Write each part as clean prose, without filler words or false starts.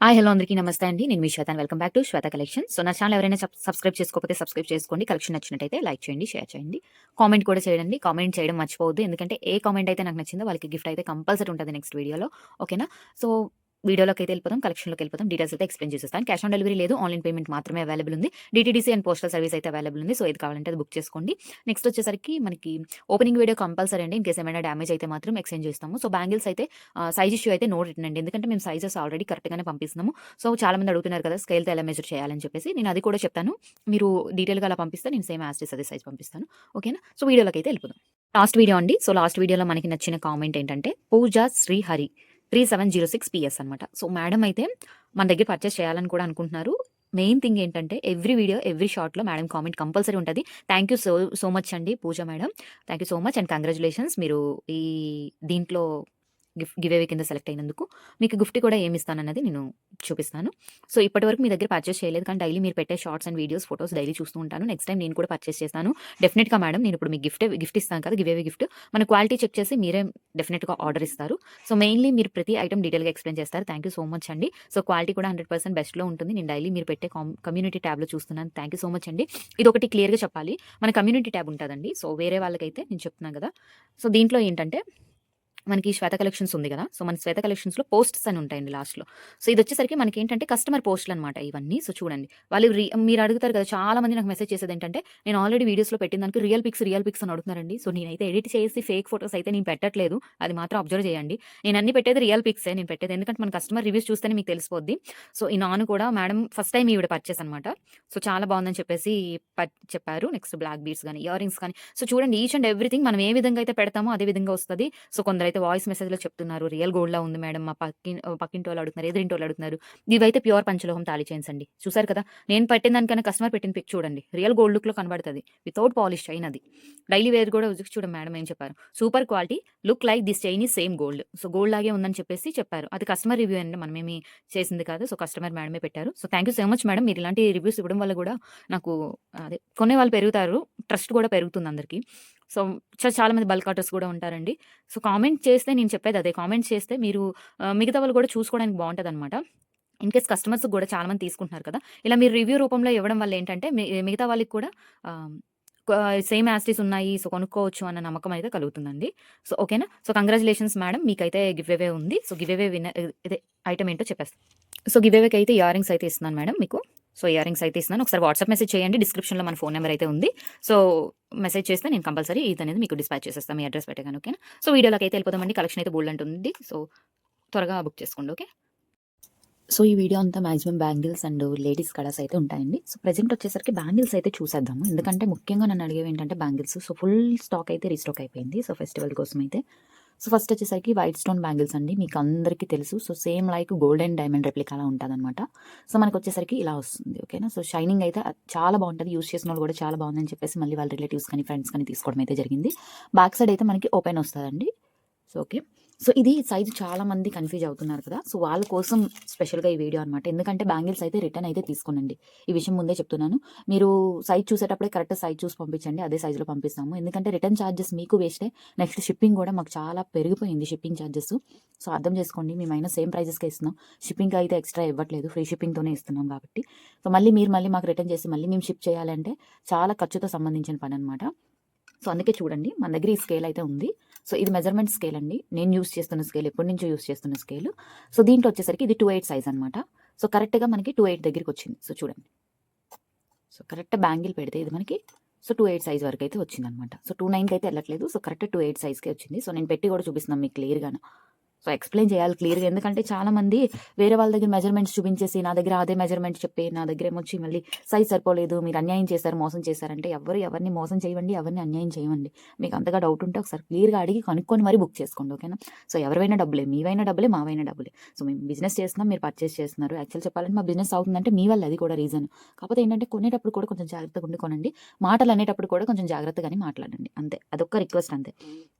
Hi hello అందరికీ నమస్తే అండి. నేను మీ Shweta and welcome back to Shweta collection. So నా ఛానల్ ఎవరైనా సబ్స్క్రైబ్ చేసుకోకపోతే సబ్స్క్రైబ్ చేసుకోండి. కలెక్షన్ నచ్చినట్టయితే లైక్ చేయండి, షేర్ చేయండి, కామెంట్ కూడా చేయండి. కామెంట్ చేయడం మర్చిపోవద్దు, ఎందుకంటే ఏ కామెంట్ అయితే నాకు నచ్చిందో వాళ్ళకి గిఫ్ట్ అయితే కంపల్సరీ ఉంటుంది నెక్స్ట్ వీడియోలో. ఓకేనా? సో వీడియోలోకి అయితే వెళ్ళిపోతాం, కలెక్షన్లోకి వెళ్ళిపోతాం. డీటెయిల్స్ అయితే ఎక్స్ప్లెయిన్ చేసేస్తాను. క్యాష్ ఆన్ డెలివరీ లేదు, ఆన్లైన్ పేమెంట్ మాత్రమే అవైలబుల్ ఉంది. డిటీడీసీ అండ్ పోస్టల్ సర్వీస్ అయితే అవైలబుల్ ఉంది. సో ఇది కావాలంటే అది బుక్ చేసుకోండి. నెక్స్ట్ వచ్చేసరికి మనకి ఓపెనింగ్ వీడియో కంపల్సరీ అండి. ఇన్ కేస్ ఏమైనా డ్యామేజ్ అయితే మాత్రం ఎక్స్చేంజ్ చేస్తాము. సో బ్యాంగిల్స్ అయితే సైజ్ ఇష్యూ అయితే నో రిటర్న్ అండి, ఎందుకంటే మేము సైజెస్ ఆల్రెడీ కరెక్ట్గానే పంపిస్తున్నాము. సో చాలా మంది అడుగుతున్నారు కదా స్కేల్తో ఎలా మెజర్ చేయాలని చెప్పేసి, నేను అది కూడా చెప్తాను. మీరు డీటెయిల్గా అలా పంపిస్తే నేను సేమ్ యాస్టీస్ అదే సైజ్ పంపిస్తాను. ఓకేనా? సో వీడియోలోకి అయితే వెళ్ళిపోదాం. లాస్ట్ వీడియో అండి. సో లాస్ట్ వీడియోలో మనకి నచ్చిన కామెంట్ ఏంటంటే పూజ శ్రీహరి 3706 PS అనమాట. సో మేడం అయితే మన దగ్గర పర్చేస్ చేయాలని కూడా అనుకుంటున్నారు. మెయిన్ థింగ్ ఏంటంటే ఎవ్రీ వీడియో ఎవ్రీ షార్ట్లో మేడం కామెంట్ కంపల్సరీ ఉంటుంది. థ్యాంక్ యూ సో మచ్ అండి Pooja madam. Thank you so much and congratulations. మీరు ఈ దీంట్లో గివ్ అవే కింద సెలెక్ట్ అయినందుకు మీకు గిఫ్ట్ కూడా ఏమి ఇస్తానన్నది నేను చూపిస్తాను. సో ఇప్పటివరకు మీ దగ్గర పర్చేస్ చేయలేదు, కానీ డైలీ మీరు పెట్టే shorts and videos photos daily చూస్తూ ఉంటాను. నెక్స్ట్ టైం నేను కూడా పర్చేస్ చేస్తాను డెఫినెట్గా మేడం. నేను ఇప్పుడు మీకు గిఫ్ట్ ఇస్తాను కదా, గివ్ అవే గిఫ్ట్. మన క్వాలిటీ చెక్ చేసి మీరే డెఫినెట్గా ఆర్డర్ ఇస్తారు. సో మెయిన్లీ మీరు ప్రతి ఐటమ్ డీటెయిల్గా ఎక్స్ప్లెయిన్ చేస్తారు. థ్యాంక్ యూ సో మచ్ అండి. సో క్వాలిటీ కూడా 100% బెస్ట్లో ఉంటుంది. నేను డైలీ మీరు పెట్టే కమ్యూనిటీ ట్యాబ్లో చూస్తున్నాను. థ్యాంక్ యూ సో మచ్ అండి. ఇది ఒకటి క్లియర్గా చెప్పాలి, మన కమ్యూనిటీ ట్యాబ్ ఉంటుందండి. సో వేరే వాళ్ళకైతే నేను చెప్తున్నాను కదా. సో దీంట్లో ఏంటంటే మనకి శ్వేత కలెక్షన్స్ ఉంది కదా. సో మన శ్వేత కలెక్షన్స్లో పోస్ట్స్ అని ఉంటాయండి లాస్ట్లో. సో ఇది వచ్చేసరికి మనకి ఏంటంటే కస్టమర్ పోస్టులు అనమాట ఇవన్నీ. సో చూడండి, వాళ్ళు మీరు అడుగుతారు కదా, చాలా మంది నాకు మెసేజ్ చేసేది ఏంటంటే, నేను ఆల్రెడీ వీడియోస్లో పెట్టిన దానికి రియల్ పిక్స్ అని అడుగుతున్నారండి. సో నేనైతే ఎడిట్ చేసి ఫేక్ ఫోటోస్ అయితే నేను పెట్టట్లేదు, అది మాత్రం అబ్జర్వ్ చేయండి. నేను అన్ని పెట్టేది రియల్ పిక్సే నేను పెట్టేది, ఎందుకంటే మన కస్టమర్ రివ్యూస్ చూస్తేనే మీకు తెలిసిపోద్ది. సో ఈ నాను కూడా మేడం ఫస్ట్ టైం ఈవిడ పర్చేస్ అనమాట. సో చాలా బాగుందని చెప్పేసి చెప్పారు. నెక్స్ట్ బ్లాక్ బీడ్స్ కానీ ఇయర్ రింగ్స్ కానీ, సో చూడండి ఈచ్ అండ్ ఎవ్రీథింగ్ మనం ఏ విధంగా అయితే పెడతామో అదే విధంగా వస్తుంది. సో కొందరైతే వాయిస్ మెసేజ్లో చెప్తున్నారు రియల్ గోల్డ్లా ఉంది మేడం, మా పక్కింటి వాళ్ళు అడుగుతున్నారు, ఎదురింటి వాళ్ళు అడుగుతున్నారు. ఇవైతే ప్యూర్ పంచలోహం తాళి చైన్స్ అండి. చూసారు కదా, నేను పెట్టిన దానికన్నా కస్టమర్ పెట్టిన పిక్ చూడండి, రియల్ గోల్డ్ లుక్లో కనబడుతుంది, వితౌట్ పాలిష్ చైన్ అది. డైలీ వేర్ కూడా చూడండి మేడం ఏం చెప్పారు, super quality, look like this chain ఈ సేమ్ గోల్డ్. సో గోల్డ్ లాగే ఉందని చెప్పేసి చెప్పారు. అది కస్టమర్ రివ్యూ అండి, మనమేమి చేసింది కాదు. సో కస్టమర్ మేడమే పెట్టారు. So thank you so much madam. మీరు ఇలాంటి రివ్యూస్ ఇవ్వడం వల్ల కూడా నాకు అదే కొనే వాళ్ళు పెరుగుతారు, ట్రస్ట్ కూడా పెరుగుతుంది అందరికీ. సో చాలా మంది బల్క్ ఆర్డర్స్ కూడా ఉంటారండి. సో కామెంట్ చేస్తే నేను చెప్పేది అదే, కామెంట్స్ చేస్తే మీరు మిగతా వాళ్ళు కూడా చూసుకోవడానికి బాగుంటుంది అనమాట. ఇన్ కేస్ కస్టమర్స్ కూడా చాలా మంది తీసుకుంటున్నారు కదా, ఇలా మీరు రివ్యూ రూపంలో ఇవ్వడం వల్ల ఏంటంటే మిగతా వాళ్ళకి కూడా సేమ్ యాస్టీస్ ఉన్నాయి, సో కొనుక్కోవచ్చు అన్న నమ్మకం అయితే కలుగుతుందండి. సో ఓకేనా? సో కంగ్రాచులేషన్స్ మేడం, మీకైతే గివ్ అవే ఉంది. సో గివ్ అవే ఇదే ఐటమ్ ఏంటో చెప్పేస్తాను. సో గివ్ అవేకి అయితే ఇయర్ రింగ్స్ అయితే ఇస్తున్నాను మేడం మీకు. సో ఇయర్ రింగ్స్ అయితే ఇస్తున్నాను. ఒకసారి వాట్సాప్ మెసేజ్ చేయండి, డిస్క్రిప్షన్లో మన ఫోన్ నెంబర్ అయితే ఉంది. సో మెసేజ్ చేస్తే నేను కంపల్సరీ ఇది అనేది మీకు డిస్పాచ్ చేసేస్తాను, మీ అడ్రస్ పెట్టగాను. ఓకేనా? సో వీడియోలోకి అయితే వెళ్ళిపోతామండి. కలెక్షన్ అయితే బోల్డ్ ఉంటుంది, సో త్వరగా బుక్ చేసుకోండి. ఓకే? సో ఈ వీడియో అంతా maximum bangles and ladies colours అయితే ఉంటాయండి. సో ప్రెజెంట్ వచ్చేసరికి బ్యాంగిల్స్ అయితే చూసేద్దాము, ఎందుకంటే ముఖ్యంగా నన్ను అడిగేవి ఏంటంటే బ్యాంగిల్స్. సో ఫుల్ స్టాక్ అయితే రీస్టాక్ అయిపోయింది, సో ఫెస్టివల్ కోసం అయితే. సో ఫస్ట్ వచ్చేసరికి వైట్ స్టోన్ బ్యాంగిల్స్ అండి, మీకు అందరికీ తెలుసు. So same like gold and diamond replica అలా ఉంటుంది అనమాట. సో మనకు వచ్చేసరికి ఇలా వస్తుంది. ఓకేనా? సో షైనింగ్ అయితే చాలా బాగుంటుంది, యూస్ చేసిన వాళ్ళు కూడా చాలా బాగుందని చెప్పేసి మళ్ళీ వాళ్ళ రిలేటివ్స్ కానీ ఫ్రెండ్స్ కానీ తీసుకోవడం అయితే జరిగింది. బ్యాక్ సైడ్ అయితే మనకి ఓపెన్ వస్తుందండి. So okay. సో ఇది సైజు చాలా మంది కన్ఫ్యూజ్ అవుతున్నారు కదా, సో వాళ్ళ కోసం స్పెషల్గా ఈ వీడియో అనమాట. ఎందుకంటే బ్యాంగిల్స్ అయితే రిటర్న్ అయితే తీసుకోనండి, ఈ విషయం ముందే చెప్తున్నాను. మీరు సైజ్ చూసేటప్పుడే కరెక్ట్ సైజ్ చూసి పంపించండి, అదే సైజులో పంపిస్తాము. ఎందుకంటే రిటర్న్ ఛార్జెస్ మీకు వేస్టే, నెక్స్ట్ షిప్పింగ్ కూడా మాకు చాలా పెరిగిపోయింది షిప్పింగ్ ఛార్జెస్. సో అర్థం చేసుకోండి, మేమైనా సేమ్ ప్రైజెస్కే ఇస్తున్నాం, షిప్పింగ్ అయితే ఎక్స్ట్రా ఇవ్వట్లేదు, ఫ్రీ షిప్పింగ్తోనే ఇస్తున్నాం కాబట్టి. సో మళ్ళీ మాకు రిటర్న్ చేసి మళ్ళీ మేము షిప్ చేయాలంటే చాలా ఖర్చుతో సంబంధించిన పని అనమాట. సో అందుకే చూడండి, మన దగ్గర ఈ స్కేల్ అయితే ఉంది. సో ఇది మెజర్మెంట్ స్కేల్ అండి, నేను యూస్ చేస్తున్న స్కేల్, ఎప్పటి నుంచో యూస్ చేస్తున్న స్కేల్. సో దీంట్లో వచ్చేసరికి ఇది 28 సైజ్ అనమాట. సో కరెక్ట్గా మనకి 28 దగ్గరికి వచ్చింది. సో చూడండి, సో కరెక్ట్ బ్యాంగిల్ పెడితే ఇది మనకి సో 28 సైజ్ వరకు అయితే వచ్చింది అనమాట. సో 29కి అయితే వెళ్ళట్లేదు, సో కరెక్ట్ 28 సైజ్కే వచ్చింది. సో నేను పెట్టి కూడా చూపిస్తున్నాను మీకు క్లియర్గాను. సో ఎక్స్ప్లెయిన్ చేయాలి క్లియర్గా, ఎందుకంటే చాలామంది వేరే వాళ్ళ దగ్గర మెజర్మెంట్స్ చూపించేసి నా దగ్గర అదే మెజర్మెంట్ చెప్పి నా దగ్గర ఏమొచ్చి మళ్ళీ సైజ్ సరిపోలేదు, మీరు అన్యాయం చేశారు, మోసం చేశారంటే ఎవరిని మోసం చేయండి, ఎవరిని అన్యాయం చేయండి. మీకు అంతగా డౌట్ ఉంటే ఒకసారి క్లియర్గా అడిగి కనుక్కొని మరీ బుక్ చేసుకోండి. ఓకేనా? సో ఎవరైనా డబ్బులే, మీవైనా డబ్బులే, మావైనా డబ్బులే. సో మేము బిజినెస్ చేస్తున్నాం, మీరు పర్చేస్ చేస్తున్నారు. యాక్చువల్ చెప్పాలంటే మా బిజినెస్ అవుతుందంటే మీ వల్ల, అది కూడా రీజన్. కాకపోతే ఏంటంటే కొనేటప్పుడు కూడా కొంచెం జాగ్రత్తగా ఉండి కొనండి, మాటలు అనేటప్పుడు కూడా కొంచెం జాగ్రత్తగానే మాట్లాడండి, అంతే. అదొక్క రిక్వెస్ట్ అంతే.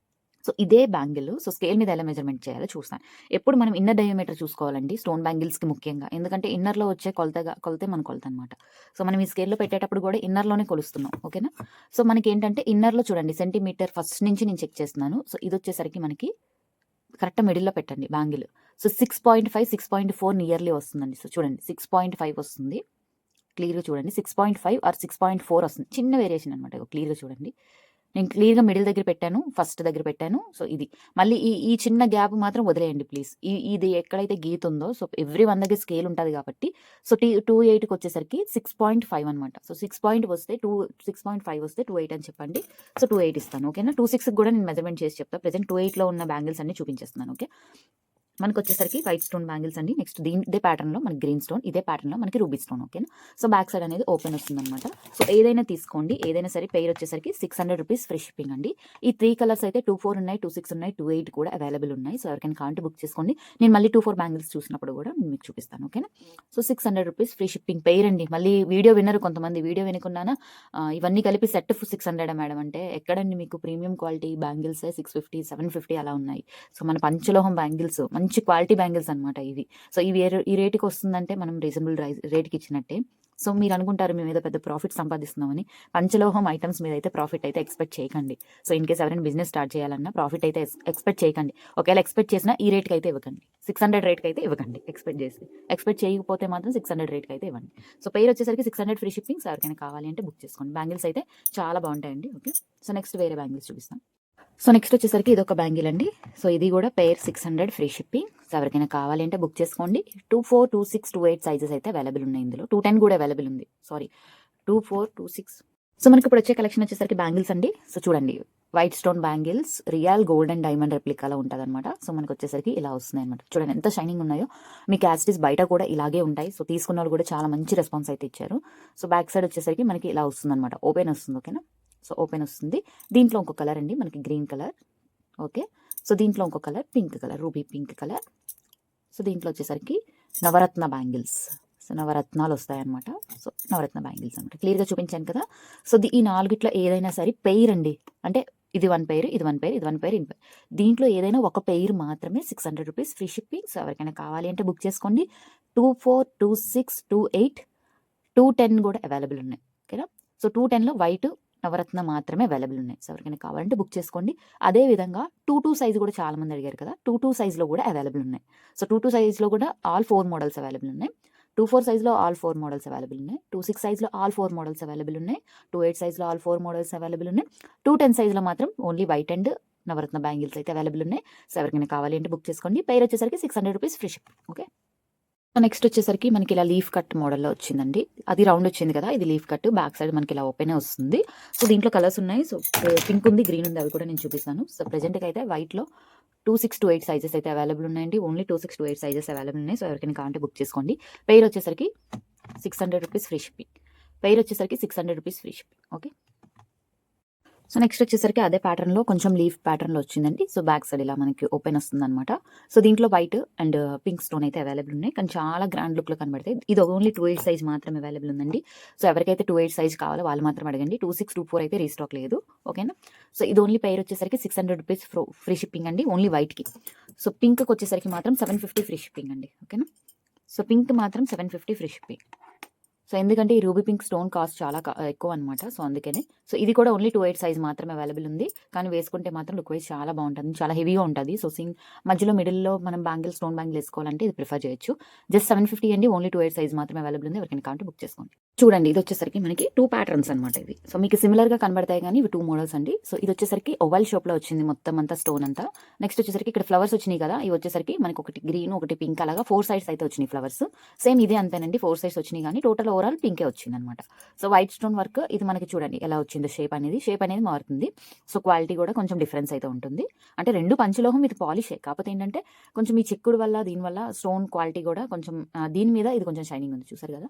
సో ఇదే బ్యాంగిల్, సో స్కేల్ మీద ఎలా మెజర్మెంట్ చేయాలో చూస్తాను. ఎప్పుడు మనం ఇన్నర్ డయామీటర్ చూసుకోవాలండి స్టోన్ బ్యాంగిల్స్కి ముఖ్యంగా, ఎందుకంటే ఇన్నర్లో వచ్చే కొలతే మన కొలత అనమాట. సో మనం ఈ స్కేల్లో పెట్టేటప్పుడు కూడా ఇన్నర్లోనే కొలుస్తున్నాం. ఓకేనా? సో మనకి ఏంటంటే ఇన్నర్లో చూడండి, సెంటీమీటర్ ఫస్ట్ నుంచి నేను చెక్ చేస్తున్నాను. సో ఇది వచ్చేసరికి మనకి కరెక్ట్ మిడిల్లో పెట్టండి బ్యాంగిల్. సో 6.5, 6.4 నియర్లీ వస్తుందండి. సో చూడండి 6.5 వస్తుంది. క్లియర్‌గా చూడండి 6.5 ఆర్ 6.4 వస్తుంది. చిన్న వేరియేషన్ అనమాట. క్లియర్‌గా చూడండి. నేను క్లియర్‌గా మిడిల్ దగ్గర పెట్టాను. ఫస్ట్ దగ్గర పెట్టాను. సో ఇది. మళ్ళీ ఈ చిన్న గ్యాప్ మాత్రం వదిలేయండి ప్లీజ్. ఇది ఎక్కడైతే గీత ఉందో సో ఎవ్రీ వన్ దగ్గర స్కేల్ ఉంటది కాబట్టి సో 28కి వచ్చేసరికి 6.5 అనమాట. సో 6 వస్తే 6.5 వస్తే 28 అని చెప్పండి. సో 28 ఇస్తాను. ఓకేనా? 26కి కూడా నేను మెజర్‌మెంట్ చేసి చెప్తా. ప్రెజెంట్ 28లో ఉన్న బ్యాంగిల్స్ అన్ని చూపించేస్తున్నాను. ఓకే. మనకొచ్చేసరికి వైట్ స్టోన్ బ్యాంగిల్స్ అండి. నెక్స్ట్ ఇదే ప్యాటర్న్‌లో మనకి గ్రీన్ స్టోన్, ఇదే ప్యాటర్న్‌లో మనకి రూబీ స్టోన్. ఓకేనా? సో బ్యాక్ సైడ్ అనేది ఓపెన్ వస్తుందన్నమాట. సో ఏదైనా తీసుకోండి. ఏదైనా సరే పెయిర్ వచ్చేసరికి 600 రూపీస్ ఫ్రీ షిప్పింగ్ అండి. ఈ 3 కలర్స్ అయితే 24 ఉన్నాయి, 26 ఉన్నాయి, 28 కూడా అవైలబుల్ ఉన్నాయి. సో ఎవరికైనా కావాలంటే బుక్ చేసుకోండి. నేను మళ్ళీ 24 బ్యాంగిల్స్ చూసినప్పుడు కూడా నేను మీకు చూపిస్తాను. ఓకేనా? So 600 rupees free shipping pair అండి. మళ్ళీ వీడియో వినరు కొంతమంది. వీడియో వినకుండానా ఇవన్నీ కలిపి సెట్ 600 మేడం అంటే ఎక్కడండి మీకు ప్రీమియం క్వాలిటీ బ్యాంగిల్సే 650, 750 అలా ఉన్నాయి. సో మన పంచలోహం బ్యాంగిల్స్ మంచి క్వాలిటీ బ్యాంగిల్స్ అనమాట ఇవి. సో ఇవి ఈ రేటుకి వస్తుందంటే మనం రీజనబుల్ రేట్కి ఇచ్చినట్టే. సో మీరు అనుకుంటారు మేము ఏదో పెద్ద ప్రాఫిట్ సంపాదిస్తున్నామని. పంచలోహం ఐటమ్స్ మీద అయితే ప్రాఫిట్ అయితే ఎక్స్పెక్ట్ చేయకండి. సో ఇన్ కేస్ ఎవరైనా బిజినెస్ స్టార్ట్ చేయాలన్నా ప్రాఫిట్ అయితే ఎక్స్పెక్ట్ చేయకండి. ఒకవేళ ఎక్స్పెక్ట్ చేసినా ఈ రేట్కి అయితే ఇవ్వకండి. 600 రేట్కి అయితే ఇవ్వకండి. ఎక్స్పెక్ట్ చేయకపోతే మాత్రం 600 రేట్కి అయితే ఇవ్వండి. సో పెయిర్ వచ్చేసరికి 600 ఫ్రీ షిప్పింగ్. సో ఎవరికైనా కావాలి అంటే బుక్ చేసుకోండి. బ్యాంగిల్స్ అయితే చాలా బాగుంటాయండి. ఓకే. సో నెక్స్ట్ వేరే బ్యాంగిల్స్ చూపిస్తాం. సో నెక్స్ట్ వచ్చేసరికి ఇది ఒక బ్యాంగిల్ అండి. సో ఇది కూడా పెయిర్ 600 ఫ్రీ షిప్పింగ్. సో ఎవరికైనా కావాలి అంటే బుక్ చేసుకోండి. 24, 26, 28 సైజెస్ అయితే అవైలబుల్ ఉన్నాయి ఇందులో. 210 కూడా అవైలబుల్ ఉంది. సారీ 24, 26. సో మనకి ఇప్పుడు వచ్చే కలెక్షన్ వచ్చేసరికి బ్యాంగిల్స్ అండి. సో చూడండి white stone bangles real gold and diamond రెప్లికాలో ఉంటుంది అనమాట. సో మనకు వచ్చేసరికి ఇలా వస్తున్నాయి అనమాట. చూడండి ఎంత షైనింగ్ ఉన్నాయో. మీకు యాస్టిస్ బయట కూడా ఇలాగే ఉంటాయి. సో తీసుకున్న వాళ్ళు కూడా చాలా మంచి రెస్పాన్స్ అయితే ఇచ్చారు. సో బ్యాక్ సైడ్ వచ్చేసరికి మనకి ఇలా వస్తుంది అనమాట. ఓపెన్ వస్తుంది. ఓకేనా? సో ఓపెన్ వస్తుంది. దీంట్లో ఇంకో కలర్ అండి మనకి గ్రీన్ కలర్. ఓకే. సో దీంట్లో ఇంకో colour pink colour, ruby pink colour. So దీంట్లో వచ్చేసరికి నవరత్న బ్యాంగిల్స్. సో నవరత్నాలు వస్తాయన్నమాట. సో నవరత్న బ్యాంగిల్స్ అనమాట. క్లియర్గా చూపించాను కదా. సో ఈ 4గిట్లో ఏదైనా సరే పెయిర్ అండి. అంటే ఇది 1 పెయిర్, ఇది 1 పెయిర్, ఇది 1 పెయిర్, దీంట్లో ఏదైనా ఒక పెయిర్ మాత్రమే 600 రూపీస్ ఫ్రీ షిప్పింగ్. సో ఎవరికైనా కావాలి అంటే బుక్ చేసుకోండి. 24, 26, 28, 210 కూడా అవైలబుల్ ఉన్నాయి. ఓకేనా? సో 210లో వైట్ నవరత్న మాత్రమే అవైలబుల్ ఉన్నాయి. సో ఎవరికైనా కావాలంటే బుక్ చేసుకోండి. అదేవిధంగా 22 సైజ్ కూడా చాలా మంది అడిగారు కదా. 22 సైజ్లో కూడా అవైలబుల్ ఉన్నాయి. సో 22 సైజ్లో కూడా ఆల్ 4 మోడల్స్ అవైలబుల్ ఉన్నాయి. 24 సైజ్లో ఆల్ 4 మోడల్స్ అవైలబుల్ ఉన్నాయి. 26 సైజ్లో ఆల్ 4 మోడల్స్ అవైలబుల్ ఉన్నాయి. 28 సైజ్లో ఆల్ 4 మోడల్స్ అవైలబుల్ ఉన్నాయి. 210 సైజ్లో మాత్రం ఓన్లీ వైట్ అండ్ నవరత్న బ్యాంగిల్స్ అయితే అవైలబుల్ ఉన్నాయి. సో ఎవరికైనా కావాలి అంటే బుక్ చేసుకోండి. పెయిర్ వచ్చేసరికి 600 rupees free ship. Okay. Next వచ్చేసరికి మనకి ఇలా లీఫ్ కట్ మోడల్లో వచ్చిందండి. అది రౌండ్ వచ్చింది కదా. ఇది లీఫ్ కట్. బ్యాక్ సైడ్ మనకి ఇలా ఓపెన్ వస్తుంది. సో దీంట్లో కలర్స్ ఉన్నాయి. సో పింక్ ఉంది, గ్రీన్ ఉంది. అవి కూడా నేను చూపిస్తాను. సో ప్రెజెంట్గా అయితే వైట్లో 26 to 28 సైజెస్ అయితే అవైలబుల్ ఉన్నాయండి. ఓన్లీ 26 to 28 సైజెస్ అవైలబుల్ ఉన్నాయి. సో ఎవరికైనా కావాలంటే బుక్ చేసుకోండి. పెయిర్ వచ్చేసరికి 600 రూపీస్ ఫ్రీ షిప్పింగ్. పెయిర్ వచ్చేసరికి 600 rupees free shipping. Okay. So next వచ్చేసరికి అదే ప్యాటర్న్లో కొంచెం లీఫ్ ప్యాటర్న్లో వచ్చిందండి. సో బ్యాక్ సైడ్ ఇలా మనకి ఓపెన్ వస్తుంది అనమాట. సో దీంట్లో వైట్ అండ్ పింక్ స్టోన్ అయితే అవైలబుల్ ఉన్నాయి. కానీ చాలా గ్రాండ్ లుక్లో కనబడతాయి. ఇది ఓన్లీ 28 సైజ్ మాత్రం అవైలబుల్ ఉందండి. సో ఎవరికైతే 28 సైజ్ కావాలో వాళ్ళు మాత్రం అడగండి. 26, 24 అయితే రీస్టాక్ లేదు. ఓకేనా? సో ఇది ఓన్లీ పెయిర్ వచ్చేసరికి 600 రూపీస్ ఫ్రీ షిప్పింగ్ అండి. ఓన్లీ వైట్కి. సో పింక్కి వచ్చేసరికి మాత్రం 750 ఫ్రీ షిప్పింగ్ అండి. ఓకేనా? సో పింక్ మాత్రం 750 ఫ్రీ షిప్పింగ్. సో ఎందుకంటే ఈ రూబీ పింక్ స్టోన్ కాస్ట్ చాలా ఎక్కువ అనమాట. సో అందుకనే. సో ఇది కూడా ఓన్లీ 28 సైజ్ మాత్రమే అవైలబుల్ ఉంది. కానీ వేసుకుంటే మాత్రం లుక్ వైజ్ చాలా బాగుంటుంది. చాలా హెవీగా ఉంటుంది. సో మధ్యలో మిడిల్లో మనం స్టోన్ బ్యాంగిల్ వేసుకోవాలంటే ఇది ప్రిఫర్ చేయొచ్చు. జస్ట్ 750 అండి. ఓన్లీ 28 సైజ్ మాత్రమే అవైలబుల్ ఉంది. ఎవరికైనా కావాలంటే బుక్ చేసుకోండి. చూడండి ఇది వచ్చేసరికి మనకి 2 ప్యాటర్న్స్ అనమాట ఇవి. సో మీకు సిమిలర్గా కనబడతాయి కానీ ఇవి 2 మోడల్స్ అండి. సో ఇది వచ్చేసరికి ఓవల్ షేప్లో వచ్చింది మొత్తం అంతా స్టోన్ అంతా. నెక్స్ట్ వచ్చేసరికి ఇక్కడ ఫ్లవర్స్ వచ్చినాయి కదా. ఇవి వచ్చేసరికి మనకి ఒకటి గ్రీన్, ఒకటి పింక్, అలాగా 4 సైడ్స్ అయితే వచ్చినాయి ఫ్లవర్స్. సేమ్ ఇదే అంతేనండి. 4 సైడ్స్ వచ్చినాయి కానీ టోటల్ ఓవరాల్ పింకే వచ్చింది అనమాట. సో వైట్ స్టోన్ వర్క్ ఇది మనకి చూడండి ఎలా వచ్చిందో. షేప్ అనేది మారుతుంది. సో క్వాలిటీ కూడా కొంచెం డిఫరెన్స్ అయితే ఉంటుంది. అంటే 2 పంచలోహం, ఇది పాలిషే. కాకపోతే ఏంటంటే కొంచెం ఈ చిక్కుడు వల్ల దీనివల్ల స్టోన్ క్వాలిటీ కూడా కొంచెం దీని మీద ఇది కొంచెం షైనింగ్ ఉంది. చూసారు కదా.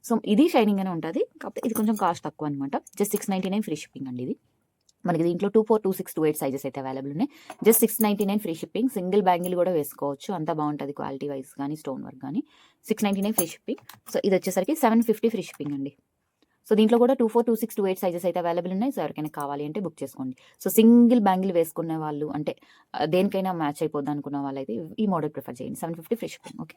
సో ఇది షైనింగ్ అనే ఉంటుంది. కాకపోతే ఇది కొంచెం కాస్ట్ తక్కువ అనమాట. జస్ట్ 699 ఫ్రీ షిప్పింగ్ అండి. ఇది మనకి దీంట్లో 24, 26, 28 సైజెస్ అయితే అవైలబుల్ ఉన్నాయి. Just 699 free shipping. Single bangle కూడా వేసుకోవచ్చు. అంతా బాగుంటుంది క్వాలిటీ వైజ్ కానీ స్టోన్ వర్క్ కానీ. 699 ఫ్రీ షిప్పింగ్. సో ఇది వచ్చేసరికి 750 ఫ్రీ షిప్పింగ్ అండి. సో దీంట్లో కూడా 24, 26, 28 సైజెస్ అయితే అవైలబుల్ ఉన్నాయి. సో ఎవరికైనా కావాలి అంటే బుక్ చేసుకోండి. సో సింగిల్ బ్యాంగిల్ వేసుకునే వాళ్ళు అంటే దేనికైనా మ్యాచ్ అయిపోద్ది అనుకున్న వాళ్ళు అయితే ఈ మోడల్ ప్రిఫర్ చేయండి. 750 free shipping. Okay.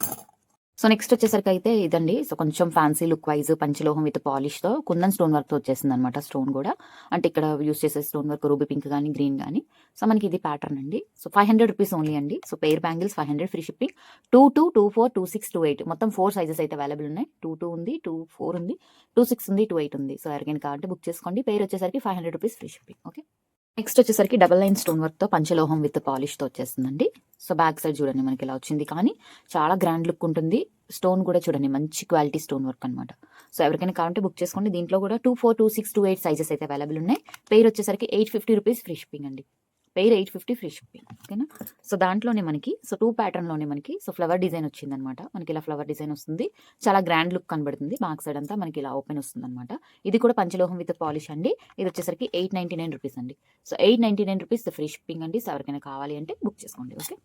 So next వచ్చేసరికి అయితే ఇదండి. సో కొంచెం ఫ్యాన్సీ లుక్ వైజ్ పంచలోహం విత్ పాలిష్‌తో కుందన్ స్టోన్ వర్క్‌తో వచ్చేసిందనమాట. స్టోన్ గూడా. అంటే ఇక్కడ యూజ్ చేసే స్టోన్ వర్క్ రూబీ పింక్ గానీ, గ్రీన్ గానీ. సో మనకి ఇది ప్యాటర్న్ అండి. సో ₹500 ఓన్లీ అండి. So pair bangles 500 free shipping. 22, 24, 26, 28 మొత్తం 4 సైజెస్ అయితే అవైలబుల్ ఉన్నాయి. 22 ఉంది, 24 ఉంది, 26 ఉంది, 28 ఉంది. సో ఎవరికైనా కావాలంటే బుక్ చేసుకోండి. పెయిర్ వచ్చేసరికి ₹500 ఫ్రీ షిప్పింగ్. ఓకే. నెక్స్ట్ వచ్చేసరికి డబుల్ లైన్ స్టోన్ వర్క్‌తో పంచలోహం విత్ పాలిష్‌తో వచ్చేస్తుందండి. సో బ్యాక్ సైడ్ చూడండి మనకి ఇలా వచ్చింది. కానీ చాలా గ్రాండ్ లుక్ ఉంటుంది. స్టోన్ కూడా చూడండి మంచి క్వాలిటీ స్టోన్ వర్క్ అనమాట. సో ఎవరికైనా కావాలంటే బుక్ చేసుకోండి. దీంట్లో కూడా 24, 26, 28 సైజెస్ అయితే అవైలబుల్ ఉన్నాయి. పెయిర్ వచ్చేసరికి ₹850 ఫ్రీ షిప్పింగ్ అండి. Pair 850 free shipping. ఓకేనా. సో దాంట్లోనే మనకి 2 ప్యాటర్న్‌లోనే మనకి ఫ్లవర్ డిజైన్ వచ్చిందనమాట. మనకి ఇలా ఫ్లవర్ డిజైన్ వస్తుంది. చాలా గ్రాండ్ లుక్ కనబడుతుంది. బ్యాక్ సైడ్ అంతా మనకి ఇలా ఓపెన్ వస్తుందనమాట. ఇది కూడా పంచలోహం విత్ పాలిష్ అండి. ఇది వచ్చేసరికి ₹899 అండి. సో ₹899 ఫ్రీ షిప్పింగ్ అండి. సో ఎవరికైనా కావాలి అంటే బుక్ చేసుకోండి. ఓకే.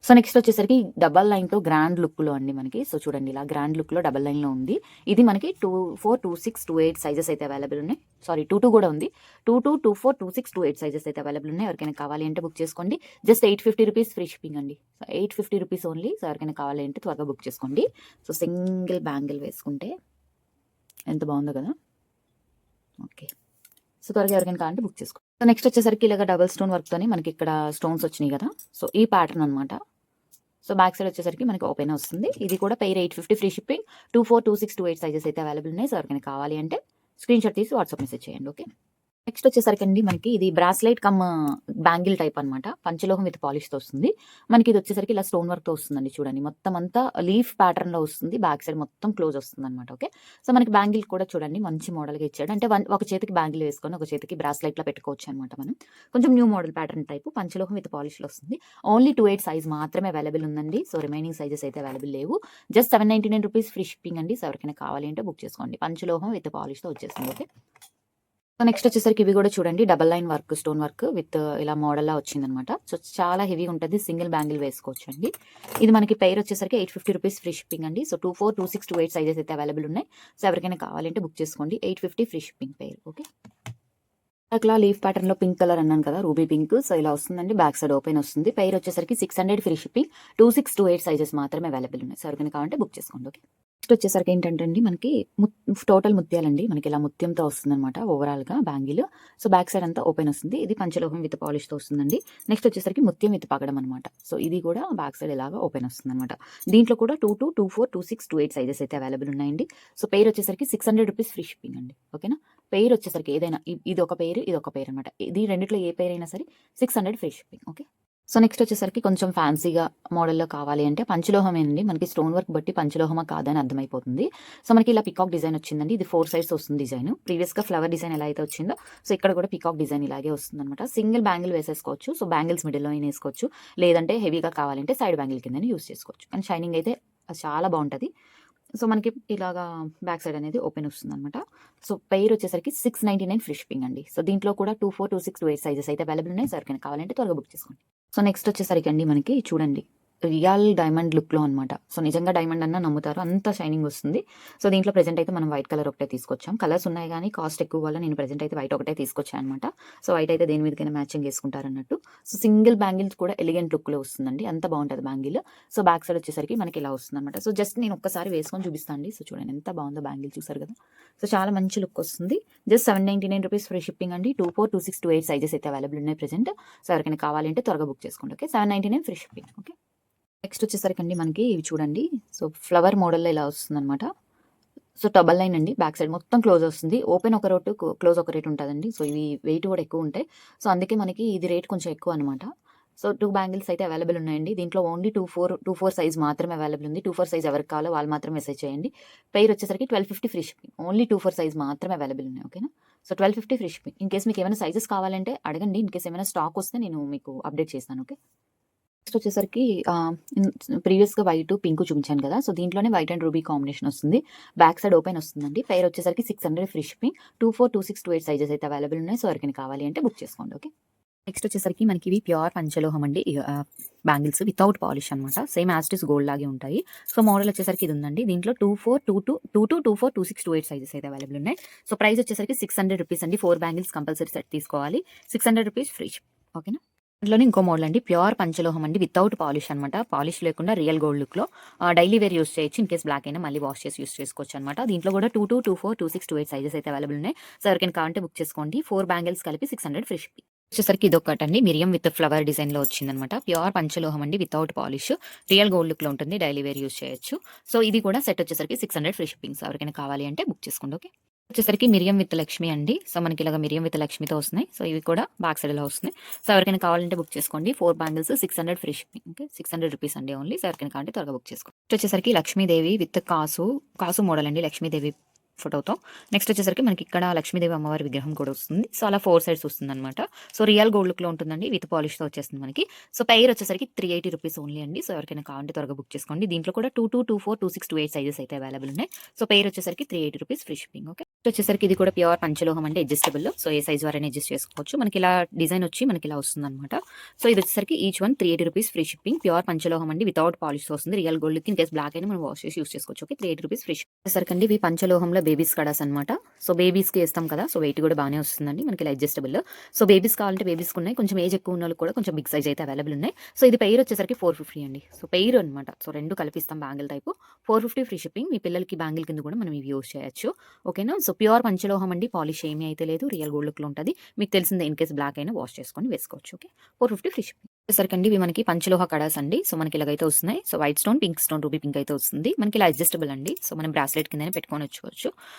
సో నెక్స్ట్ వచ్చేసరికి డబల్ లైన్‌తో గ్రాండ్ లుక్‌లో అండి మనకి. సో చూడండి ఇలా గ్రాండ్ లుక్‌లో డబల్ లైన్‌లో ఉంది. ఇది మనకి 24, 26, 28 సైజెస్ అయితే అవైలబుల్ ఉన్నాయి. సారీ 22 కూడా ఉంది. 22, 24, 26, 28 సైజెస్ అయితే అవైలబుల్ ఉన్నాయి. ఎవరికైనా కావాలి అంటే బుక్ చేసుకోండి. జస్ట్ ₹850 ఫ్రీ షిప్పింగ్ అండి. So ₹850 only. సో ఎవరికైనా కావాలి అంటే త్వరగా బుక్ చేసుకోండి. సో సింగిల్ బ్యాంగిల్ వేసుకుంటే ఎంత బాగుందో కదా. ఓకే. సో త్వరగా ఎవరికైనా కావాలంటే బుక్ చేసుకోండి. సో నెక్స్ట్ వచ్చేసరికి ఇలాగ డబల్ స్టోన్ వర్క్‌తోని మనకి ఇక్కడ స్టోన్స్ వచ్చినాయి కదా. సో ఈ ప్యాటర్న్ అనమాట. సో బ్యాక్ సైడ్ వచ్చేసరికి మనకి ఓపెన్ వస్తుంది. ఇది కూడా పెయిర్ 850 ఫ్రీ షిప్పింగ్. 24, 26, 28 సైజెస్ అయితే అవైలబుల్ ఉన్నాయి. సో ఎవరికైనా కావాలి అంటే స్క్రీన్ షాట్ తీసి వాట్సాప్ మెసేజ్ చేయండి. ఓకే. నెక్స్ట్ వచ్చేసరికి అండి మనకి ఇది బ్రాస్లైట్ కమ్ బ్యాంగిల్ టైప్ అనమాట. పంచలోహం విత్ పాలిష్‌తో వస్తుంది. మనకి ఇది వచ్చేసరికి ఇలా స్టోన్ వర్క్‌తో వస్తుందండి. చూడండి మొత్తం అంతా లీఫ్ ప్యాటర్న్‌లో వస్తుంది. బ్యాక్ సైడ్ మొత్తం క్లోజ్ వస్తుందన్నమాట. ఓకే. సో మనకి బ్యాంగిల్ కూడా చూడండి మంచి మోడల్‌గా ఇచ్చాడు. అంటే ఒక చేతికి బ్యాంగిల్ వేసుకొని ఒక చేతికి బ్రాస్లైట్‌లో పెట్టుకోవచ్చు అనమాట మనం. కొంచెం న్యూ మోడల్ ప్యాటర్న్ టైపు పంచలోహం విత్ పాలిష్‌లో వస్తుంది. ఓన్లీ 28 సైజ్ మాత్రమే అవైలబుల్ ఉందండి. సో రిమైనింగ్ సైజెస్ అయితే అవైలబుల్ లేవు. జస్ట్ ₹799 ఫ్రీ షిప్పింగ్ అండి. సో ఎవరికైనా కావాలి అంటే బుక్ చేసుకోండి. పంచలోహం విత్ పాలిష్‌తో వచ్చేసింది. ఓకే. సో నెక్స్ట్ వచ్చేసరికి ఇవి కూడా చూడండి double line work stone work with ఇలా మోడల్‌లా వచ్చిందనమాట. సో చాలా హెవీగా ఉంటుంది. సింగిల్ బ్యాంగిల్ వేసుకోవచ్చండి. ఇది మనకి పెయిర్ వచ్చేసరికి ₹850 ఫ్రీ షిప్పింగ్ అండి. సో 24, 26, 28 సైజెస్ అయితే అవైలబుల్ ఉన్నాయి. సో ఎవరికైనా కావాలంటే బుక్ చేసుకోండి. $850 ఫ్రీ షిప్పింగ్ పెయిర్. ఓకే. అట్లా లీఫ్ ప్యాటర్న్‌లో పింక్ కలర్ అన్నాను కదా రూబీ పింక్. సో ఇలా వస్తుందండి. బ్యాక్ సైడ్ ఓపెన్ వస్తుంది. పెయిర్ వచ్చేసరికి 600 ఫ్రీ షిప్పింగ్. 26, 28 సైజెస్ మాత్రమే అవైలబుల్ ఉన్నాయి. సో ఎవరికైనా కావాలంటే బుక్ చేసుకోండి. ఓకే. నెక్స్ట్ వచ్చేసరికి ఏంటంటే అండి మనకి టోటల్ ముత్యాలండి. మనకి ఇలా ముత్యంతో వస్తుందన్నమాట ఓవరాల్‌గా బ్యాంగిల్. సో బ్యాక్ సైడ్ అంతా ఓపెన్ వస్తుంది. ఇది పంచలోహం విత్ పాలిష్‌తో వస్తుందండి. నెక్స్ట్ వచ్చేసరికి ముత్యం విత్ పగడం అనమాట. సో ఇది కూడా బ్యాక్ సైడ్ ఇలాగా ఓపెన్ వస్తుందన్నమాట. దీంట్లో కూడా 22, 24, 26, 28 సైజెస్ అయితే అవైలబుల్ ఉన్నాయండి. సో పెయిర్ వచ్చేసరికి ₹600 ఫ్రీ షిప్పింగ్ అండి. ఓకేనా. పెయిర్ వచ్చేసరికి ఏదైనా ఇది ఒక పెయిర్, ఇది ఒక పెయిర్ అనమాట. ఇది రెండిట్లో ఏ పెయిర్ అయినా సరే 600 free shipping. Okay. So next వచ్చేసరికి కొంచెం ఫ్యాన్సీగా మోడల్‌లో కావాలి అంటే పంచలోహమేనండి. మనకి స్టోన్ వర్క్ బట్టి పంచలోహమా కాదని అర్థమైపోతుంది. సో మనకి ఇలా పికాక్ డిజైన్ వచ్చిందండి. ఇది 4 సైడ్స్ వస్తుంది డిజైన్. ప్రీవియస్‌గా ఫ్లవర్ డిజైన్ ఎలా అయితే వచ్చిందో సో ఇక్కడ కూడా పికాక్ డిజైన్ ఇలాగే వస్తుందన్నమాట. సింగిల్ బ్యాంగిల్ వేసేసుకోవచ్చు. సో బ్యాంగిల్స్ మిడిల్‌లో అయినా వేసుకోవచ్చు. లేదంటే హెవీగా కావాలంటే సైడ్ బ్యాంగిల్ కిందనే యూజ్ చేసుకోవచ్చు. కానీ షైనింగ్ అయితే చాలా బాగుంటది. సో మనకి ఇలాగా బ్యాక్ సైడ్ అనేది ఓపెన్ వస్తుందన్నమాట. సో పెయిర్ వచ్చేసరికి $699 ఫ్రీ షిప్పింగ్ అండి. సో దీంట్లో కూడా 24, 26, 28 సైజెస్ అయితే అవైలబుల్ ఉన్నాయి. సో ఎవరికైనా కావాలంటే త్వరగా బుక్ చేసుకోండి. సో నెక్స్ట్ వచ్చేసరికి అండి మనకి చూడండి రియల్ డైమండ్ లుక్‌లో అనమాట. సో నిజంగా డైమండ్ అన్నా నమ్ముతారు. అంత షైనింగ్ వస్తుంది. సో దీంట్లో ప్రెజెంట్ అయితే మనం వైట్ కలర్ ఒకటే తీసుకొచ్చాం. కలర్స్ ఉన్నాయి గానీ కాస్ట్ ఎక్కువ వల్ల నేను ప్రెజెంట్ అయితే వైట్ ఒకటే తీసుకొచ్చాను అనమాట. సో వైట్ అయితే దేని మీదకైనా మ్యాచింగ్ చేసుకుంటారన్నట్టు. సో సింగిల్ బ్యాంగిల్స్ కూడా ఎలిగెంట్ లుక్‌లో వస్తుందండి. అంత బాగుంటది బ్యాంగిల్. సో బ్యాక్ సైడ్ వచ్చేసరికి మనకి ఇలా వస్తుందన్నమాట. సో జస్ట్ నేను ఒక్కసారి వేసుకొని చూపిస్తాను అండి. సో చూడండి ఎంత బాగుందో బ్యాంగిల్ చూసారు కదా. సో చాలా మంచి లుక్ వస్తుంది. జస్ట్ $799 ఫ్రీ షిప్పింగ్ అండి. 24, 26, 28 సైజెస్ అయితే అవైలబుల్ ఉన్నాయి ప్రెజెంట్. సో ఎవరికైనా కావాలంటే త్వరగా బుక్ చేసుకోండి. Okay. $799 free shipping. Okay. Next వచ్చేసరికి అండి మనకి ఇవి చూడండి. సో ఫ్లవర్ మోడల్‌లో ఇలా వస్తుందన్నమాట. సో డబల్ లైన్ అండి. బ్యాక్ సైడ్ మొత్తం క్లోజ్ వస్తుంది. ఓపెన్ ఒక రేటు, క్లోజ్ ఒక రేట్ ఉంటదండి. సో ఇవి వెయిట్ కూడా ఎక్కువ ఉంటాయి. సో అందుకే మనకి ఇది రేట్ కొంచెం ఎక్కువ అనమాట. సో 2 బ్యాంగిల్స్ అయితే అవైలబుల్ ఉన్నాయండి. దీంట్లో ఓన్లీ 24 సైజ్ మాత్రమే అవైలబుల్ ఉంది. 24 సైజ్ ఎవరికి కావాలో వాళ్ళు మాత్రమే మెసేజ్ చేయండి. పెయిర్ వచ్చేసరికి $1250 ఫ్రీ షిప్పింగ్. ఓన్లీ 24 సైజ్ మాత్రమే అవైలబుల్ ఉన్నాయి. ఓకేనా. So $1250 free shipping. In case మీకు ఏమైనా సైజెస్ కావాలంటే అడగండి. ఇన్ కేస్ ఏమైనా స్టాక్ వస్తే నేను మీకు అప్డేట్ చేస్తాను. ఓకే. నెక్స్ట్ వచ్చేసరికి ప్రీవియస్‌గా వైట్, పింక్ చూపించాను కదా. సో దీంట్లోనే వైట్ అండ్ రూబీ కాంబినేషన్ వస్తుంది. బ్యాక్ సైడ్ ఓపెన్ వస్తుందండి. పెయిర్ వచ్చేసరికి 600 ఫ్రీ షిప్పింగ్. 24, 26, 28 సైజెస్ అయితే అవైలబుల్ ఉన్నాయి. సో ఎవరికైనా కావాలి అంటే బుక్ చేసుకోండి. ఓకే. నెక్స్ట్ వచ్చేసరికి మనకి ఇవి ప్యూర్ పంచలోహం అండి. బ్యాంగిల్స్ వితౌట్ పాలిష్ అనమాట. Same as it is gold లాగే ఉంటాయి. సో మోడల్ వచ్చేసరికి ఇది ఉందండి. దీంట్లో 24, 22, 22, 24, 26, 28 సైజెస్ అయితే అవైలబుల్ ఉన్నాయి. సో ప్రైస్ వచ్చేసరికి $600 అండి. 4 బ్యాంగిల్స్ కంపల్సరీ సెట్ తీసుకోవాలి. $600 ఫ్రీ షిప్. ఓకేనా. దాంట్లోనే ఇంకో మోడల్ అండి. ప్యూర్ పంచలోహం అండి. వితౌట్ పాలిష్ అనమాట. పాలిష్ లేకుండా రియల్ గోల్డ్ లుక్‌లో డైలీ వేర్ యూజ్ చేయొచ్చు. ఇన్ కేస్ బ్లాక్ అయినా మళ్ళీ వాష్ చేసి యూజ్ చేసుకోవచ్చు అనమాట. దీంట్లో కూడా 22, 24, 26, 28 సైజెస్ అయితే అవైలబుల్ ఉన్నాయి. సో ఎవరికైనా కావాలంటే బుక్ చేసుకోండి. 4 బ్యాంగిల్స్ కలిపి 600 ఫ్రీ షిప్పింగ్. వచ్చేసరికి ఇదొకటండి. మిరియం విత్ ఫ్లవర్ డిజైన్‌లో వచ్చిందనమాట. ప్యూర్ పంచలోహం అండి. Without polish. రియల్ గోల్డ్ లుక్‌లో ఉంటుంది. డైలీ వేర్ యూజ్ చేయొచ్చు. సో ఇది కూడా సెట్ వచ్చేసరికి 600 ఫ్రీ షిప్పింగ్. సో ఎవరికైనా కావాలి అంటే బుక్ చేసుకోండి. ఓకే. వచ్చేసరికి మిరియం విత్ లక్ష్మి అండి. సో మనకి ఇలాగ మిరియం విత్ లక్ష్మితో వస్తున్నాయి. సో ఇవి కూడా బ్యాక్ సైడ్ ఇలా వస్తున్నాయి. సో ఎవరికైనా కావాలంటే బుక్ చేసుకోండి. 4 bangles 600 free shipping. Okay. 600 rupees అండి ఓన్లీ. సో ఎవరికైనా కావాలంటే త్వరగా బుక్ చేసుకోండి. నెక్స్ట్ వచ్చేసరికి లక్ష్మీదేవి విత్ కాసు మోడల్ అండి. లక్ష్మీదేవి ఫోటోతో. నెక్స్ట్ వచ్చేసరికి మనకి ఇక్కడ లక్ష్మీదేవి అమ్మవారి విగ్రహం కూడా వస్తుంది. సో అలా 4 సైడ్స్ వస్తుందన్నమాట. సో రియల్ గోల్డ్ లుక్‌లో ఉంటుందండి. విత్ పాలిష్‌తో వచ్చేస్తుంది మనకి. సో పెయిర్ వచ్చేసరికి 380 రూపీస్ ఓన్లీ అండి. సో ఎవరికైనా కావాలంటే త్వరగా బుక్ చేసుకోండి. దీంట్లో కూడా 22, 24, 26, 28 సైజెస్ అయితే అవైలబుల్ ఉన్నాయి. సో పెయిర్ వచ్చేసరికి 380 rupees free shipping. Okay. Next వచ్చేసరికి ఇది కూడా ప్యూర్ పంచలోహం అంటే అడ్జస్టబుల్. సో ఏ సైజ్ వారైనా అడ్జస్ట్ చేసుకోవచ్చు. మనకి ఇలా డిజైన్ వచ్చి మనకి ఇలా వస్తుందన్నమాట. సో ఇది వచ్చేసరికి each one 380 rupees free shipping. Pure పంచలోహం అండి. వితౌట్ పాలిష్‌తో వస్తుంది. Real gold look. In case black అయినా మనం వాష్ చేసి యూజ్ చేసుకోవచ్చు. ఓకే. 380 rupees free shipping. వచ్చేసరికి అండి ఇవి పంచలోహంలో బేబీస్ కడాస్ అనమాట. సో బేబీస్‌కి వేస్తాం కదా! సో వెయిట్ కూడా బాగానే వస్తుందండి. మనకి ఇలా అడ్జస్టబుల్. సో బేబీస్ కావాలంటే బేబీస్‌కి ఉన్నాయి. కొంచెం ఏజ్ ఎక్కువ ఉన్న వాళ్ళకి కూడా కొంచెం బిగ్ సైజ్ అయితే అవైలబుల్ ఉన్నాయి. సో ఇది పెయిర్ వచ్చేసరికి 450 అండి. సో పెయిర్ అనమాట. సో 2 కలిపిస్తాం బ్యాంగిల్ టైపు. 450 free shipping. మీ పిల్లలకి బ్యాంగిల్ కింద కూడా మనం ఇవి యూజ్ చేయొచ్చు. ఓకేనా. సో ప్యూర్ పంచలోహం అండి. పాలిష్ ఏమీ అయితే లేదు. రియల్ గోల్డ్ లుక్‌లో ఉంటది. మీకు తెలిసిందే ఇన్ కేస్ బ్లాక్ అయినా వాష్ చేసుకొని వేసుకోవచ్చు. ఓకే. 450 free shipping. వచ్చేసరికండి ఇవి మనకి పంచలోహ కడాస్ అండి. సో మనకి ఇలాగైతే వస్తున్నాయి. So white stone, pink stone, ruby pink అయితే వస్తుంది. మనకి ఇలా అడ్జస్టబుల్ అండి. సో మనం బ్రాస్లెట్ కిందనే పెట్టుకొని వచ్చుకోవచ్చు.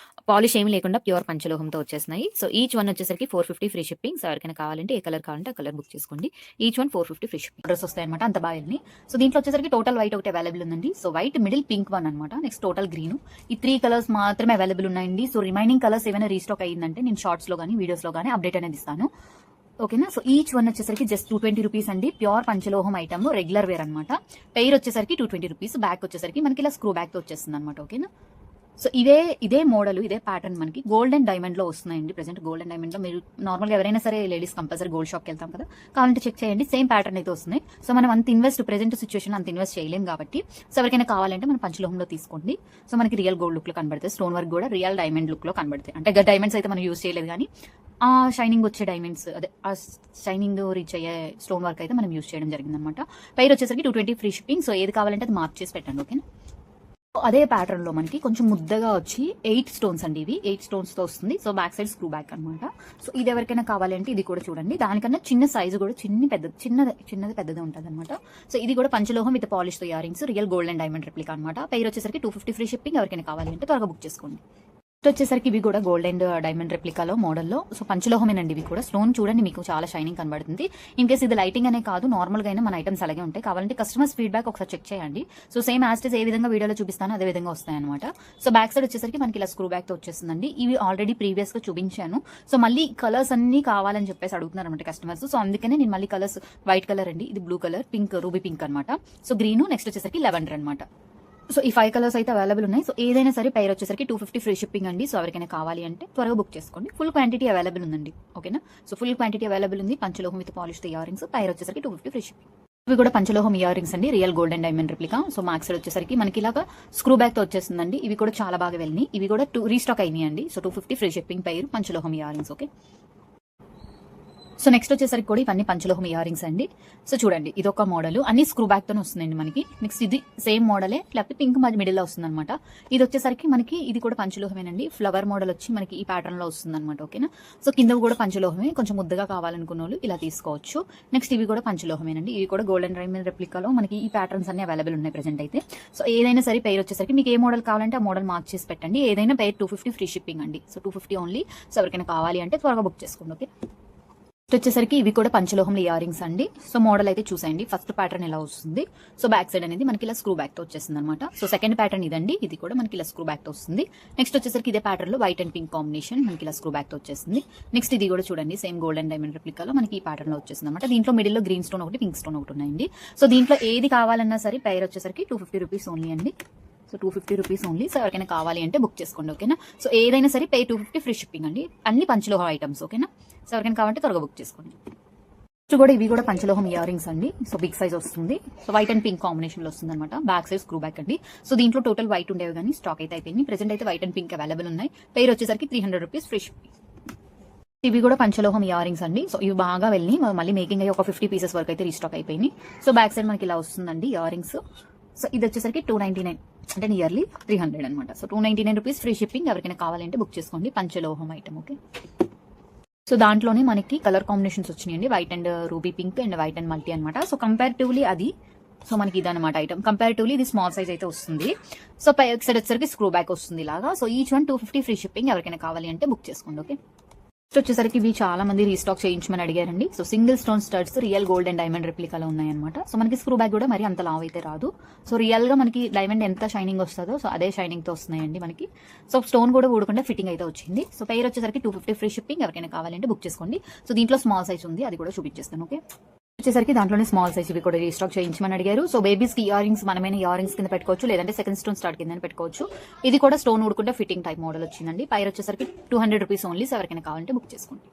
పాలిష్ ఏమీ లేకుండా ప్యూర్ పంచలోహంతో వచ్చేస్తున్నాయి. సో ఈచ్ వన్ వచ్చేసరికి 450 ఫ్రీ షిప్పింగ్. సో ఎవరికైనా కావాలంటే ఏ కలర్ కావాలంటే ఆ కలర్ బుక్ చేసుకోండి. Each one 450 free shipping. Orders వస్తాయి అనమాట. అంత బాగా. సో దీంట్లో వచ్చేసరికి టోటల్ వైట్ ఒకటి అవైలబుల్ ఉందండి. So white middle pink one అనమాట. Next total green. ఈ 3 కలర్స్ మాత్రమే అవైలబుల్ ఉన్నాయండి. సో రిమైనింగ్ కలర్స్ ఏమైనా రీస్టాక్ అయ్యిందంటే నేను షార్ట్స్ లో కానీ వీడియోస్ లో కానీ అప్డేట్ అనేది ఇస్తాను. ఓకేనా. సో ఈచ్ వన్ వచ్చేసరికి జస్ట్ 220 రూపీస్ అండి. ప్యూర్ పంచలోహం ఐటమ్ రెగ్యులర్ వేర్ అనమాట. పెయిర్ వచ్చేసరికి 220 రూపీస్. బ్యాక్ వచ్చేసరికి మనకి ఇలా స్క్రూ బ్యాక్ తో వచ్చేస్తుంది అనమాట. ఓకేనా. సో ఇదే మోడల్ ఇదే ప్యాటర్న్ మనకి గోల్డ్ అండ్ డైమండ్ లో వస్తున్నాయండి. ప్రెసెంట్ గోల్డ్ అండ్ డైమండ్ లో మీరు నార్మల్ గా ఎవరైనా సరే లేడీస్ కంపల్సరీ గోల్డ్ షాప్ కి వెళ్తాం కదా, కావాలంటే చెక్ చేయండి. సేమ్ ప్యాటర్న్ అయితే వస్తున్నాయి. సో మనం అంత ఇన్వెస్ట్ ప్రెసెంట్ సిచువేషన్ అంత ఇన్వెస్ట్ చేయలేం కాబట్టి సో ఎవరికైనా కావాలంటే మనం పంచలోహంలో తీసుకోండి. సో మనకి రియల్ గోల్డ్ లుక్ లో కనబడతాయి. స్టోన్ వర్క్ కూడా రియల్ డైమండ్ లుక్ లో కనబడతాయి. అంటే డైమండ్స్ అయితే మనం యూజ్ చేయలేదు కానీ ఆ షైనింగ్ వచ్చే డైమండ్స్ అదే ఆ షైనింగ్ రీచ్ అయ్యే స్టోన్ వర్క్ అయితే మనం యూజ్ చేయడం జరిగింది అనమాట. పైర్ వచ్చేసరికి 220 ఫ్రీ షిప్పింగ్. సో ఏది కావాలంటే అది మార్క్ చేసి పెట్టండి. ఓకేనా. అదే ప్యాటర్న్ లో మనకి కొంచెం ముద్దగా వచ్చి 8 స్టోన్స్ అండి. ఇవి 8 స్టోన్స్ తో వస్తుంది. So back side screw back అనమాట. సో ఇది ఎవరికైనా కావాలంటే ఇది కూడా చూడండి. దానికన్నా చిన్న సైజు కూడా చిన్నది పెద్దది ఉంటుంది అనమాట. సో ఇది కూడా పంచలోహం విత్ పాలిష్ తో ear rings real gold and diamond replica అనమాట. పైర్ వచ్చేసరికి 250 ఫ్రీ షిప్పింగ్. ఎవరికైనా కావాలంటే త్వరగా బుక్ చేసుకోండి. వచ్చేసరికి ఇవి కూడా గోల్డ్ అండ్ డైమండ్ రెప్లికాలో మోడల్లో. సో పంచలోహమేనండి ఇవి కూడా. స్టోన్ చూడండి మీకు చాలా షైనింగ్ కనబడుతుంది. ఇన్ కేస్ ఇది లైటింగ్ అనే కాదు నార్మల్ గా అయినా మన ఐటమ్స్ అలాగే ఉంటాయి. కావాలంటే కస్టమర్స్ ఫీడ్బ్యాక్ ఒకసారి చెక్ చేయండి. సో సేమ్ యాస్టెస్ ఏ విధంగా వీడియోలో చూపిస్తానో అదే విధంగా వస్తాయి అనమాట. సో బ్యాక్ సైడ్ వచ్చేసరికి మనకి ఇలా స్క్రూ బ్యాక్ తో వచ్చేస్తుందండి. ఇవి ఆల్రెడీ ప్రీవియస్ గా చూపించాను. సో మళ్ళీ కలర్స్ అన్ని కావాలని చెప్పేసి అడుగుతున్నారు అనమాట కస్టమర్స్. సో అందుకనే నేను మళ్ళీ కలర్స్ వైట్ కలర్ అండి, ఇది blue colour, pink ruby pink అనమాట. సో గ్రీన్, నెక్స్ట్ వచ్చేసరికి లెవెండర్ అనమాట. సో ఈ 5 కలర్స్ అయితే అవైలబుల్ ఉన్నాయి. సో ఏదైనా సరే పైర్ వచ్చేసరికి 250 ఫ్రీ షిప్పింగ్ అండి. సో ఎవరికైనా కావాలి అంటే త్వరగా బుక్ చేసుకోండి. ఫుల్ క్వాంటిటీ అవైలబుల్ ఉందండి. ఓకేనా. సో ఫుల్ క్వాంటిటీ అవైలబుల్ ఉంది. పంచలోహం with polish earrings. Pair వచ్చేసరికి 250 ఫ్రీ షిప్పింగ్. ఇవి కూడా పంచలోహం ఇయర్ రింగ్స్ అండి. Real gold and diamond replica. So max వచ్చేసరికి మనకి ఇలాగా స్క్రూ బ్యాక్ తో వచ్చేస్తుందండి. ఇవి కూడా చాలా బాగా వెళ్ళినాయి. ఇవి కూడా రీస్టాక్ అయినాయి అండి. So 250 free shipping. పైర్ పంచలోహం earrings. Okay. So next వచ్చేసరికి కూడా ఇవన్నీ పంచలోహం ఇయర్ రింగ్స్ అండి. సో చూడండి ఇది ఒక మోడల్, అన్ని స్క్రూ బ్యాక్ తోనే వస్తుందండి మనకి. నెక్స్ట్ ఇది సేమ్ మోడలే, లేకపోతే పింక్ మిడిల్ లో వస్తుంది అనమాట. ఇది వచ్చేసరికి మనకి ఇది కూడా పంచలోహమేనండి. ఫ్లవర్ మోడల్ వచ్చి మనకి ఈ ప్యాటర్న్ లో వస్తుంది అనమాట. ఓకేనా. సో కింద కూడా పంచలోహమే. కొంచెం ముద్దగా కావాలనుకున్న వాళ్ళు ఇలా తీసుకోవచ్చు. నెక్స్ట్ ఇవి కూడా పంచలోహమేనండి. ఇవి కూడా గోల్డెన్ డైమండ్ రెప్లికాలో మనకి ఈ ప్యాటర్న్స్ అన్ని అవైలబుల్ ఉన్నాయి ప్రెసెంట్ అయితే. సో ఏదైనా సరే పేరు వచ్చేసరికి మీకు ఏ మోడల్ కావాలంటే ఆ మోడల్ మార్క్ చేసి పెట్టండి. ఏదైనా పేరు 250 ఫ్రీ షిప్పింగ్ అండి. So 250 only. సో ఎవరికైనా కావాలి అంటే త్వరగా బుక్ చేసుకోండి. ఓకే. వచ్చేసరికి ఇవి కూడా పంచలోహం ఇయర్ రింగ్స్ అండి. సో మోడల్ అయితే చూసేయండి. ఫస్ట్ ప్యాటర్న్ ఎలా వస్తుంది. సో బ్యాక్ సైడ్ అనేది మనకి ఇలా స్క్రూ బ్యాక్ తో వచ్చేస్తుంది అనమాట. సో సెకండ్ ప్యాటర్న్ ఇదండి. ఇది కూడా మనకి ఇలా స్క్రూ బ్యాక్ తో వస్తుంది. నెక్స్ట్ వచ్చేసరికి ఇదే ప్యాటర్న్ లో వైట్ అండ్ పింక్ కాంబినేషన్ మనకి ఇలా స్క్రూ బ్యాక్ తో వచ్చేస్తుంది. నెక్స్ట్ ఇది కూడా చూడండి సేమ్ గోల్డ్ అండ్ డైమండ్ రెప్లికాలో మనకి ఈ ప్యాటర్న్ లో వచ్చేస్తుంది అనమాట. దీంట్లో మిడిల్ లో గ్రీన్ స్టోన్ ఒకటి, పింక్ స్టోన్ ఒకటి ఉన్నాయండి. సో దీంట్లో ఏది కావాలన్నా సరే పైర్ వచ్చేసరికి 250 రూపీస్ ఓన్లీ అండి. So 250 rupees only. సో ఎవరికైనా కావాలి అంటే బుక్ చేసుకోండి. ఓకేనా. సో ఏదైనా సరే పే 250 ఫ్రీ షిప్పింగ్ అండి. అన్ని పంచలోహ ఐటమ్స్. ఓకేనా. సో ఎవరికైనా కావాలంటే త్వరగా బుక్ చేసుకోండి. కూడా ఇవి కూడా పంచలోహం ఇయర్ రింగ్స్ అండి. సో బిగ్ సైజ్ వస్తుంది. So white and pink combination లో వస్తుంది అనమాట. బ్యాక్ సైడ్ స్క్రూ బ్యాక్ అండి. సో దీంట్లో టోటల్ వైట్ ఉండేవి కానీ స్టాక్ అయితే అయిపోయింది. ప్రెసెంట్ అయితే వైట్ అండ్ పింక్ అవైలబుల్ ఉన్నాయి. పేరు వచ్చేసరికి 300 రూపీస్ ఫ్రీ షిప్పింగ్. ఇవి కూడా పంచలోహం ఇయర్ రింగ్స్ అండి. సో ఇవి బాగా వెళ్ళి మళ్ళీ మేకింగ్ అయ్యి ఒక 50 పీసెస్ వరకు అయితే రీస్టాక్ అయిపోయింది. సో బ్యాక్ సైడ్ మనకి ఇలా వస్తుందండి ఇయర్ రింగ్స్. సో ఇది వచ్చేసరికి 299 అంటే నియర్లీ 300 అనమాట. So 299 rupees free shipping. ఎవరికైనా కావాలంటే బుక్ చేసుకోండి. పంచలోహం ఐటమ్. ఓకే, సో దాంట్లోనే మనకి కలర్ కాంబినేషన్స్ వచ్చినాయండి. White and ruby pink and white and multi అనమాట. సో కంపారిటివ్లీ అది సో మనకి ఇదనమాట ఐటమ్. కంపారిటివ్లీ ఇది స్మాల్ సైజ్ అయితే వస్తుంది. సో పై సైడ్ వచ్చేసరికి స్క్రూ బ్యాక్ వస్తుంది ఇలాగా. So each one 250 free shipping. ఎవరికైనా కావాలి అంటే బుక్ చేసుకోండి. ఓకే, నెక్స్ట్ వచ్చేసరికి ఇవి చాలా మంది రీస్టాక్ చేయించమని అడిగారండి. So single stone studs real gold and diamond రెప్లికాలో ఉన్నాయన్నమాట. సో మనకి స్క్రూ బ్యాక్ కూడా మరి అంత లావ్ అయితే రాదు. సో రియల్ గా మనకి డైమండ్ ఎంత షైనింగ్ వస్తుందో సో అదే షైనింగ్ తో వస్తున్నాయండి మనకి. సో స్టోన్ కూడా ఊడకుండా ఫిట్టింగ్ అయితే వచ్చింది. సో పెయిర్ వచ్చేసరికి 250 ఫ్రీ షిప్పింగ్. ఎవరికైనా కావాలంటే బుక్ చేసుకోండి. సో దీంట్లో స్మాల్ సైజ్ ఉంది, అది కూడా చూపించేస్తాను. ఓకే, వచ్చేసరికి దాంట్లోనే స్మాల్ సైజ్ ఇవి కూడా రీస్టాక్ చేయించమని అడిగారు. సో బేబీస్ కి ఇయర్ రింగ్స్ మనమైన ఇయర్ రింగ్స్ కింద పెట్టుకోవచ్చు, లేదంటే సెకండ్ స్టోన్ స్టార్ట్ కింద పెట్టుకోవచ్చు. ఇది కూడా స్టోన్ ఊడుకుంటే ఫిట్టింగ్ టైప్ మోడల్ వచ్చిందండి. పైర్ వచ్చేసరికి 200 రూపీస్ ఓన్లీ. సో ఎవరికైనా కావాలంటే బుక్ చేసుకోండి.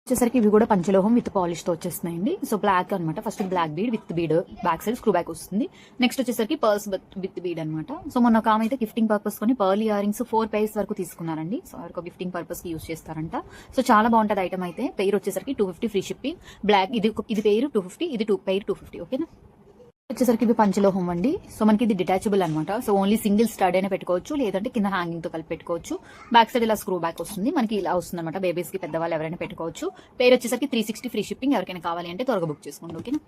వచ్చేసరికి ఇవి కూడా పంచలోహం విత్ పాలిష్ తో వచ్చేస్తున్నాయండి. సో బ్లాక్ అనమాట. First black bead with bead back side screw back వస్తుంది. నెక్స్ట్ వచ్చేసరికి పర్ల్స్ విత్ బీడ్ అనమాట. సో మొన్న ఒక ఆమె అయితే గిఫ్టింగ్ పర్పస్ కొని పర్ల్ ఇయర్ రింగ్స్ 4 పైర్స్ వరకు తీసుకున్నారండి. సో ఎవరికో గిఫ్టింగ్ పర్పస్ కి యూస్ చేస్తారంట. సో చాలా బాగుంటది ఐటమ్ అయితే. పెయిర్ వచ్చేసరికి 250 ఫ్రీ షిప్పింగ్. బ్లాక్ ఇది పెయిర్ 250, ఇది పెయిర్ 250. ఓకేనా, వచ్చేసరికి ఇవి పంచలోహం అండి. సో మనకి ఇది డిటాచబుల్ అనమాట. సో ఓన్లీ సింగిల్ స్టడ్ అయినా పెట్టుకోవచ్చు, లేదంటే కింద హ్యాంగింగ్ తో కలిపి పెట్టుకోవచ్చు. బ్యాక్ సైడ్ ఇలా స్క్రూ బ్యాక్ వస్తుంది మనకి. ఇలా వస్తుంది అనమాట. బేబీస్ కి పెద్దవాళ్ళు ఎవరైనా పెట్టుకోవచ్చు. పేరు వచ్చేసరికి 360 ఫ్రీ షిప్పింగ్. ఎవరికైనా కావాలి అంటే త్వరగా బుక్ చేసుకోండి. ఓకేనా,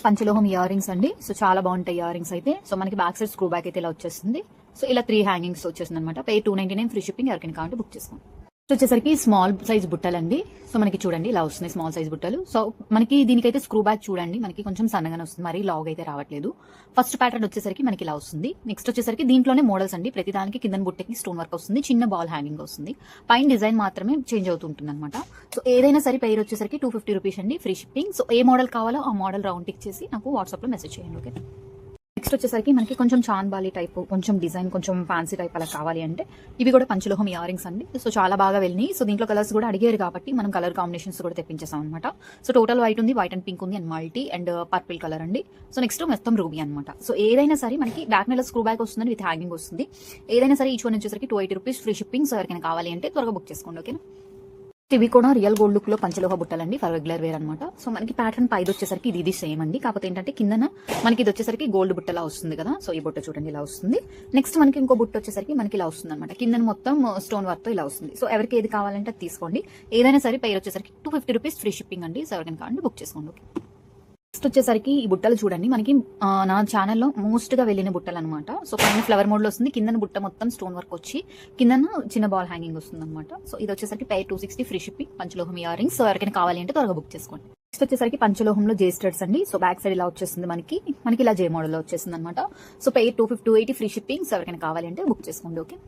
పంచలోహం ఇయర్ రింగ్స్ అండి. సో చాలా బాగుంటాయి ఇయర్ రింగ్స్ అయితే. సో మనకి బ్యాక్ సైడ్ స్క్రూ బ్యాక్ అయితే ఇలా వచ్చేస్తుంది. సో ఇలా 3 హ్యాంగింగ్స్ వచ్చేసింది అనమాట. పేరు 299 ఫ్రీ షిప్పింగ్. ఎవరికైనా కావాలంటే బుక్ చేసుకోండి. వచ్చేసరికి స్మాల్ సైజ్ బుట్టలండి. సో మనకి చూడండి ఇలా వస్తున్నాయి స్మాల్ సైజ్ బుట్టలు. సో మనకి దీనికైతే స్క్రూ బ్యాక్ చూడండి మనకి కొంచెం సన్నగానే వస్తుంది, మరి లాగ్ అయితే రావట్లేదు. ఫస్ట్ ప్యాటర్న్ వచ్చేసరికి మనకి ఇలా వస్తుంది. నెక్స్ట్ వచ్చేసరికి దీంట్లోనే మోడల్స్ అండి. ప్రతి దానికి కింద బుట్టకి స్టోన్ వర్క్ వస్తుంది, చిన్న బాల్ హ్యాంగింగ్ వస్తుంది. పైన డిజైన్ మాత్రమే చేంజ్ అవుతుంటుంది అనమాట. సో ఏదైనా సరే పేరు వచ్చేసరికి 250 రూపీస్ అండి ఫ్రీ షిప్పింగ్. సో ఏ మోడల్ కావాలో ఆ మోడల్ రౌండ్ టిక్ చేసి నాకు వాట్సాప్ లో మెసేజ్ చేయండి. ఓకే, నెక్స్ట్ వచ్చేసరికి మనకి కొంచెం చాన్బాలి టైప్, కొంచెం డిజైన్, కొంచెం ఫ్యాన్సీ టైప్ అలా కావాలి అంటే ఇవి కూడా పంచలోహం ఇయర్ రింగ్స్ అండి. సో చాలా బాగా వెళ్ళినాయి. సో దీంట్లో కలర్స్ కూడా అడిగారు కాబట్టి మనం కలర్ కాంబినేషన్స్ కూడా తెప్పించేసాం అనమాట. సో టోటల్ వైట్ ఉంది, వైట్ అండ్ పింక్ ఉంది, and multi and purple colour అండి. సో నెక్స్ట్ మొత్తం రూబీ అనమాట. సో ఏదైనా సరే మనకి బ్యాక్ నెల స్క్రూ బ్యాక్ వస్తుంది విత్ హ్యాంగింగ్ వస్తుంది. ఏదైనా సరే ఈచ్ వన్ వచ్చేసరికి 280 రూపీస్ ఫ్రీ షిప్పింగ్. సో ఎవరికైనా కావాలి అంటే త్వరగా బుక్ చేసుకోండి. ఓకేనా, ఇవి కూడా రియల్ గోల్డ్ లుక్ లో పంచలోహ బుట్టలండి ఫర్ రెగ్యులర్ వేర్ అనమాట. సో మనకి ప్యాటర్న్ పైది వచ్చేసరికి ఇది సేమ్ అండి. కాకపోతే ఏంటంటే కిందన మనకి ఇది వచ్చేసరికి గోల్డ్ బుట్టలా వస్తుంది కదా. సో ఈ బుట్ట చూడండి ఇలా వస్తుంది. నెక్స్ట్ మనకి ఇంకో బుట్ట వచ్చేసరికి మనకి ఇలా వస్తుంది అనమాట. కింద మొత్తం స్టోన్ వర్క్ తో ఇలా వస్తుంది. సో ఎవరికి ఏది కావాలంటే అది తీసుకోండి. ఏదైనా సరే పేరు వచ్చేసరికి 250 రూపీస్ ఫ్రీ షిప్పింగ్ అండి. సో ఎవరికైనా కావాలంటే బుక్ చేసుకోండి. ఓకే, నెక్స్ట్ వచ్చేసరికి ఈ బుట్టలు చూడండి మనకి నా ఛానల్లో మోస్ట్ గా వెళ్ళిన బుట్టలు అనమాట. సో పైన ఫ్లవర్ మోడ్ లో వస్తుంది, కింద బుట్ట మొత్తం స్టోన్ వర్క్ వచ్చి కింద చిన్న బాల్ హ్యాంగింగ్ వస్తుంది అనమాట. సో ఇది వచ్చేసరికి పై 260 ఫ్రీ షిప్పింగ్ పంచలోహం ఇయర్ రింగ్స్. సో ఎవరికైనా కావాలి అంటే త్వరగా బుక్ చేసుకోండి. నెక్స్ట్ వచ్చేసరికి పంచలోహంలో జే స్టడ్స్ అండి. సో బ్యాక్ సైడ్ ఇలా వచ్చేస్తుంది మనకి ఇలా జే మోడల్ లో వచ్చేసింది అనమాట. So pair 280 free shipping. So ఎవరికైనా కావాలి అంటే బుక్ చేసుకోండి. ఓకే,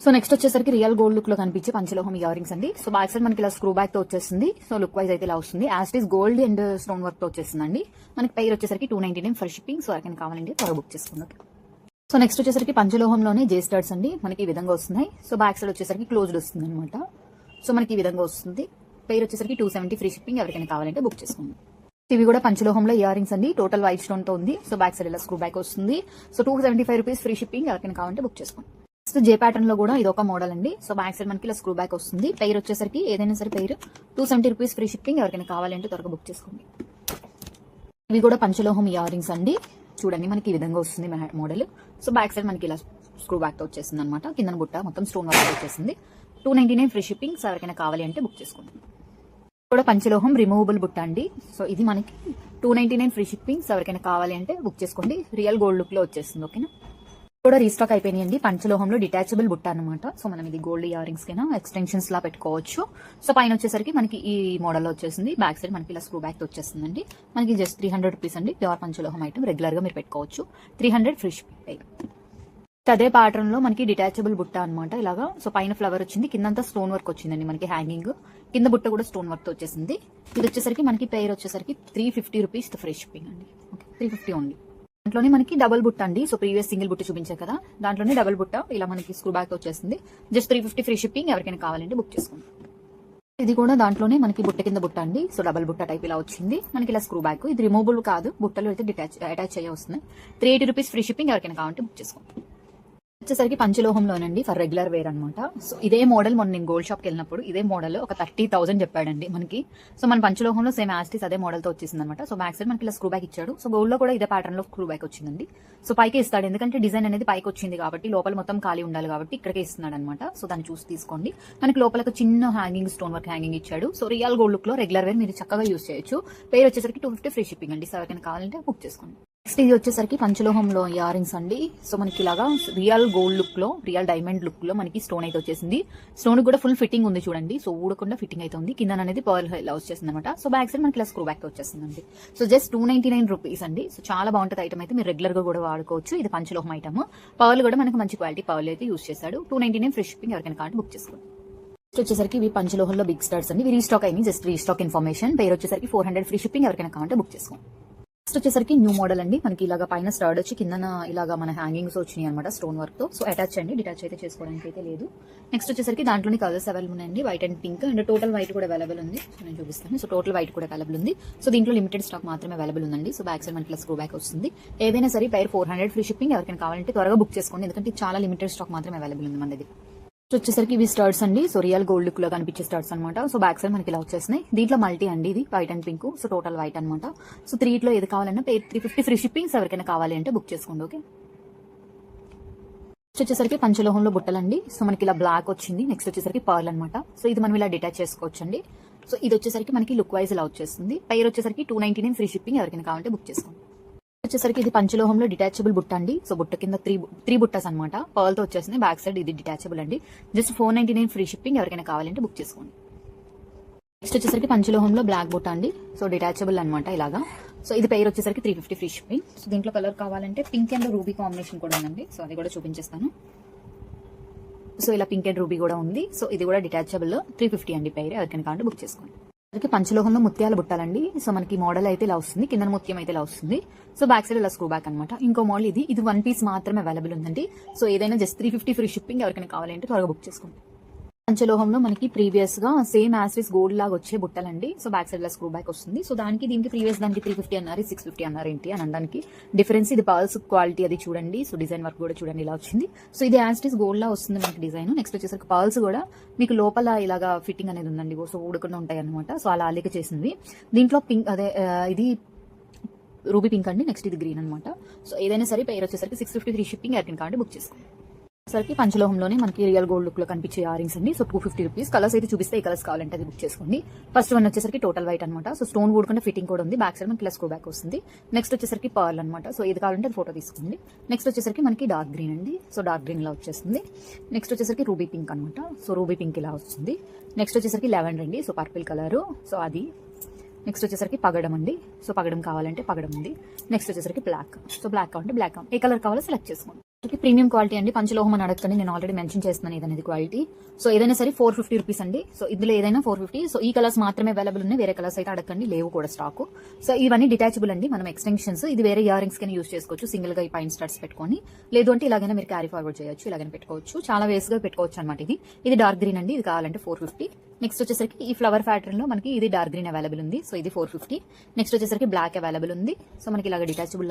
సో నెక్స్ట్ వచ్చేసరికి రియల్ గోల్డ్ లుక్ లో కనిపించే పంచలోహం ఇయర్ రింగ్స్ అండి. సో బ్యాక్ సైడ్ మనకి ఇలా స్క్రూ బ్యాక్ తో వచ్చేసింది. సో లుక్ వైజ్ అయితే ఇలా వస్తుంది. As it is gold and stone work తో వచ్చేసిందండి. మనకి పైర్ వచ్చేసరికి 299 ఫర్ షిప్పింగ్. సో ఎవరికైనా కావాలంటే త్వరగా బుక్ చేసుకోండి. సో నెక్స్ట్ వచ్చేసరికి పంచలోహంలోనే జే స్టడ్స్ అండి. మనకి ఈ విధంగా వస్తున్నాయి. సో బ్యాక్ సైడ్ వచ్చేసరికి క్లోజ్డ్ వస్తుంది అనమాట. సో మనకి ఈ విధంగా వస్తుంది. పైర్ వచ్చేసరికి 270 ఫ్రీ షిప్పింగ్. ఎవరికైనా కావాలంటే బుక్ చేసుకోండి. ఇవి కూడా పంచలోహంలో ఇయర్ రింగ్స్ అండి. టోటల్ వైట్ స్టోన్ తో ఉంది. సో బ్యాక్ సైడ్ ఇలా స్క్రూ బ్యాక్ వస్తుంది. So 275 rupees free shipping. ఎవరికైనా కావాలంటే బుక్ చేసుకోండి. నెక్స్ట్ జే ప్యాటర్న్ లో కూడా ఇది ఒక మోడల్ అండి. సో బ్యాక్ సైడ్ మనకి ఇలా స్క్రూ బ్యాక్ వస్తుంది. పైర్ వచ్చేసరికి ఏదైనా సరే పైర్ 270 రూపీస్ ఫ్రీ షిప్పింగ్. ఎవరికైనా కావాలంటే త్వరగా బుక్ చేసుకోండి. ఇవి కూడా పంచలోహం ఇయర్ రింగ్స్ అండి. చూడండి మనకి ఈ విధంగా వస్తుంది మోడల్. సో బ్యాక్ సైడ్ మనకి ఇలా స్క్రూ బ్యాక్ తో వచ్చేసింది అనమాట. కింద బుట్ట మొత్తం స్టోన్ వర్క్ వచ్చేసింది. 299 ఫ్రీ షిప్పింగ్. సో ఎవరికైనా కావాలి అంటే బుక్ చేసుకోండి. కూడా పంచలోహం రిమూవబుల్ బుట్ట అండి. సో ఇది మనకి 299 ఫ్రీ షిప్పింగ్. సో ఎవరికైనా కావాలి అంటే బుక్ చేసుకోండి. రియల్ గోల్డ్ లుక్ లో వచ్చేస్తుంది. ఓకేనా, కూడా రీస్టాక్ అయిపోయినాయండి. పంచలోహంలో డిటాచబుల్ బుట్ట అనమాట. సో మనం ఇది గోల్డ్ ఇయర్ రింగ్స్ కైనా ఎక్స్టెన్షన్స్ లా పెట్టుకోవచ్చు. సో పైన వచ్చేసరికి మనకి ఈ మోడల్ లో వచ్చేసింది. బ్యాక్ సైడ్ మనకి ఇలా స్క్రూ బ్యాక్ తో వచ్చేస్తుందండి. మనకి జస్ట్ 300 రూపీస్ అండి. ప్యూర్ పంచలోహం ఐటమ్ రెగ్యులర్ గా మీరు పెట్టుకోవచ్చు. 300 ఫ్రీ షిప్పింగ్. అదే ప్యాటర్న్ లో మనకి డిటాచబుల్ బుట్ట అనమాట ఇలాగా. సో పైన ఫ్లవర్ వచ్చింది, కిందంతా స్టోన్ వర్క్ వచ్చిందండి మనకి హ్యాంగింగ్. కింద బుట్ట కూడా స్టోన్ వర్క్ తో వచ్చేసింది. ఇది వచ్చేసరికి మనకి పేరు వచ్చేసరికి 350 రూపీస్ ఫ్రీ షిప్పింగ్ అండి. Okay, 350 only. దాంట్లోనే మనకి డబుల్ బుట్ట అండి. సో ప్రీవియస్ సింగిల్ బుట్ట చూపించారు కదా, దాంట్లోనే డబుల్ బుట్ట ఇలా మనకి స్క్రూ బ్యాక్ వచ్చేసింది. Just 350 free shipping. ఎవరికైనా కావాలంటే బుక్ చేసుకోండి. ఇది కూడా దాంట్లోనే మనకి బుట్ట కింద బుట్ట అండి. సో డబుల్ బుట్ట టైప్ ఇలా వచ్చింది మనకి ఇలా స్క్రూ బ్యాక్. ఇది రిమూవబుల్ కాదు, బుట్టలు అయితే అటాచ్ అయ్యే వస్తున్నాయి. 380 రూపీస్ ఫ్రీ షిప్పింగ్. ఎవరికైనా కావాలంటే బుక్ చేసుకోండి. వచ్చేసరికి పంచలోహంలోనండి ఫర్ రెగ్యులర్ వేర్ అనమాట. సో ఇదే మోడల్ మొన్న నేను గోల్డ్ షాప్కి వెళ్ళినప్పుడు ఇదే మోడల్ ఒక 30,000 చెప్పాడండి మనకి. సో మన పంచలోహంలో సేమ్ యాస్టిస్ అదే మోడల్ తో వచ్చేసింది అనమాట. సో బ్యాక్ సైడ్ మనకి ఇలా స్క్రూ బ్యాక్ ఇచ్చాడు. సో గోల్డ్ లో కూడా ఇదే ప్యాటర్న్ లో స్క్రూ బ్యాక్ వచ్చిందండి. సో పైకి ఇస్తాడు, ఎందుకంటే డిజైన్ అనేది పైకి వచ్చింది కాబట్టి లోపల మొత్తం ఖాళీ ఉండాలి కాబట్టి ఇక్కడికే ఇస్తున్నాడు అనమాట. సో దాన్ని చూసి తీసుకోండి. మనకి లోపల ఒక చిన్న హ్యాంగింగ్ స్టోన్ వర్క్ హ్యాంగింగ్ ఇచ్చాడు. సో రియల్ గోల్డ్ లుక్ లో రెగ్యులర్ వేర్ మీరు చక్కగా యూస్ చేయొచ్చు. పేరు వచ్చేసరికి 250 ఫ్రీ షిప్పింగ్ అండి. సో ఎవరికైనా కావాలంటే బుక్ చేసుకోండి. నెక్స్ట్ ఇది వచ్చేసరికి పంచలోహంలో ఇయర్ రింగ్స్ అండి. సో మనకి ఇలాగా రియల్ గోల్డ్ లుక్ లో రియల్ డైమండ్ లుక్ లో మనకి స్టోన్ అయితే వచ్చేసింది. స్టోన్ కూడా ఫుల్ ఫిట్టింగ్ ఉంది చూడండి. సో ఊడకుండా ఫిట్టింగ్ అయితే ఉంది. కింద అనేది పర్ల్ ఇలా వచ్చేసింది అనమాట. సో బ్యాక్ సైడ్ మనకి ఇలా స్క్రూ బ్యాక్ వచ్చేసిందండి. సో జస్ట్ 299 రూపీస్ అండి. సో చాలా బాగుంటుంది ఐటమ్ అయితే, మీరు రెగ్యులర్ గా కూడా వాడుకోవచ్చు. ఇది పంచలోహం ఐటమ్. పర్ల్ కూడా మనకి మంచి క్వాలిటీ పర్ల్ అయితే యూస్ చేశాడు. 299 ఫ్రీ షిప్పింగ్. ఎవరికైనా కార్డు బుక్ చేసుకోండి. వచ్చేసరికి ఇవి పంచలోహంలో బిగ్ స్టార్స్ అండి. ఇవి రీస్టాక్ అయింది, జస్ట్ రీస్టాక్ ఇన్ఫర్మేషన్. పేరు వచ్చేసరికి 400 ఫ్రీ షిప్పింగ్. ఎవరికైనా కావాలంటే బుక్ చేసుకోండి. నెక్స్ట్ వచ్చేసరికి న్యూ మోడల్ అండి. మనకి ఇలాగా పైన స్టార్ట్ వచ్చి కింద ఇలాగా మన హ్యాంగింగ్స్ వచ్చినాయి అనమాట స్టోన్ వర్క్ తో. సో అటాచ్ అండి, డిటాచ్ అయితే చేసుకోవడానికి అయితే లేదు. నెక్స్ట్ వచ్చేసరికి దాంట్లోని కలర్స్ అవైలబుల్ ఉన్నాయండి, white and pink and total white కూడా అవైలబుల్ ఉంది. సో నేను చూపిస్తాను. సో టోటల్ వైట్ కూడా అవైలబుల్ ఉంది. సో దీంట్లో లిమిటెడ్ స్టాక్ మాత్రమే అవైలబుల్ ఉందండి. సో బ్యాక్ సైడ్ మనకి స్క్రూ బ్యాక్ వస్తుంది. ఏదైనా సరే పైర్ 400 ఫ్రీ షిప్పింగ్. ఎవరికైనా కావాలంటే త్వరగా బుక్ చేసుకోండి, ఎందుకంటే చాలా లిమిటెడ్ స్టాక్ మాత్రమే అవైలబుల్ ఉంది మనది. వచ్చేసరికి ఇవి స్టర్ట్స్ అండి. సో రియల్ గోల్డ్ లుక్ లో కనిపించే స్టర్ట్స్ అనమాట. సో బ్యాక్ సైడ్ మనకి ఇలా వచ్చేసినాయి. దీంట్లో మల్టీ అండి, ఇది white and pink. So total white అనమాట. సో 3 ఏది కావాలన్నా 350 ఫ్రీ షిప్పింగ్. ఎవరికైనా కావాలి అంటే బుక్ చేసుకోండి. ఓకే, నెక్స్ట్ వచ్చేసరికి పంచలోహంలో బుట్టలండి. సో మనకి ఇలా బ్లాక్ వచ్చింది. నెక్స్ట్ వచ్చేసరికి పర్ల్ అనమాట. సో ఇది మనం ఇలా డిటాచ్ చేసుకోవచ్చండి. సో ఇది వచ్చేసరికి మనకి లుక్ వైజ్ ఇలా వచ్చేస్తుంది. పైర్ వచ్చేసరికి 299 ఫ్రీ షిప్పింగ్. ఎవరికైనా కావాలంటే బుక్ చేసుకోండి. వచ్చేసరికి ఇది పంచలోహంలో డిటాచబుల్ బుట్ట అండి. సో బుట్ట కింద త్రీ బుట్టస్ అనమాట. పర్ల్ తో వచ్చేసింది. బ్యాక్ సైడ్ ఇది డిటాచబుల్ అండి. Just 499 free shipping. ఎవరికైనా కావాలంటే బుక్ చేసుకోండి. నెక్స్ట్ వచ్చేసరికి పంచలోహంలో బ్లాక్ బుట్ట అండి. సో డిటాచబుల్ అనమాట ఇలాగా. సో ఇది పేరు వచ్చేసరికి 350 ఫ్రీ షిప్పింగ్. సో దీంట్లో కలర్ కావాలంటే పింక్ అండ్ రూబీ కాంబినేషన్ కూడా ఉందండి. సో అది కూడా చూపించేస్తాను. సో ఇలా పింక్ అండ్ రూబీ కూడా ఉంది. సో ఇది కూడా డిటాచబుల్ 350 అండి పేరు. ఎవరికైనా కావాలంటే బుక్ చేసుకోండి. పంచలోహంలో ముత్యాల బుట్టాలండి. సో మనకి మోడల్ అయితే ఇలా వస్తుంది, కింద ముత్యం అయితే ఇలా వస్తుంది. సో బ్యాక్ సైడ్ ఇలా స్క్రూ బ్యాక్ అనమాట. ఇంకో మోడల్ ఇది 1 పీస్ మాత్రమే అవైలబుల్ ఉందండి. సో ఏదైనా జస్ట్ 350 ఫ్రీ షిప్పింగ్. ఎవరికైనా కావాలంటే త్వరగా బుక్ చేసుకోండి. పంచలోహంలో మనకి ప్రీవియస్ గా సేమ్ యాస్టిస్ గోల్డ్ లాగా వచ్చే బుట్టలండి. సో బ్యాక్ సైడ్ లో స్క్రూ బ్యాక్ వస్తుంది. సో దీనికి ప్రీవియస్ దానికి 350 అన్నారు, 650 అన్నారు. ఏంటి అని అనడానికి డిఫరెన్స్ ఇది పర్ల్స్ క్వాలిటీ అది చూడండి. సో డిజైన్ వర్క్ కూడా చూడండి ఇలా వచ్చింది. సో ఇది యాస్టిస్ గోల్డ్ లా వస్తుంది మనకి డిజైన్. నెక్స్ట్ వచ్చేసరికి పర్ల్స్ కూడా మీకు లోపల ఇలాగా ఫిట్టింగ్ అనేది ఉందండి. సో ఊడకుండా ఉంటాయి అనమాట. సో అలా అల్లిక చేసింది. దీంట్లో పింక్ అదే ఇది రూబీ పింక్ అండి. నెక్స్ట్ ఇది గ్రీన్ అనమాట. సో ఏదైనా సరే పేరు వచ్చేసరికి 650 ఫ్రీ షిప్పింగ్. ఎవరికైనా కావాలంటే బుక్ చేసుకోండి. సరికి పంచలోహంలోనే మనకి రియల్ గోల్డ్ లుక్ లో కనిపించే ఇయర్ రింగ్స్ అండి. So 250 rupees. కలర్స్ అయితే చూపిస్తే ఈ కలర్స్ కావాలంటే అది బుక్ చేసుకోండి. ఫస్ట్ వన్ వచ్చేసరికి టోటల్ వైట్ అనమాట. సో స్టోన్ ఊడకుండా ఫిట్టింగ్ కూడా ఉంది. బ్యాక్ సైడ్ మనకి ఇలా స్క్రూ బ్యాక్ వస్తుంది. నెక్స్ట్ వచ్చేసరికి పర్ల్ అనమాట. సో ఇది కావాలంటే అది ఫోటో తీసుకోండి. నెక్స్ట్ వచ్చేసరికి మనకి డార్క్ గ్రీన్ అండి. సో డార్క్ గ్రీన్ ఇలా వచ్చేస్తుంది. నెక్స్ట్ వచ్చేసరికి రూబీ పింక్ అనమాట. సో రూబీ పింక్ ఇలా వస్తుంది. నెక్స్ట్ వచ్చేసరికి లెవెండర్ అండి. So purple colour. సో అది నెక్స్ట్ వచ్చేసరికి పగడం అండి. సో పగడం కావాలంటే పగడం ఉంది. నెక్స్ట్ వచ్చేసరికి బ్లాక్. సో బ్లాక్ కావాలంటే బ్లాక్. ఏ కలర్ కావాలో సెలెక్ట్ చేసుకోండి. ప్రీమియం క్వాలిటీ అండి. పంచలోహం అని అడగండి, నేను ఆల్రెడీ మెన్షన్ చేస్తున్నాను ఇది అనేది క్వాలిటీ. సో ఏదైనా సరే 450 రూపీస్ అండి. సో ఇందులో ఏదైనా 450. సో ఈ కలర్స్ మాత్రమే అవైలబుల్ ఉన్నాయి, వేరే కలర్స్ అయితే అడగండి, లేవు కూడా స్టాక్. సో ఇవన్నీ డిటాచబుల్ అండి. మనం ఎక్స్టెన్షన్స్ ఇది వేరే ఇయర్ రింగ్స్ కింద యూస్ చేసుకోవచ్చు. సింగిల్ గా ఈ పైన స్టార్ట్స్ పెట్టుకొని, లేదు అంటే ఇలాగైనా మీరు క్యారీ ఫార్వర్డ్ చేయొచ్చు, ఇలాగైనా పెట్టుకోవచ్చు. చాలా వేస్ గా పెట్టుకోవచ్చు అనమాట. ఇది డార్క్ గ్రీన్ అండి. ఇది కావాలంటే 450. నెక్స్ట్ వచ్చేసరికి ఈ ఫ్లవర్ ప్యాటర్న్ లో మనకి ఇది డార్క్ గ్రీన్ అవైలబుల్ ఉంది. సో ఇది 450. నెక్స్ట్ వచ్చేసరికి బ్లాక్ అవైలబుల్ ఉంది. సో మనకి ఇలాగ డిటాచబుల్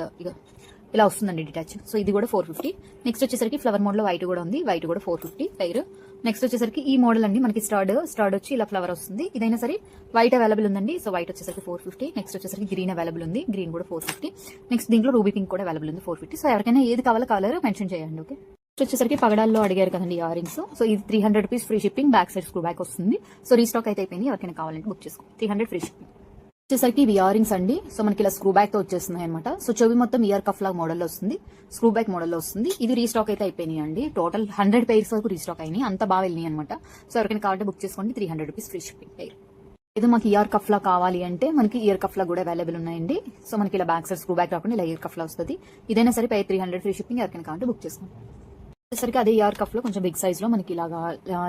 ఇలా వస్తుందండి డిటాచ్. సో ఇది కూడా 450. నెక్స్ట్ వచ్చేసరికి ఫ్లవర్ మోడ్ లో వైట్ కూడా ఉంది. వైట్ కూడా 450 పైర్. నెక్స్ట్ వచ్చేసరికి ఈ మోడల్ అండి. మనకి స్టార్డ్ వచ్చి ఇలా ఫ్లవర్ వస్తుంది. ఇదైనా సరే వైట్ అవైలబుల్ ఉందండి. సో వైట్ వచ్చేసరికి 450. నెక్స్ట్ వచ్చేసరికి గ్రీన్ అవైలబుల్ ఉంది. గ్రీన్ కూడా 450. నెక్స్ట్ దీంట్లో రూబీ పింక్ కూడా అవైలబుల్ ఉంది 450. సో ఎవరికైనా ఏది కావాలో కలర్ మెన్షన్ చేయండి. ఓకే, వచ్చేసరికి పగడాల్లో అడిగారు కదండి ఇయర్ రింగ్స్. సో ఇది 300 rupees free shipping. Back side screw back వస్తుంది. సో రీస్టాక్ అయితే అయిపోయింది. ఎవరికైనా కావాలంటే బుక్ చేసుకో. 300 ఫ్రీ షిప్పింగ్. వచ్చేసరికి ఇవి ఇయర్ రింగ్స్ అండి. సో మనకి ఇలా స్క్రూ బ్యాక్ తో వచ్చేస్తున్నాయి అనమాట. సో చెవి మొత్తం ఇయర్ కఫ్ లాగా మోడల్ లో వస్తుంది, స్క్రూ బ్యాక్ మోడల్ లో వస్తుంది. ఇది రీస్టాక్ అయితే అయిపోయినాయి అండి. టోటల్ 100 పైర్స్ వరకు రీస్టాక్ అయినాయి. అంత బాగా వెళ్ళినాయి అనమాట. సో ఎవరికైనా కావాలంటే బుక్ చేసుకోండి. 300 రూపీస్ ఫ్రీ షిప్పింగ్ పైర్. ఇది మాకు ఇయర్ కఫ్ లా కావాలి అంటే మనకి ఇయర్ కఫ్ లా కూడా అవైలబుల్ ఉన్నాయండి. సో మనకి ఇలా బ్యాక్ సైడ్ స్క్రూ బ్యాక్ రాకుండా ఇలా ఇయర్ కఫ్ లా వస్తుంది. ఇదైనా సరే 300 ఫ్రీ షిప్పింగ్. ఎవరికైనా కావాలంటే బుక్ చేసుకోండి. వచ్చేసరికి అదే ఇయర్ కఫ్ లో కొంచెం బిగ్ సైజ్ లో మనకి ఇలాగా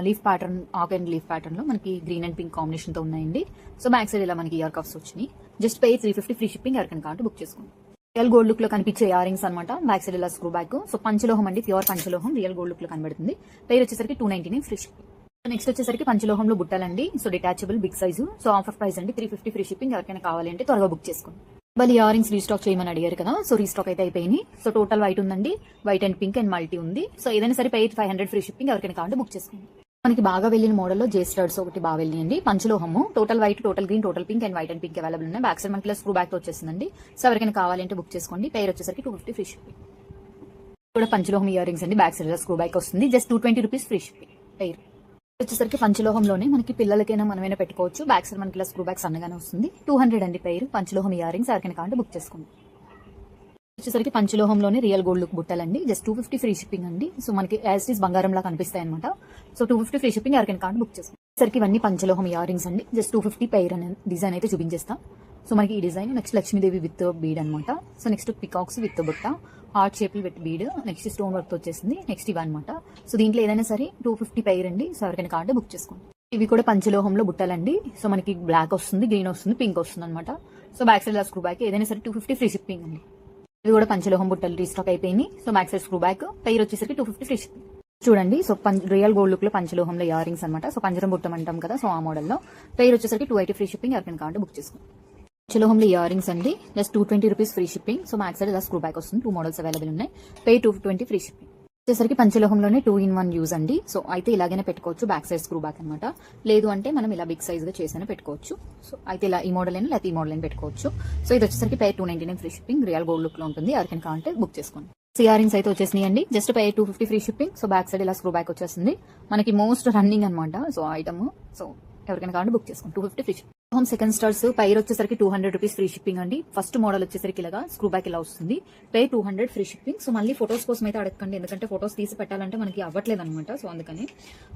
లీఫ్ ప్యాటర్న్, ఆక్ అండ్ లీఫ్ ప్యాటర్న్ లో మనకి గ్రీన్ అండ్ పింక్ కాంబినేషన్ తో ఉన్నాయండి. సో బ్యాక్ సైడ్ ఇలా మనకి ఇయర్ కఫ్స్ వచ్చినాయి. Just 350 free shipping. ఎవరికైనా కావాలంటే బుక్ చేసుకోండి. రియల్ గోల్డ్ లుక్ లో కనిపించే ఇయర్ రింగ్స్ అనమాట. బ్యాక్ సైడ్ ఇలా స్క్రూ బ్యాక్. సో పంచలోహం అండి, ప్యూర్ పంచలోహం రియల్ గోల్డ్ లుక్ లో కనబడుతుంది. పేరు వచ్చేసరికి 299 ఫ్రీ షిప్పింగ్. నెక్స్ట్ వచ్చేసరికి పంచలోహంలో బుట్టాలండి. So detachable big size. So offer price అండి 350 ఫ్రీ షిప్పింగ్. ఎవరికైనా కావాలి అంటే త్వరగా బుక్ చేసుకోండి. వాళ్ళు ఇయర్ రింగ్స్ రీస్టాక్ చేయమని అడిగారు కదా, సో రీస్టాక్ అయితే అయిపోయింది. సో టోటల్ వైట్ ఉందండి, white and pink and multi ఉంది. సో ఏదైనా సరే పెయిర్ 500 ఫ్రీ షిప్పింగ్, ఎవరికైనా కావాలంటే బుక్ చేసుకోండి. మనకి బాగా వెళ్ళిన మోడల్లో జే స్టడ్స్ ఒకటి బాగా వెళ్ళింది, పంచలోహము, total white, total green, total pink and white and pink available ఉన్నాయి. బ్యాక్ సైడ్ మనకి స్క్రూ బ్యాక్ తో వచ్చేసిందండి. సో ఎవరికైనా కావాలంటే బుక్ చేసుకోండి. పెయిర్ వచ్చేసరికి 250 ఫ్రీ షిప్పింగ్. కూడా పంచలోహం ఇయర్ రింగ్స్ అండి, బ్యాక్ సైడ్ స్క్రూ బ్యాక్ వస్తుంది, just 220 rupees free shipping. Pair వచ్చేసరికి పంచలోహంలోనే మనకి పిల్లలకైనా మనమైనా పెట్టుకోవచ్చు. బ్యాక్ సైడ్ మనకి స్క్రూ బ్యాక్ సన్నగానే వస్తుంది. 200 అండి పెయిర్ పంచలోహం ఇయర్ రింగ్స్, ఎవరికైనా కావాలంటే బుక్ చేసుకోండి. వచ్చేసరికి పంచలోహంలోనే రియల్ గోల్డ్ లుక్ బుట్టాలండి, జస్ట్ 250 ఫ్రీ షిప్పింగ్ అండి. సో మనకి యాజ్ ఇస్ బంగారం లా కనిపిస్తాయి అనమాట. సో 250 ఫ్రీ షిప్పింగ్, ఎవరికైనా కావాలంటే బుక్ చేసుకోండి. సరికి ఇవన్నీ పంచలోహం ఇయర్ రింగ్స్ అండి, జస్ట్ 250 పెయిర్ అనే డిజైన్ అయితే చూపించేస్తాం. సో మనకి ఈ design next Lakshmidevi with bead అనమాట. సో నెక్స్ట్ పికాక్స్ విత్ బుట్ట, heart shape with bead, next stone work వచ్చేసింది. నెక్స్ట్ ఇవి అనమాట. సో దీంట్లో ఏదైనా సరే 250 పెయిర్ అండి. సో ఎవరికైనా కావాలంటే బుక్ చేసుకోండి. ఇవి కూడా పంచలోహంలో బుట్టాలండి. సో మనకి బ్లాక్ వస్తుంది, గ్రీన్ వస్తుంది, పింక్ వస్తుంది అనమాట. So back side screw back, ఏదైనా సరే 250 ఫ్రీ షిప్పింగ్ అండి. ఇవి కూడా పంచలోహం బుట్టలు రీస్టాక్ అయిపోయింది. So back side screw back, pair వచ్చేసరికి 250 ఫ్రీ షిప్పింగ్. చూడండి, సో రియల్ గోల్డ్ లుక్ లో పంచలోహంలో ఇయర్ రింగ్స్ అనమాట. సో పంజరం బుట్టం అంటాం కదా, సో ఆ మోడల్లో పెయిర్ వచ్చేసరికి 280 ఫ్రీ షిప్పింగ్, ఎవరికైనా కావాలంటే బుక్ చేసుకోండి. పంచలోహంలో ఇయర్ రింగ్స్ అండి, just 220 rupees free shipping. So back side ఇలా స్క్రూ బ్యాక్ వస్తుంది, 2 మోడల్స్ అవైలబుల్ ఉన్నాయి. Pair 220 free shipping. వచ్చేసరికి పంచలోహంలోనే 2-in-1 యూజ్ అండి. సో అయితే ఇలాగైనా పెట్టుకోవచ్చు, బ్యాక్ సైడ్ స్క్రూ బ్యాక్ అనమాట. లేదు అంటే మనం ఇలా బిగ్ సైజ్ గా చేసైనా పెట్టుకోవచ్చు. సో అయితే ఇలా ఈ మోడల్ అయినా లేకపోతే ఈ మోడల్ అయినా పెట్టుకోవచ్చు. సో ఇది వచ్చేసరికి pair 299 free shipping, real gold look లో ఉంటుంది, ఎవరికైనా కావాలంటే బుక్ చేసుకోండి. ఇయర్ రింగ్స్ అయితే వచ్చేసినాయి అండి, just pair 250 free shipping. So back side ఇలా స్క్రూ బ్యాక్ వచ్చేస్తుంది, మనకి మోస్ట్ రన్నింగ్ అనమాట. సో ఐటమ్, సో ఎవరికైనా కావాలంటే బుక్ చేసుకోండి. 250 free shipping. Second stars pair వచ్చేసరికి 200 రూపీస్ ఫ్రీ షిప్పింగ్ అండి. ఫస్ట్ మోడల్ వచ్చేసరికి ఇలాగా స్క్రూ బ్యాక్ ఇలా వస్తుంది, పెయిర్ 200 ఫ్రీ షిప్పింగ్. సో మళ్ళీ ఫొటోస్ కోసం అయితే అడగండి, ఎందుకంటే ఫొటోస్ తీసి పెట్టాలంటే మనకి అవ్వట్లేదు అనమాట. సో అందుకని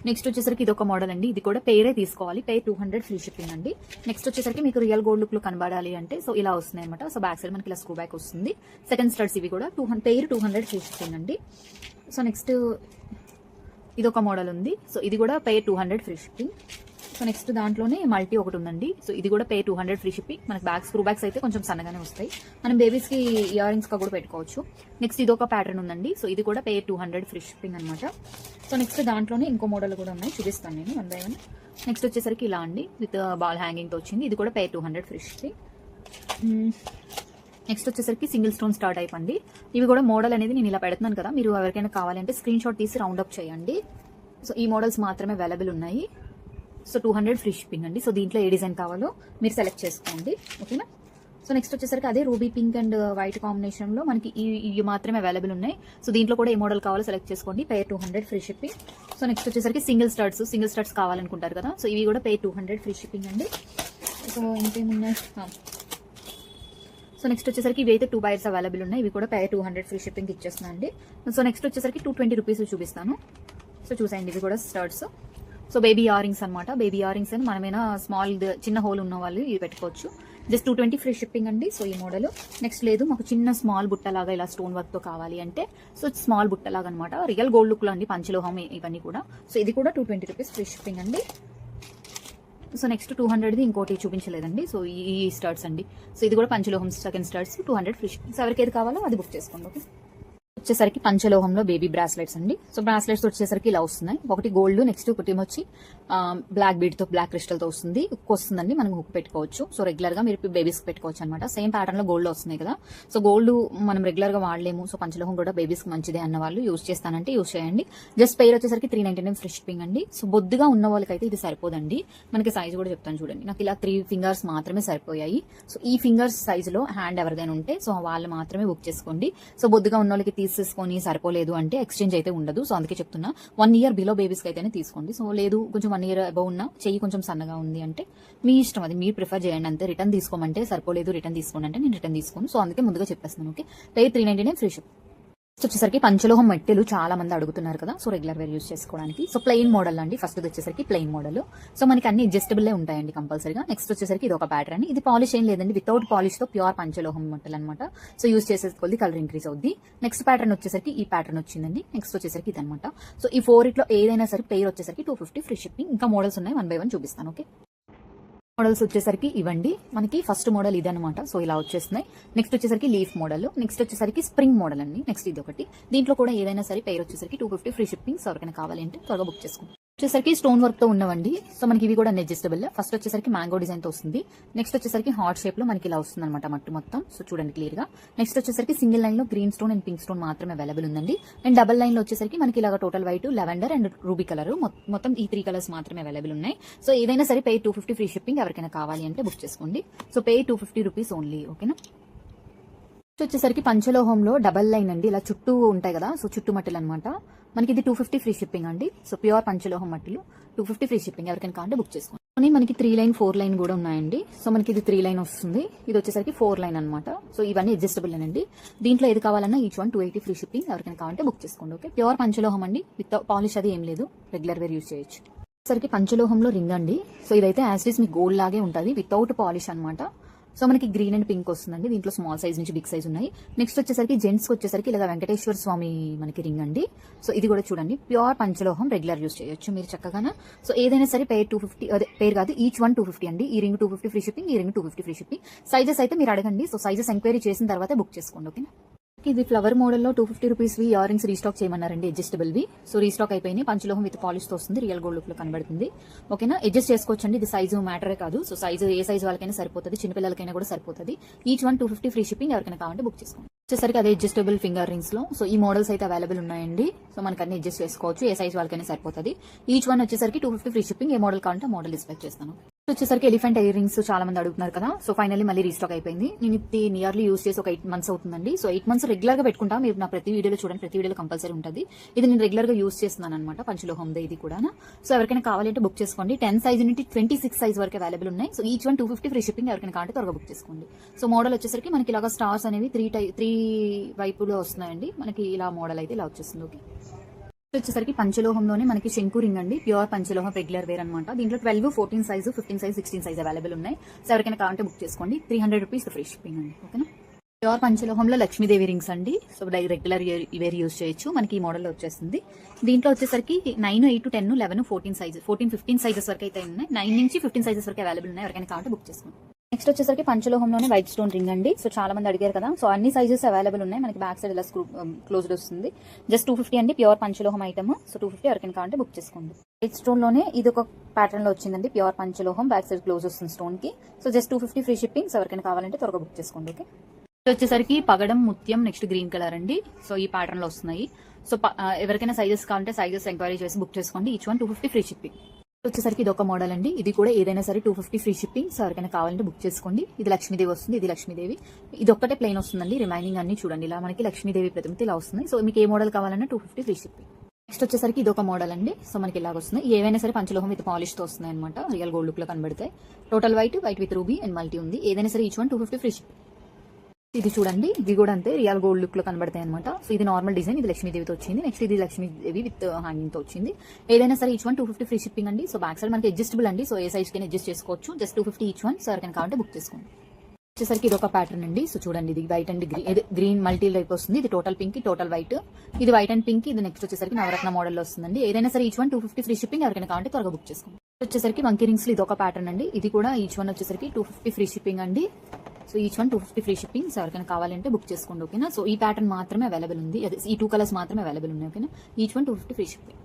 నెక్స్ట్ వచ్చేసరికి ఇది ఒక మోడల్ అండి, ఇది కూడా పెయిరే తీసుకోవాలి, పెయిర్ 200 ఫ్రీ షిప్పింగ్ అండి. నెక్స్ట్ వచ్చేసరికి మీకు రియల్ గోల్డ్ లుక్ లో కనబడాలి అంటే సో ఇలా వస్తున్నాయి అనమాట. సో బ్యాక్ సైడ్ మనకి ఇలా స్క్రూ బ్యాక్ వస్తుంది. సెకండ్ స్టార్స్ ఇవి కూడా పెయిర్ 200 ఫ్రీ షిప్పింగ్ అండి. సో నెక్స్ట్ ఇది ఒక మోడల్ ఉంది, సో ఇది కూడా pair 200 free shipping. So next దాంట్లోనే మల్టీ ఒకటి ఉందండి. సో ఇది కూడా పెయిర్ 200 ఫ్రీ షిప్పింగ్. మనకి బ్యాక్ స్క్రూ బ్యాక్స్ అయితే కొంచెం సన్నగానే వస్తాయి, మనం బేబీస్ కి ఇయర్ రింగ్స్ గా కూడా పెట్టుకోవచ్చు. నెక్స్ట్ ఇది ఒక ప్యాటర్న్ ఉందండి, సో ఇది కూడా పెయిర్ 200 ఫ్రీ షిప్పింగ్ అనమాట. సో నెక్స్ట్ దాంట్లోనే ఇంకో మోడల్ కూడా ఉన్నాయి, చూపిస్తాను నేను 1 by 1. నెక్స్ట్ వచ్చేసరికి ఇలా అండి, విత్ బాల్ హ్యాంగింగ్ తో వచ్చింది, ఇది కూడా పెయిర్ 200 ఫ్రీ షిప్పింగ్. నెక్స్ట్ వచ్చేసరికి సింగిల్ స్టోన్ స్టార్ట్ అయిపోయింది. ఇవి కూడా మోడల్ అనేది నేను ఇలా పెడుతున్నాను కదా, మీరు ఎవరికైనా కావాలంటే స్క్రీన్ షాట్ తీసి రౌండ్ అప్ చేయండి. సో ఈ మోడల్స్ మాత్రమే అవైలబుల్ ఉన్నాయి. సో 200 ఫ్రీ షిప్పింగ్ అండి. సో దీంట్లో ఏ డిజైన్ కావాలో మీరు సెలెక్ట్ చేసుకోండి, ఓకేనా. సో నెక్స్ట్ వచ్చేసరికి అదే ruby pink and white combination లో మనకి ఇవి మాత్రమే అవైలబుల్ ఉన్నాయి. సో దీంట్లో కూడా ఏ మోడల్ కావాలో సెలెక్ట్ చేసుకోండి, pair 200 free shipping. So next వచ్చేసరికి సింగిల్ స్టార్ట్స్ కావాలనుకుంటారు కదా, సో ఇవి కూడా పెయిర్ 200 ఫ్రీ షిప్పింగ్ అండి. సో ఇంకేమున్నాయి, సో నెక్స్ట్ వచ్చేసరికి ఇవి అయితే 2 బైర్స్ అవైలబుల్ ఉన్నాయి, ఇవి కూడా పెయిర్ 200 ఫ్రీ షిప్పింగ్ ఇచ్చేస్తున్నాను అండి. సో నెక్స్ట్ వచ్చేసరికి 220 రూపీస్ చూపిస్తాను. సో చూసాయండి, ఇవి కూడా starts. So baby ear rings అనమాట, బేబీ ఇయర్ రింగ్స్ అని మనమైనా స్మాల్ చిన్న హోల్ ఉన్న వాళ్ళు ఇవి పెట్టుకోవచ్చు, జస్ట్ 220 ఫ్రీ షిప్పింగ్ అండి. సో ఈ మోడల్. నెక్స్ట్ లేదు మాకు చిన్న స్మాల్ బుట్టలాగా ఇలా స్టోన్ వర్క్ తో కావాలి అంటే సో స్మాల్ బుట్టలాగా అనమాట, రియల్ గోల్డ్ లుక్ లో అండి, పంచలోహం ఇవన్నీ కూడా. సో ఇది కూడా 220 రూపీస్ ఫ్రీ షిప్పింగ్ అండి. సో నెక్స్ట్ 200ది ఇంకోటి చూపించలేదండి, సో ఈ స్టార్ట్స్ అండి. సో ఇది కూడా పంచలోహం second studs 200 free shipping. So ఎవరికి ఏది కావాలో అది బుక్ చేసుకోండి, ఓకే. వచ్చేసరికి పంచలోహంలో బేబీ బ్రాస్లెట్స్ అండి. సో బ్రాస్లెట్స్ వచ్చేసరికి ఇలా వస్తున్నాయి, ఒకటి గోల్డ్, నెక్స్ట్ ఒకటి వచ్చి బ్లాక్ బీడ్ తో బ్లాక్ క్రిస్టల్ తో వస్తుంది, హుక్ వస్తుందండి, మనం హుక్ పెట్టుకోవచ్చు. సో రెగ్యులర్ గా మీరు బేబీస్ పెట్టుకోవచ్చు అనమాట. సేమ్ ప్యాటర్న్ లో గోల్డ్ వస్తున్నాయి కదా, సో గోల్డ్ మనం రెగ్యులర్ గా వాడలేము, సో పంచలోహం కూడా బేబీస్ కి మంచిదే అన్న వాళ్ళు యూజ్ చేస్తానంటే యూజ్ చేయండి. జస్ట్ పెయిర్ వచ్చేసరికి 399 ఫ్రీ షిప్పింగ్ అండి. సో బొద్దుగా ఉన్న వాళ్ళకైతే ఇది సరిపోదండి, మనకి సైజ్ కూడా చెప్తాను చూడండి, నాకు ఇలా 3 ఫింగర్స్ మాత్రమే సరిపోయాయి. సో ఈ ఫింగర్స్ సైజ్ లో హ్యాండ్ ఎవరిదైనా ఉంటే సో వాళ్ళు మాత్రమే బుక్ చేసుకోండి. సో బొద్దుగా ఉన్న వాళ్ళకి తీసేసుకొని సరిపోలేదు అంటే ఎక్స్చేంజ్ అయితే ఉండదు. సో అందుకే చెప్తున్నా 1 year బిలో బేబీస్ కి అయితేనే తీసుకోండి. సో లేదు కొంచెం 1 year అబౌవ్ ఉన్న చెయ్యి కొంచెం సన్నగా ఉంది అంటే మీ ఇష్టం, అది మీరు ప్రిఫర్ చేయండి అంతే. రిటర్న్ తీసుకోమంటే సరిపోలేదు రిటర్న్ తీసుకోండి అంటే నేను రిటర్న్ తీసుకోను. సో అందుకే ముందుగా చెప్పేస్తున్నాను, ఓకే. Pair 399 free ship. వచ్చేసరికి పంచలోహం మెట్టెలు చాలా మంది అడుగుతున్నారు కదా, సో రెగ్యులర్ వేర్ యూజ్ చేసుకోవడానికి. సో ప్లెయిన్ మోడల్ అండి, ఫస్ట్ వచ్చేసరికి ప్లెయిన్ మోడల్. సో మనకి అన్ని అడ్జస్టబుల్ ఉంటాయండి కంపల్సరీగా. నెక్స్ట్ వచ్చేసరికి ఇది ఒక ప్యాటర్న్, ఇది పాలిష్ ఏం లేదండి, వితౌట్ పాలిష్ తో ప్యూర్ పంచలోహం మెట్టలు అనమాట. సో యూజ్ చేసేసుకోవాలి, కలర్ ఇంక్రీజ్ అవుద్ది. నెక్స్ట్ ప్యాటర్న్ వచ్చేసరికి ఈ ప్యాటర్న్ వచ్చిందండి. నెక్స్ట్ వచ్చేసరికి ఇది అనమాట. సో ఈ 4 ఇట్లో ఏదైనా సరే పెయిర్ వచ్చేసరికి 250 ఫ్రీ షిప్పింగ్. ఇంకా మోడల్స్ ఉన్నాయి, 1 by 1 చూపిస్తాను, ఓకే. మోడల్స్ వచ్చేసరికి ఇవ్వండి, మనకి ఫస్ట్ మోడల్ ఇది అనమాట. సో ఇలా వచ్చేస్తున్నాయి. నెక్స్ట్ వచ్చేసరికి లీఫ్ మోడల్, నెక్స్ట్ వచ్చేసరికి స్ప్రింగ్ మోడల్ అండి. నెక్స్ట్ ఇది ఒకటి, దీంట్లో కూడా ఏదైనా సరే పెయిర్ వచ్చేసరికి 250 ఫ్రీ షిప్పింగ్. ఎవరికైనా కావాలి అంటే త్వరగా బుక్ చేసుకోండి. వచ్చేసరికి స్టోన్ వర్క్ తో ఉన్నవండి. సో మనకి ఇవి కూడా అడ్జస్టబుల్. ఫస్ట్ వచ్చేసరికి మ్యాంగో డిజైన్ తో వస్తుంది. నెక్స్ట్ వచ్చేసరికి హార్ట్ షేప్ లో మనకి ఇలా వస్తుంది అనమాట మట్టు మొత్తం. సో చూడండి క్లియర్ గా. నెక్స్ట్ వచ్చేసరికి సింగిల్ లైన్ లో green stone and pink stone మాత్రమే అవైలబుల్ ఉందండి. అండ్ డబల్ లైన్ లో వచ్చేసరికి మనకి ఇలాగా total white, lavender and ruby colour మొత్తం ఈ 3 కలర్స్ మాత్రమే అవైలబుల్ ఉన్నాయి. సో ఏదైనా సరే పే 250 ఫ్రీ షిప్పింగ్. ఎవరికైనా కావాలి అంటే బుక్ చేసుకోండి. So pay 250 rupees only. ఓకేనా. వచ్చేసరికి పంచలోహంలో డబల్ లైన్ అండి. ఇలా చుట్టూ ఉంటాయి కదా, సో చుట్టూ మట్టలు అనమాట. మనకి ఇది 250 ఫ్రీ షిప్పింగ్ అండి. సో ప్యూర్ పంచలోహం మట్టిలు 250 ఫ్రీ షిప్పింగ్. ఎవరికైనా కావాలంటే బుక్ చేసుకోండి. మనకి 3 లైన్ 4 లైన్ కూడా ఉన్నాయండి. సో మనకి ఇది 3 లైన్ వస్తుంది. ఇది వచ్చేసరికి 4 లైన్ అనమాట. సో ఇవన్నీ అడ్జస్టబుల్ అండి. దీంట్లో ఏది కావాలన్నా ఈచ్ వన్ 280 ఫ్రీ షిప్పింగ్. ఎవరికైనా కావాలంటే బుక్ చేసుకోండి. ఓకే. ప్యూర్ పంచలోహం అండి. విత్ పాలిష్ అది ఏం లేదు, రెగ్యులర్ వేర్ యూజ్ చేయొచ్చు. సరికి పంచలోహంలో రింగ్ అండి. సో ఇదైతే యాజ్ ఇట్ ఈస్ మీకు గోల్డ్ లాగే ఉంటుంది, వితౌట్ పాలిష్ అనమాట. సో మనకి గ్రీన్ అండ్ పింక్ వస్తుందండి. దీంట్లో స్మాల్ సైజ్ నుంచి బిగ్ సైజ్ ఉన్నాయి. నెక్స్ట్ వచ్చేసరికి జెంట్స్ వచ్చేసరికి ఇలా వెంకటేశ్వర స్వామి మనకి రింగ్ అండి. సో ఇది కూడా చూడండి ప్యూర్ పంచలోహం, రెగ్యులర్ యూస్ చేయొచ్చు మీరు చక్కగా. సో ఏదైనా సరే పేర్ 250, అదే పేర్ కాదు, ఈచ్ వన్ 250 అండి. ఈ రింగ్ 250 ఫ్రీ షిప్పింగ్, ఈ రింగ్ 250 ఫ్రీ షిప్పింగ్. సైజెస్ అయితే మీరు అడగండి. సో సైజెస్ ఎంక్వైరీ చేసిన తర్వాత బుక్ చేసుకోండి. ఓకేనా. ఇది ఫ్లవర్ మోడల్లో 250 రూపీస్ ఇయర్ రింగ్స్ రీస్టాక్ చేయమన్నారండి, అడ్జస్టబుల్ వి. సో రీస్టాక్ అయిపోయినాయి. పంచలోహం విత్ పాలిష్ తో వస్తుంది, రియల్ గోల్డ్ లుక్ లో కనబడుతుంది. ఓకేనా. అడ్జస్ట్ చేసుకోవచ్చండి. ఇది సైజు మ్యాటరే కాదు. సో సైజు ఏ సైజు వాళ్ళకైనా సరిపోతుంది, చిన్నపిల్లలకైనా కూడా సరిపోతుంది. Each one 250 free shipping. ఎవరికైనా కావాలంటే బుక్ చేసుకోండి. వచ్చేసరికి అదే అడ్జస్టబుల్ ఫింగర్ రింగ్స్ లో సో ఈ మోడల్స్ అయితే అవైలబుల్ ఉన్నాయండి. సో మనకి అన్ని అడ్జస్ట్ చేసుకోవచ్చు, ఏ సైజ్ వాళ్ళకైనా సరిపోతుంది. ఈచ్ వన్ వచ్చేసరికి 250 ఫ్రీ షిప్పింగ్. ఏ మోడల్ కావాలంటే మోడల్ డిస్ప్లే చేస్తాను. వచ్చేసరికి ఎలిఫెంట్ ఇయర్ రింగ్స్ చాలా మంది అడుగుతున్నారు కదా. సో ఫైనల్లీ మళ్ళీ రీస్టాక్ అయిపోయింది. నేను ఇది నియర్లీ యూస్ చేసి ఒక 8 మంత్స్ అవుతుందండి. సో 8 మంత్స్ రెగ్యులర్ గా పెట్టుకుంటా. మీరు నా ప్రతి వీడియోలో చూడండి, ప్రతి వీడియోలో కంపల్సరీ ఉంటుంది. ఇది నేను రెగ్యులర్ గా యూస్ చేస్తున్నాను అనమాట, పంచలోహం ఇది కూడా. సో ఎవరికైనా కావాలంటే బుక్ చేసుకోండి. 10 సైజ్ నుండి 26 సైజ్ వరకు అవైలబుల్ ఉన్నాయి. So each one 250 free shipping. ఎవరికైనా కావాలంటే త్వరగా బుక్ చేసుకోండి. సో మోడల్ వచ్చేసరికి మనకి ఇలాగా స్టార్స్ అనేవి 3 వైపులో వస్తున్నాయండి. మనకి ఇలా మోడల్ అయితే ఇలా వచ్చేస్తుంది. ఓకే. వచ్చేసరికి పంచలోహంలోనే మనకి శంకు రింగ్ అండి. ప్యూర్ పంచలోహం, రెగ్యులర్ వేర్ అనమాట. దీంట్లో 12, 14 సైజు, 15 సైజ్, 16 సైజ్ అవైలబుల్ ఉన్నాయి. సో ఎవరికైనా కావాలంటే బుక్ చేసుకోండి. 300 రూపీస్ ఫ్రీ షిప్పింగ్ అండి. ఓకేనా. ప్యూర్ పంచలోహంలో లక్ష్మీదేవి రింగ్స్ అండి. సో రెగ్యులర్ వేర్ యూజ్ చేయొచ్చు. మనకి ఈ మోడల్ వచ్చేస్తుంది. దీంట్లో వచ్చేసరికి 9, 8, 10, 11, 14 సైజ్, 14, 15 సైజెస్ వరకు అయితే ఉన్నాయి. 9 నుంచి 15 సైజెస్ వరకు అవైలబుల్ ఉన్నాయి. ఎవరికైనా కావాలంటే బుక్ చేసుకోండి. నెక్స్ట్ వచ్చేసరికి పంచలోహంలోనే వైట్ స్టోన్ రింగ్ అండి. సో చాలా మంది అడిగారు కదా. సో అన్ని సైజెస్ అవైలబుల్ ఉన్నాయి. మనకి బ్యాక్ సైడ్ ఇలా క్లోజ్డ్ వస్తుంది. జస్ట్ 250 అండి. Pure పంచలోహం item. సో 250 ఎవరికైనా కావాలంటే బుక్ చేసుకోండి. వైట్ స్టోన్ లోనే ఇది ఒక ప్యాటర్న్ లో వచ్చిందండి. ప్యూర్ పంచలోహం, బ్యాక్ సైడ్ క్లోజ్ వస్తుంది స్టోన్ కి. So just 250 free shipping. So ఎవరికైనా కావాలంటే త్వరగా బుక్ చేసుకోండి. ఓకే. వచ్చేసరికి పగడం ముత్యం, నెక్స్ట్ గ్రీన్ కలర్ అండి. సో ఈ ప్యాటర్న్ లో వస్తున్నాయి. సో ఎవరికైనా సైజెస్ కావాలంటే సైజెస్ ఎంక్వైరీ చేసి బుక్ చేసుకోండి. Each one 250 free shipping. వచ్చేసరికి ఇది ఒక మోడల్ అండి. ఇది కూడా ఏదైనా సరే 250 ఫ్రీ షిప్పింగ్. సో ఎవరికైనా కావాలంటే బుక్ చేసుకోండి. ఇది లక్ష్మీదేవి వస్తుంది. ఇది లక్ష్మీదేవి. ఇది ఒక్కటే ప్లెయిన్ వస్తుందండి. రిమైనింగ్ అన్ని చూడండి ఇలా మనకి లక్ష్మీదేవి ప్రతిమతి ఇలా వస్తుంది. సో మీకు ఏ మోడల్ కావాలన్నా 250 ఫ్రీ షిప్పింగ్. నెక్స్ట్ వచ్చేసరికి ఇది ఒక మోడల్ అండి. సో మనకి ఇలాగ వస్తుంది. ఏవైనా సరే పంచలోహం విత్ పాలిష్ తో వస్తున్నాయి అనమాట. రియల్ గోల్డ్ లుక్ లో కనబడతాయి. Total white with ruby and multi ఉంది. ఏదైనా సరే ఈచ్ వన్ 250 ఫ్రీ షిప్పింగ్. ఇది చూడండి, ఇది కూడా అంతే రియల్ గోల్డ్ లుక్ లో కనబడతాయి అనమాట. సో ఇది నార్మల్ డిజైన్. ఇది లక్ష్మీదేవితో వచ్చింది. నెక్స్ట్ ఇది లక్ష్మీదేవి విత్ హ్యాంగింగ్ తో వచ్చింది. ఏదైనా సరే ఈచ్ వన్ 250 ఫ్రీ షిప్పింగ్ అండి. సో బ్యాక్ సైడ్ మనకి అడ్జస్టబుల్ అండి. సో ఏ సైజ్ కి అడ్జస్ట్ చేసుకోవచ్చు. Just 250 each one. సో ఎవరికైనా కావాలంటే బుక్ చేసుకోండి. వచ్చేసరికి ఇది ఒక ప్యాటర్న్ అండి. సో చూడండి, ఇది white and green multi like వస్తుంది. ఇది టోటల్ పింక్, టోటల్ వైట్. ఇది వైట్ అండ్ పింక్. ఇది నెక్స్ట్ వచ్చేసరికి నవరత్న మోడల్ వస్తుందండి. ఏదైనా సరే ఈచ్ వన్ 250 ఫ్రీ షిప్పింగ్. ఎవరికైనా కావాలంటే త్వరగా బుక్ చేసుకోండి. వచ్చేసరికి మంకీ రింగ్స్ లో ఇది ఒక ప్యాటర్న్ అండి. ఇది కూడా ఈచ్ వన్ వచ్చేసరికి 250 ఫ్రీ షిప్పింగ్ అండి. So each one 250 free shipping. So ఎవరికైనా కావాలంటే బుక్ చేసుకోండి. ఓకేనా. సో ఈ ప్యాటర్న్ మాత్రమే అవైలబుల్ ఉంది. అదే ఈ 2 కలర్స్ మాత్రమే అవైలబుల్ ఉన్నాయి. ఓకేనా. Each one 250 free shipping.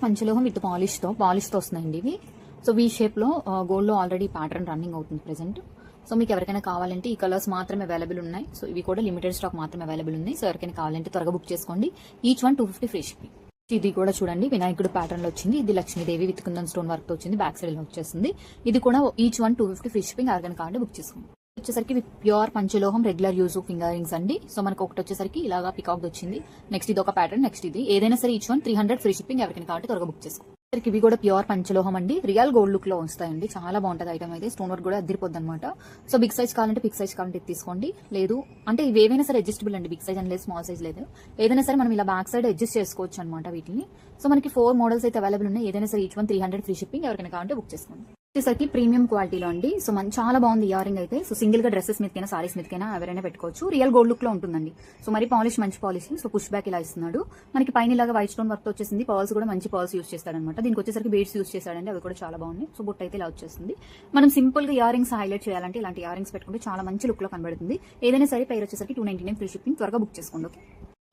పంచలోహం విత్ పాలిష్ తో వస్తున్నాయండి ఇవి. సో వీ షేప్ లో గోల్డ్ లో ఆల్రెడీ ప్యాటర్న్ రన్నింగ్ అవుతుంది ప్రెసెంట్. సో మీకు ఎవరికైనా కావాలంటే ఈ కలర్స్ మాత్రమే అవైలబుల్ ఉన్నాయి. సో ఇవి కూడా లిమిటెడ్ స్టాక్ మాత్రమే అవైలబుల్ ఉన్నాయి. సో ఎవరికైనా కావాలంటే త్వరగా బుక్ చేసుకోండి. Each one 250 free shipping. ఇది కూడా చూడండి, వినాయకుడు ప్యాటర్న్ లో వచ్చింది. ఇది Lakshmidevi with kundan stone work తో వచ్చింది. బ్యాక్ సైడ్ లో వచ్చేసింది. ఇది కూడా ఈచ్ వన్ 250 ఫ్రీ షిప్పింగ్. ఎవరికైనా కావాలంటే బుక్ చేసుకోండి. వచ్చేసరికి ప్యూర్ పంచలోహం, రెగ్యులర్ యూజ్ ఫింగర్ రింగ్స్ అండి. సో మనకు ఒకటి వచ్చేసరికి ఇలాగా పికాక్ వచ్చింది. నెక్స్ట్ ఇది ఒక ప్యాటర్న్. నెక్స్ట్ ఇది ఏదైనా సరే ఈచ్ వన్ 300 ఫ్రీ షిప్పింగ్. ఎవరికైనా కావాలంటే త్వరగా బుక్ చేసుకోండి. ఇవి కూడా ప్యూర్ పంచలోహం అండి. రియల్ గోల్డ్ లుక్ లో వస్తాయండి. చాలా బాగుంటది ఐటమ్ అయితే. స్టోన్ వర్క్ కూడా అదిరిపోద్ది అనమాట. సో బిగ్ సైజ్ కావాలంటే బిగ్ సైజ్ కావాలంటే తీసుకోండి. లేదు అంటే ఇవి ఏవైనా సరే అడ్జస్టబుల్ అండి. బిగ్ సైజ్ అని లేదు, స్మాల్ సైజ్ లేదు. ఏదైనా సరే మనం ఇలా బ్యాక్ సైడ్ అడ్జస్ట్ చేసుకోవచ్చు అనమాట వీటిని. సో మనకి 4 మోడల్స్ అయితే అవైలబుల్ ఉన్నాయి. ఏదైనా సరే ఈచ్ వన్ 300 ఫ్రీ షిప్పింగ్. ఎవరికైనా కావాలంటే బుక్ చేసుకోండి. వచ్చేసరికి ప్రీమియం క్వాలిటీలో అండి. సో చాలా బాగుంది ఇయర్ రింగ్ అయితే. సో సింగిల్ గా డ్రెస్సెస్ మీదకైనా, సారీస్ మీదకైనా ఎవరైనా పెట్టుకోవచ్చు. రియల్ గోల్డ్ లుక్ లో ఉంటుందండి. సో మరి పాలిష్, మంచి పాలిష్. సో పుష్ బ్యాక్ ఇలా ఇస్తున్నాడు. మనకి పైన ఇలాగా వైట్ స్టోన్ వర్క్ వచ్చేసింది. పర్ల్స్ కూడా మంచి పర్ల్స్ యూస్ చేస్తాడనమాట. దీనికి వచ్చేసరికి బీడ్స్ యూస్ చేస్తాడండి. అవి కూడా చాలా బాగున్నాయి. సో బుట్ అయితే ఇలా వచ్చేస్తుంది. మనం సింపుల్ గా ఇయర్ రింగ్స్ హైలైట్ చేయాలంటే ఇలాంటి ఇయర్ రింగ్స్ పెట్టుకుంటే చాలా మంచి లుక్ లో కనబడుతుంది. ఏదైనా సరే ప్రైస్ వచ్చేసరికి 299 ఫ్రీ షిప్పింగ్. త్వరగా బుక్ చేసుకోండి. ఓకే.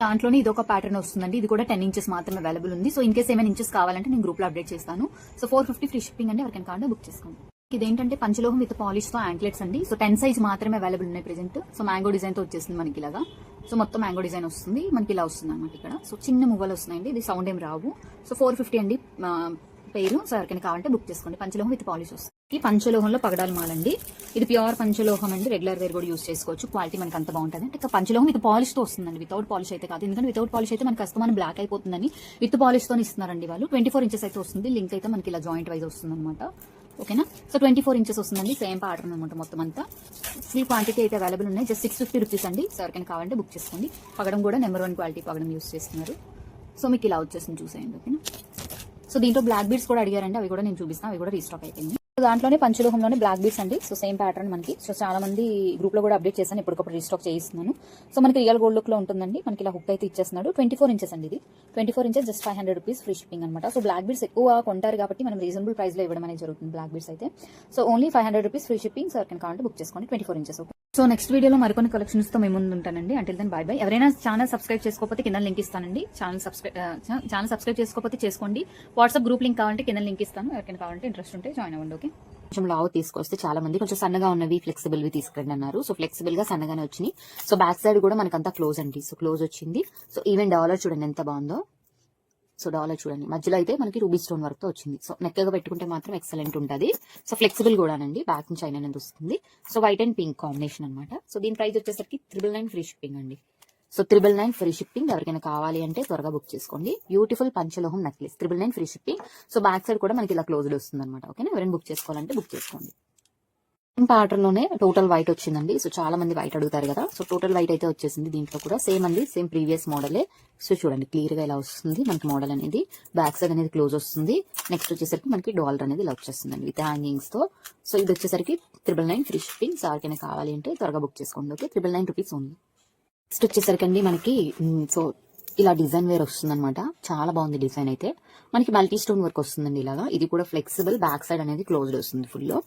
దాంట్లోనే ఇది ఒక ప్యాటర్న్ వస్తుందండి. ఇది కూడా 10 ఇంచెస్ మాత్రమే అవైలబుల్ ఉంది. సో ఇన్ కేస్ ఏమైనా ఇంచెస్ కావాలంటే నేను గ్రూప్ లో అప్డేట్ చేస్తాను. సో 450 ఫ్రీ షిప్పింగ్ అండి. ఎవరికైనా కావాలంటే బుక్ చేసుకోండి. ఇదేంటంటే పంచలోహం విత్ పాలిష్ తో యాంక్లెట్స్ అండి. సో 10 సైజ్ మాత్రమే అవైలబుల్ ఉన్నాయి ప్రెజెంట్. సో మ్యాంగో డిజైన్ తో వచ్చేసింది మనకి ఇలాగా. సో మొత్తం మ్యాంగో డిజైన్ వస్తుంది మనకి, ఇలా వస్తుంది అనమాట ఇక్కడ. సో చిన్న మువ్వలు వస్తున్నాయండి, ఇది సౌండ్ ఏం రావు. సో 450 అండి పేరు. సో ఎవరికైనా కావాలంటే బుక్ చేసుకోండి. పంచలోహం విత్ పాలిష్ వస్తుంది. ఈ పంచలోహంలో పగడాల మాలండి. ఇది ప్యూర్ పంచలోహం అండి. రెగ్యులర్ వేర్ కూడా యూస్ చేసుకోవచ్చు. క్వాలిటీ మనకి అంత బాగుంటుంది. అంటే పంచలోహం విత్ పాలిష్ తో వస్తుందండి, వితౌట్ పాలిష్ అయితే కాదు. ఎందుకంటే వితౌట్ పాలిష్ అయితే మనకి కస్టమర్ బ్లాక్ అయిపోతుందని విత్ పాలిష్ తో ఇస్తున్నారండి వాళ్ళు. 24 ఇంచెస్ అయితే వస్తుంది. లింక్ అయితే మనకి ఇలా జాయింట్ వైజ్ వస్తుంది అనమాట. ఓకేనా. సో 24 ఇంచెస్ వస్తుందండి. సేమ్ ప్యాటర్న్ అనమాట మొత్తం అంతా. ఈ క్వాంటిటీ అయితే అవైలబుల్ ఉన్నాయి. జస్ట్ 650 రూపీస్ అండి. సో ఎవరికైనా కావాలంటే బుక్ చేసుకోండి. పగడం కూడా నెంబర్ 1 క్వాలిటీ పగడం యూస్ చేస్తున్నారు. సో మీకు ఇలా వచ్చేసింది చూసేయండి. ఓకేనా. సో దీంట్లో బ్లాక్ బీడ్స్ కూడా అడిగారండి, అవి కూడా నేను చూపిస్తాను. అవి కూడా రీస్టాక్ అయిపోయింది. దాంట్లోనే పంచలోహంలోనే బ్లాక్ బీడ్స్ అండి. సో సేమ్ ప్యాటర్న్ మనకి. సో చాలా మంది గ్రూప్ లో కూడా అప్డేట్ చేశాను, ఎప్పటికప్పుడు రీస్టాక్ చేయిస్తున్నాను. సో మనకి రియల్ గోల్డ్ లుక్ లో ఉంటుందండి. మనకి ఇలా హుక్ అయితే ఇచ్చేస్తున్నాడు. 24 ఇంచెస్ అండి. ఇది 24 inches just 500 rupees free shipping అనమాట. సో బ్లాక్ బీడ్స్ ఎక్కువ కొంటారు కాబట్టి మనం రీజనబుల్ ప్రైస్ లో ఇవ్వడం అనేది జరుగుతుంది బ్లాక్ బీడ్స్ అయితే. So only 500 rupees free shipping. So ఎవరికైనా కావాలంటే బుక్ చేసుకోండి. 24 ఇంచెస్. సో నెక్స్ట్ వీడియోలో మరికొన్ని కలెక్షన్స్ తో మేము ముందు ఉంటానండి. Until then bye bye. ఎవరైనా ఛానల్ సబ్స్క్రైబ్ చేసుకోకపోతే కింద లింక్ ఇస్తానండి. ఛానల్ సబ్స్క్రైబ్ చేసుకోకపోతే చేసుకోండి. వాట్సాప్ గ్రూప్ లింక్ కావాలంటే కింద లింక్ ఇస్తాను. ఎవరికైనా కావాలంటే ఇంట్రెస్ట్ ఉంటే జాయిన్ అవ్వండి. ఓకే. కొంచెం లావు తీసుకొస్తే చాలా మంది కొంచెం సన్నగా ఉన్నవి ఫ్లెక్సిబుల్ వి తీసుకురండి అన్నారు. సో ఫ్లెక్సిబుల్ గా సన్నగానే వచ్చినాయి. సో బ్యాక్ సైడ్ కూడా మనకంతా క్లోజ్ అండి. సో క్లోజ్ వచ్చింది. సో ఈవెన్ డాలర్ చూడండి ఎంత బాగుందో. సో డాలర్ చూడండి, మధ్యలో అయితే మనకి రూబీ స్టోన్ వర్క్ తో వచ్చింది. సో నెక్కగా పెట్టుకుంటే మాత్రం ఎక్సలెంట్ ఉంటుంది. సో ఫ్లెక్సిబుల్ కూడానండి. బ్యాక్ నుంచి చైనా అనేది వస్తుంది. So white and pink combination అనమాట. సో దీని ప్రైస్ వచ్చేసరికి 999 ఫ్రీ షిప్పింగ్ అండి. So 999 free shipping. ఎవరికైనా కావాలి అంటే త్వరగా బుక్ చేసుకోండి. బ్యూటిఫుల్ పంచలోహం necklace 999 free shipping. So back side కూడా మనకి ఇలా క్లోజ్డ్ వస్తుంది అనమాట. ఓకేనా. ఎవరైనా బుక్ చేసుకోవాలంటే బుక్ చేసుకోండి. ప్యాటర్న్ లోనే టోటల్ వైట్ వచ్చిందండి. సో చాలా మంది వైట్ అడుగుతారు కదా. సో టోటల్ వైట్ అయితే వచ్చేసింది. దీంట్లో కూడా సేమ్ అండి, సేమ్ ప్రీవియస్ మోడలే. సో చూడండి క్లియర్ గా ఇలా వస్తుంది మనకి మోడల్ అనేది. బ్యాక్ సైడ్ అనేది క్లోజ్ వస్తుంది. నెక్స్ట్ వచ్చేసరికి మనకి డాలర్ అనేది ఇలా వచ్చేస్తుందండి విత్ హ్యాంగింగ్స్ తో. సో ఇది వచ్చేసరికి 999 ఫ్రీ షిప్పింగ్. సో ఎవరికైనా కావాలి అంటే త్వరగా బుక్ చేసుకోండి. ఓకే. 999 rupees only. నెక్స్ట్ వచ్చేసరికి అండి మనకి సో ఇలా డిజైన్ వేర్ వస్తుంది అనమాట. చాలా బాగుంది డిజైన్ అయితే. మనకి మల్టీ స్టోన్ వర్క్ వస్తుందండి ఇలాగా. ఇది కూడా ఫ్లెక్సిబుల్. బ్యాక్ సైడ్ అనేది క్లోజ్డ్ వస్తుంది ఫుల్ లో.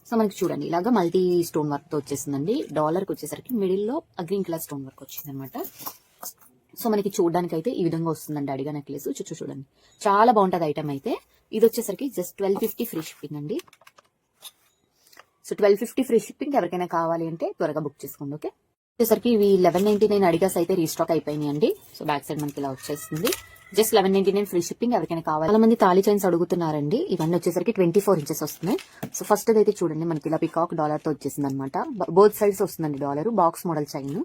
సో మనకి చూడండి ఇలాగా మల్టీ స్టోన్ వర్క్ తో వచ్చేసిందండి. డాలర్ కి వచ్చేసరికి మిడిల్ లో గ్రీన్ కలర్ స్టోన్ వర్క్ వచ్చింది అనమాట. సో మనకి చూడడానికి అయితే ఈ విధంగా వస్తుందండి అడిగా నెక్లెస్. చూడండి చాలా బాగుంటది ఐటమ్ అయితే. ఇది వచ్చేసరికి జస్ట్ 1250 ఫ్రీ షిప్పింగ్ అండి. So 1250 free shipping. ఎవరికైనా కావాలి అంటే త్వరగా బుక్ చేసుకోండి. ఓకే. వచ్చేసరికి ఇవి 1199 అడిగాస్ అయితే రీస్టాక్ అయిపోయినాయి అండి. సో బ్యాక్ సైడ్ మనకి ఇలా వచ్చేస్తుంది. Just 1199 free shipping. ఎవరికైనా కావాలి. చాలా మంది తాళీ చైన్స్ అడుగుతున్నారండి. ఇవన్నీ వచ్చేసరికి 24 ఇంచెస్ వస్తున్నాయి. సో ఫస్ట్ అయితే చూడండి మనకి ఇలా పికాక్ డాలర్ తో వచ్చేసింది అనమాట. బోత్ సైడ్స్ వస్తుందండి dollar. Box model chain.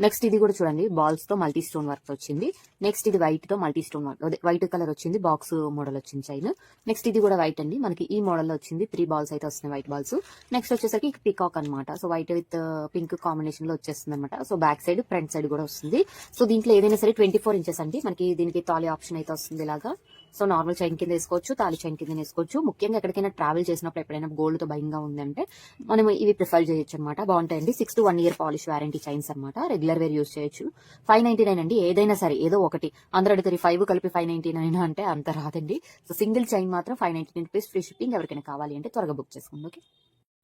Next ఇది కూడా చూడండి బాల్స్ తో మల్టీ స్టోన్ వర్క్ వచ్చింది. నెక్స్ట్ ఇది వైట్ తో multi stone work, white colour వచ్చింది. బాక్స్ మోడల్ వచ్చింది చైన్. నెక్స్ట్ ఇది కూడా వైట్ అండి. మనకి ఈ మోడల్ లో వచ్చింది. 3 బాల్స్ అయితే వస్తున్నాయి, వైట్ బాల్స్. నెక్స్ట్ వచ్చేసరికి పికాక్ అనమాట. So white with pink combination లో వచ్చేస్తుంది అనమాట. So back side front side కూడా వస్తుంది. సో దీంట్లో ఏదైనా సరే 24 ఇంచెస్ అండి. మనకి దీనికి తాళీ ఆప్షన్ అయితే వస్తుంది ఇలాగా. సో నార్మల్ చైన్ కింద వేసుకోవచ్చు, తాళీ చైన్ కింద వేసుకోవచ్చు. ముఖ్యంగా ఎక్కడికైనా ట్రావెల్ చేసినప్పుడు ఎప్పుడైనా గోల్డ్ తో భయంగా ఉందంటే మనం ఇవి ప్రిఫర్ చేయొచ్చు అనమాట. బాగుంటాయండి. 6 to 1 year polish warranty chains అనమాట. రెగ్యులర్ వేర్ యూస్ చేయొచ్చు. 599 అండి. ఏదైనా సరే ఏదో ఒకటి. అందరూ అడుగుతారు 5 కలిపి 599 అంటే అంత రాదండి. సో సింగిల్ చైన్ మాత్రం 599 రూపీస్ ఫ్రీ షిప్పింగ్. ఎవరికైనా కావాలి అంటే త్వరగా బుక్ చేసుకోండి. ఓకే.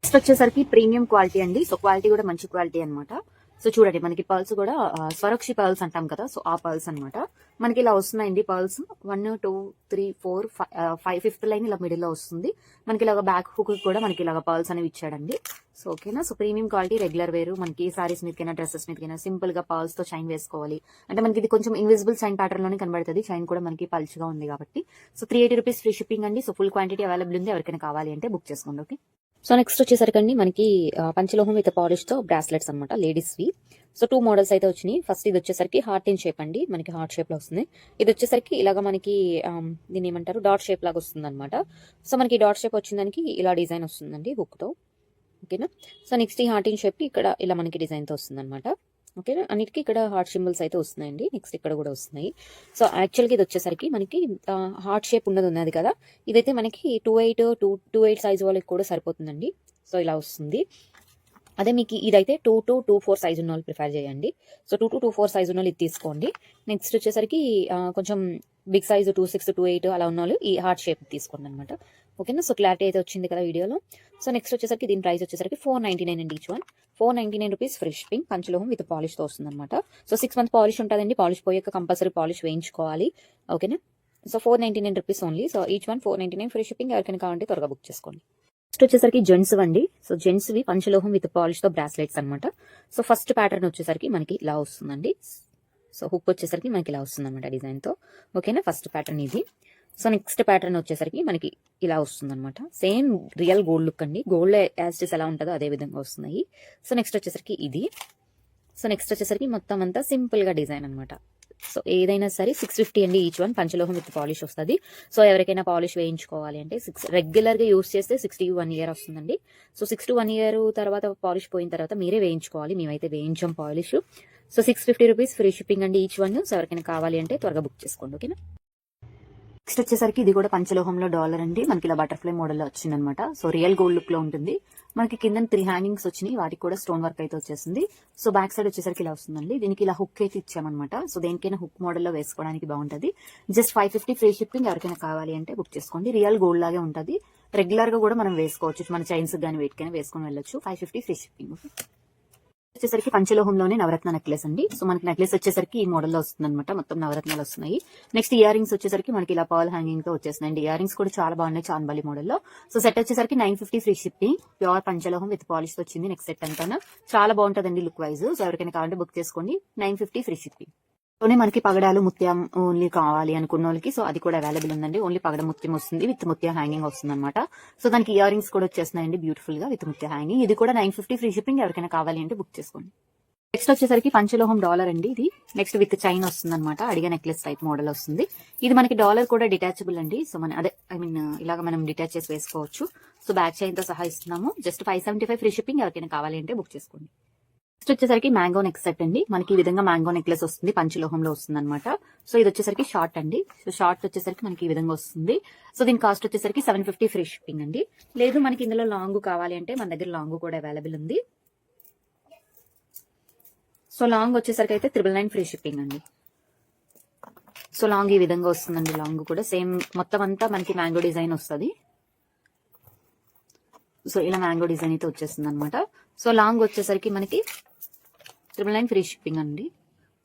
నెక్స్ట్ వచ్చేసరికి ప్రీమియం క్వాలిటీ అండి. సో క్వాలిటీ కూడా మంచి క్వాలిటీ అనమాట. సో చూడండి మనకి పర్ల్స్ కూడా స్వరక్షి పర్ల్స్ అంటాం కదా. సో ఆ పర్ల్స్ అనమాట. మనకి ఇలా వస్తున్నాయండి పర్ల్స్. 1 2 3 4 5 ఫిఫ్త్ లైన్ ఇలా మిడిల్ లో వస్తుంది. మనకి ఇలాగ బ్యాక్ హుక్ కూడా మనకి ఇలాగ పర్ల్స్ అనేవి ఇచ్చాడండి. సో ఓకేనా. సో ప్రీమియం క్వాలిటీ రెగ్యులర్ వేరు. మనకి సారీస్ మీదకైనా డ్రెస్సెస్ మీదకైనా సింపుల్ గా పర్ల్స్ తో చైన్ వేసుకోవాలి అంటే మనకి ఇది కొంచెం ఇన్విజిబుల్ చైన్ ప్యాటర్న్ లోనే కనబడుతుంది. చైన్ కూడా మనకి పల్చగా ఉంది కాబట్టి. సో 380 రూపీస్ ఫ్రీ షిప్పింగ్ అండి. సో ఫుల్ క్వాంటిటీ అవైలబుల్ ఉంది. ఎవరికైనా కావాలి అంటే బుక్ చేసుకోండి. ఓకే. సో నెక్స్ట్ వచ్చేసరికి మనకి పంచలోహం విత్ పాలిష్ తో బ్రాస్లెట్స్ అనమాట, లేడీస్ వి. సో 2 మోడల్స్ అయితే వచ్చినాయి. ఫస్ట్ ఇది వచ్చేసరికి హార్ట్ ఇన్ షేప్ అండి. మనకి హార్ట్ షేప్ లో వస్తుంది. ఇది వచ్చేసరికి ఇలాగా మనకి దీన్ని ఏమంటారు డాట్ షేప్ లాగా వస్తుంది అనమాట. సో మనకి డాట్ షేప్ వచ్చిన దానికి ఇలా డిజైన్ వస్తుందండి హుక్ తో. ఓకేనా. సో నెక్స్ట్ ఈ హార్ట్ ఇన్ షేప్ కి ఇక్కడ ఇలా మనకి డిజైన్ తో వస్తుంది అనమాట. ఓకేనా. అన్నిటికీ ఇక్కడ హార్ట్ సింబల్స్ అయితే వస్తున్నాయండి. నెక్స్ట్ ఇక్కడ కూడా వస్తున్నాయి. సో యాక్చువల్గా ఇది వచ్చేసరికి మనకి హార్ట్ షేప్ ఉన్నది కదా. ఇదైతే మనకి 2.8 సైజ్ వాళ్ళకి కూడా సరిపోతుందండి. సో ఇలా వస్తుంది. అదే మీకు ఇదైతే 2 to 2.4 సైజ్ ఉన్న వాళ్ళు ప్రిఫర్ చేయండి. సో 2 to 2.4 సైజ్ ఉన్న వాళ్ళు ఇది తీసుకోండి. నెక్స్ట్ వచ్చేసరికి కొంచెం బిగ్ సైజ్ 26, 28 అలా ఉన్న వాళ్ళు ఈ హార్ట్ షేప్ తీసుకోండి అనమాట. ఓకేనా. సో క్లారిటీ అయితే వచ్చింది కదా వీడియోలో. సో నెక్స్ట్ వచ్చేసరికి దీని ప్రైస్ వచ్చేసరికి 499 అండి each one. 499 rupees free shipping. పంచలోహం విత్ పాలిష్తో వస్తుంది అనమాట. సో 6 మంత్ పాలిష్ ఉంటుందండి. పాలిష్ పోయాక కంపల్సరీ పాలిష్ వేయించుకోవాలి. ఓకేనా. So 499 rupees only. So each one 499 free shipping. ఎవరికైనా కావాలంటే త్వరగా బుక్ చేసుకోండి. నెక్స్ట్ వచ్చేసరికి జెంట్స్ అండి. సో జెంట్స్ వి పంచలోహం విత్ పాలిష్ తో బ్రాస్లెట్స్ అనమాట. సో ఫస్ట్ ప్యాటర్న్ వచ్చేసరికి మనకి ఇలా వస్తుందండి. సో హుక్ వచ్చేసరికి మనకి ఇలా వస్తుంది అనమాట డిజైన్ తో. ఓకేనా. ఫస్ట్ ప్యాటర్న్ ఇది. సో నెక్స్ట్ ప్యాటర్న్ వచ్చేసరికి మనకి ఇలా వస్తుంది అనమాట. సేమ్ రియల్ గోల్డ్ లుక్ అండి. గోల్డ్ యాస్టిస్ ఎలా ఉంటుందో అదే విధంగా వస్తున్నాయి. సో నెక్స్ట్ వచ్చేసరికి ఇది. సో నెక్స్ట్ వచ్చేసరికి మొత్తం అంతా సింపుల్ గా డిజైన్ అనమాట. సో ఏదైనా సరే 650 అండి ఈచ్ వన్. పంచలోహం విత్ పాలిష్ వస్తుంది. సో ఎవరికైనా పాలిష్ వేయించుకోవాలి అంటే రెగ్యులర్ గా యూస్ చేస్తే 6 to 1 year వస్తుందండి. సో 6 to 1 year తర్వాత పాలిష్ పోయిన తర్వాత మీరే వేయించుకోవాలి. మేమైతే వేయించాం polish. So 650 rupees free shipping అండి ఈచ్ వన్. సో ఎవరికైనా కావాలి అంటే త్వరగా బుక్ చేసుకోండి. ఓకేనా. నెక్స్ట్ వచ్చేసరికి ఇది కూడా పంచలోహంలో డాలర్ అండి. మనకి ఇలా బటర్ఫ్లై మోడల్లో వచ్చిందనమాట. సో రియల్ గోల్డ్ లుక్ లో ఉంటుంది. మనకి కింద 3 హ్యాంగింగ్స్ వచ్చినాయి. వాటికి కూడా స్టోన్ వర్క్ అయితే వచ్చేసింది. సో బ్యాక్ సైడ్ వచ్చేసరికి ఇలా వస్తుందండి. దీనికి ఇలా హుక్ అయితే ఇచ్చామన్నమాట. సో దేనికైనా హుక్ మోడల్లో వేసుకోవడానికి బాగుంటుంది. Just 550 free shipping. ఎవరికైనా కావాలి అంటే బుక్ చేసుకోండి. రియల్ గోల్డ్ లాగే ఉంటుంది. రెగ్యులర్ గా కూడా మనం వేసుకోవచ్చు. మన చైన్స్ కానీ వేటికైనా వేసుకొని వెళ్ళొచ్చు. 550 ఫ్రీ షిప్పింగ్. వచ్చేసరికి పంచలోహంలోనే నవరత్న నెక్లెస్ అండి. సో మనకి నెక్లెస్ వచ్చేసరికి ఈ మోడల్లో వస్తుంది అనమాట. మొత్తం నవరత్నాలు వస్తున్నాయి. నెక్స్ట్ ఇయర్ రింగ్స్ వచ్చేసరికి మనకి ఇలా పర్ల్ హ్యాంగింగ్ తో వచ్చేస్తున్నాయి. ఇయర్ రింగ్స్ కూడా చాలా బాగున్నాయి చాన్బాలి మోడల్లో. సో సెట్ వచ్చేసరికి 950 ఫ్రీ షిప్పింగ్. ప్యూర్ పంచలోహం విత్ పాలిష్ తో వచ్చింది. నెక్స్ట్ సెట్ అంతా చాలా బాగుంటుందండి లుక్ వైజ్. సో ఎవరికైనా కావాలంటే బుక్ చేసుకోండి. 950 ఫ్రీ షిప్పింగ్. లోనే మనకి పగడాలు ముత్యం ఓన్లీ కావాలి అనుకున్న వాళ్ళకి సో అది కూడా అవైలబుల్ ఉందండి. ఓన్లీ పగడ ముత్యం వస్తుంది విత్ ముత్య హ్యాంగింగ్ వస్తుంది అనమాట. సో దానికి ఇయర్ రింగ్స్ కూడా వచ్చేస్తున్నాయండి బ్యూటిఫుల్ గా విత్ ముత్య హ్యాంగింగ్. ఇది కూడా 950 ఫ్రీ షిప్పింగ్. ఎవరికైనా కావాలి అంటే బుక్ చేసుకోండి. నెక్స్ట్ వచ్చేసరికి పంచలోహం డాలర్ అండి ఇది. నెక్స్ట్ విత్ చైన్ వస్తుంది అనమాట. అడిగే నెక్లెస్ టైప్ మోడల్ వస్తుంది. ఇది మనకి డాలర్ కూడా డిటాచబుల్ అండి. సో మన అదే ఇలాగ మనం డిటాచ్ చేసి వేసుకోవచ్చు. సో బ్యాక్ చైన్ తో సహా ఇస్తున్నాము. Just 575 free shipping. ఎవరికైనా కావాలి అంటే బుక్ చేసుకోండి. నెక్స్ట్ వచ్చేసరికి మ్యాంగో నెక్ సెట్ అండి. మనకి ఈ విధంగా మ్యాంగో నెక్లెస్ వస్తుంది. పంచలోహంలో వస్తుంది అనమాట. సో ఇది వచ్చేసరికి షార్ట్ అండి. సో షార్ట్ వచ్చేసరికి మనకి ఈ విధంగా వస్తుంది. సో దీని కాస్ట్ వచ్చేసరికి 750 ఫ్రీ షిప్పింగ్ అండి. లేదు మనకి ఇందులో లాంగ్ కావాలి అంటే మన దగ్గర లాంగ్ కూడా అవైలబుల్ ఉంది. సో లాంగ్ వచ్చేసరికి అయితే 999 ఫ్రీ షిప్పింగ్ అండి. సో లాంగ్ ఈ విధంగా వస్తుందండి. లాంగ్ కూడా సేమ్ మొత్తం అంతా మనకి మ్యాంగో డిజైన్ వస్తుంది. సో ఇలా మ్యాంగో డిజైన్ అయితే వచ్చేస్తుంది అనమాట. సో లాంగ్ వచ్చేసరికి మనకి 999 ఫ్రీ షిప్పింగ్ అండి.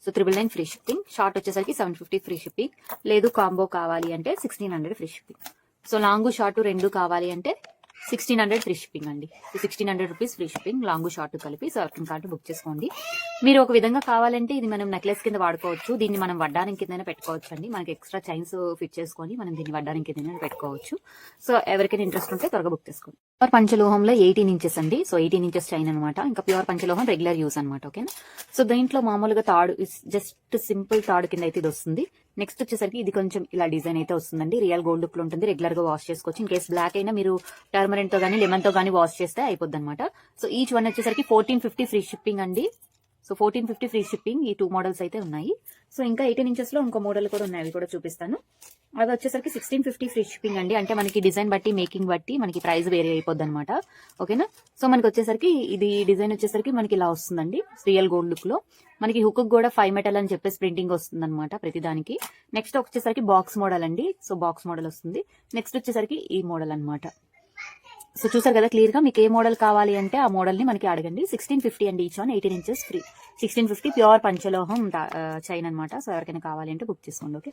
So 999 free shipping. షార్ట్ వచ్చేసరికి 750 ఫ్రీ షిప్పింగ్. లేదు కాంబో కావాలి అంటే 1600 free shipping. So long short రెండు కావాలి అంటే 1600 ఫ్రీ షిప్పింగ్ అండి. 1600 rupees free shipping. Long short కలిపి. సో ఎవరికైనా కార్డు బుక్ చేసుకోండి. మీరు ఒక విధంగా కావాలంటే ఇది మనం నెక్లెస్ కింద వాడుకోవచ్చు. దీన్ని మనం వడ్డానం కింద పెట్టుకోవచ్చు అండి. మనకి ఎక్స్ట్రా చైన్స్ ఫిట్ చేసుకొని మనం దీన్ని వడ్డానం కింద పెట్టుకోవచ్చు. సో ఎవరికైనా ఇంట్రెస్ట్ ఉంటే త్వరగా బుక్ చేసుకోండి. ప్యూర్ పంచలోహంలో 18 ఇంచెస్ అండి. సో 18 ఇంచెస్ చైన్ అనమాట. ఇంకా ప్యూర్ పంచలోహం రెగ్యులర్ యూస్ అనమాట. ఓకేనా. సో దీంట్లో మామూలుగా తాడు జస్ట్ సింపుల్ తాడు కింద అయితే ఇది వస్తుంది. నెక్స్ట్ వచ్చేసరికి ఇది కొంచెం ఇలా డిజైన్ అయితే వస్తుందండి. రియల్ గోల్డ్ లుక్ లో ఉంటుంది. రెగ్యులర్ గా వాష్ చేసుకోవచ్చు. ఇన్ కేస్ బ్లాక్ అయినా మీరు టర్మరెంట్ తో గానీ లెమన్ తో గానీ వాష్ చేస్తే అయిపోద్ది అనమాట. సో ఈచ్ వన్ వచ్చేసరికి 1450 ఫ్రీ షిప్పింగ్ అండి. So 1450 free shipping. ఈ 2 మోడల్స్ అయితే ఉన్నాయి. సో ఇంకా 18 ఇంచెస్ లో ఇంకో మోడల్ కూడా ఉన్నాయి. అవి కూడా చూపిస్తాను. అది వచ్చేసరికి 1650 ఫ్రీ షిప్పింగ్ అండి. అంటే మనకి డిజైన్ బట్టి మేకింగ్ బట్టి మనకి ప్రైస్ వేరే అయిపోద్ది అనమాట. ఓకేనా. సో మనకి వచ్చేసరికి ఇది డిజైన్ వచ్చేసరికి మనకి ఇలా వస్తుందండి. రియల్ గోల్డ్ లుక్ లో మనకి హుక్ కూడా 5 మెటల్ అని చెప్పేసి ప్రింటింగ్ వస్తుంది అనమాట ప్రతి దానికి. నెక్స్ట్ వచ్చేసరికి బాక్స్ మోడల్ అండి. సో బాక్స్ మోడల్ వస్తుంది. నెక్స్ట్ వచ్చేసరికి ఈ మోడల్ అనమాట. సో చూసారు కదా క్లియర్ గా. మీకు ఏ మోడల్ కావాలి అంటే ఆ మోడల్ ని మనకి అడగండి. 1650 అండి each one. 18 inches free. 1650 pure పంచలోహం చైన్ అనమాట. సో ఎవరికైనా కావాలి అంటే బుక్ చేసుకోండి. ఓకే.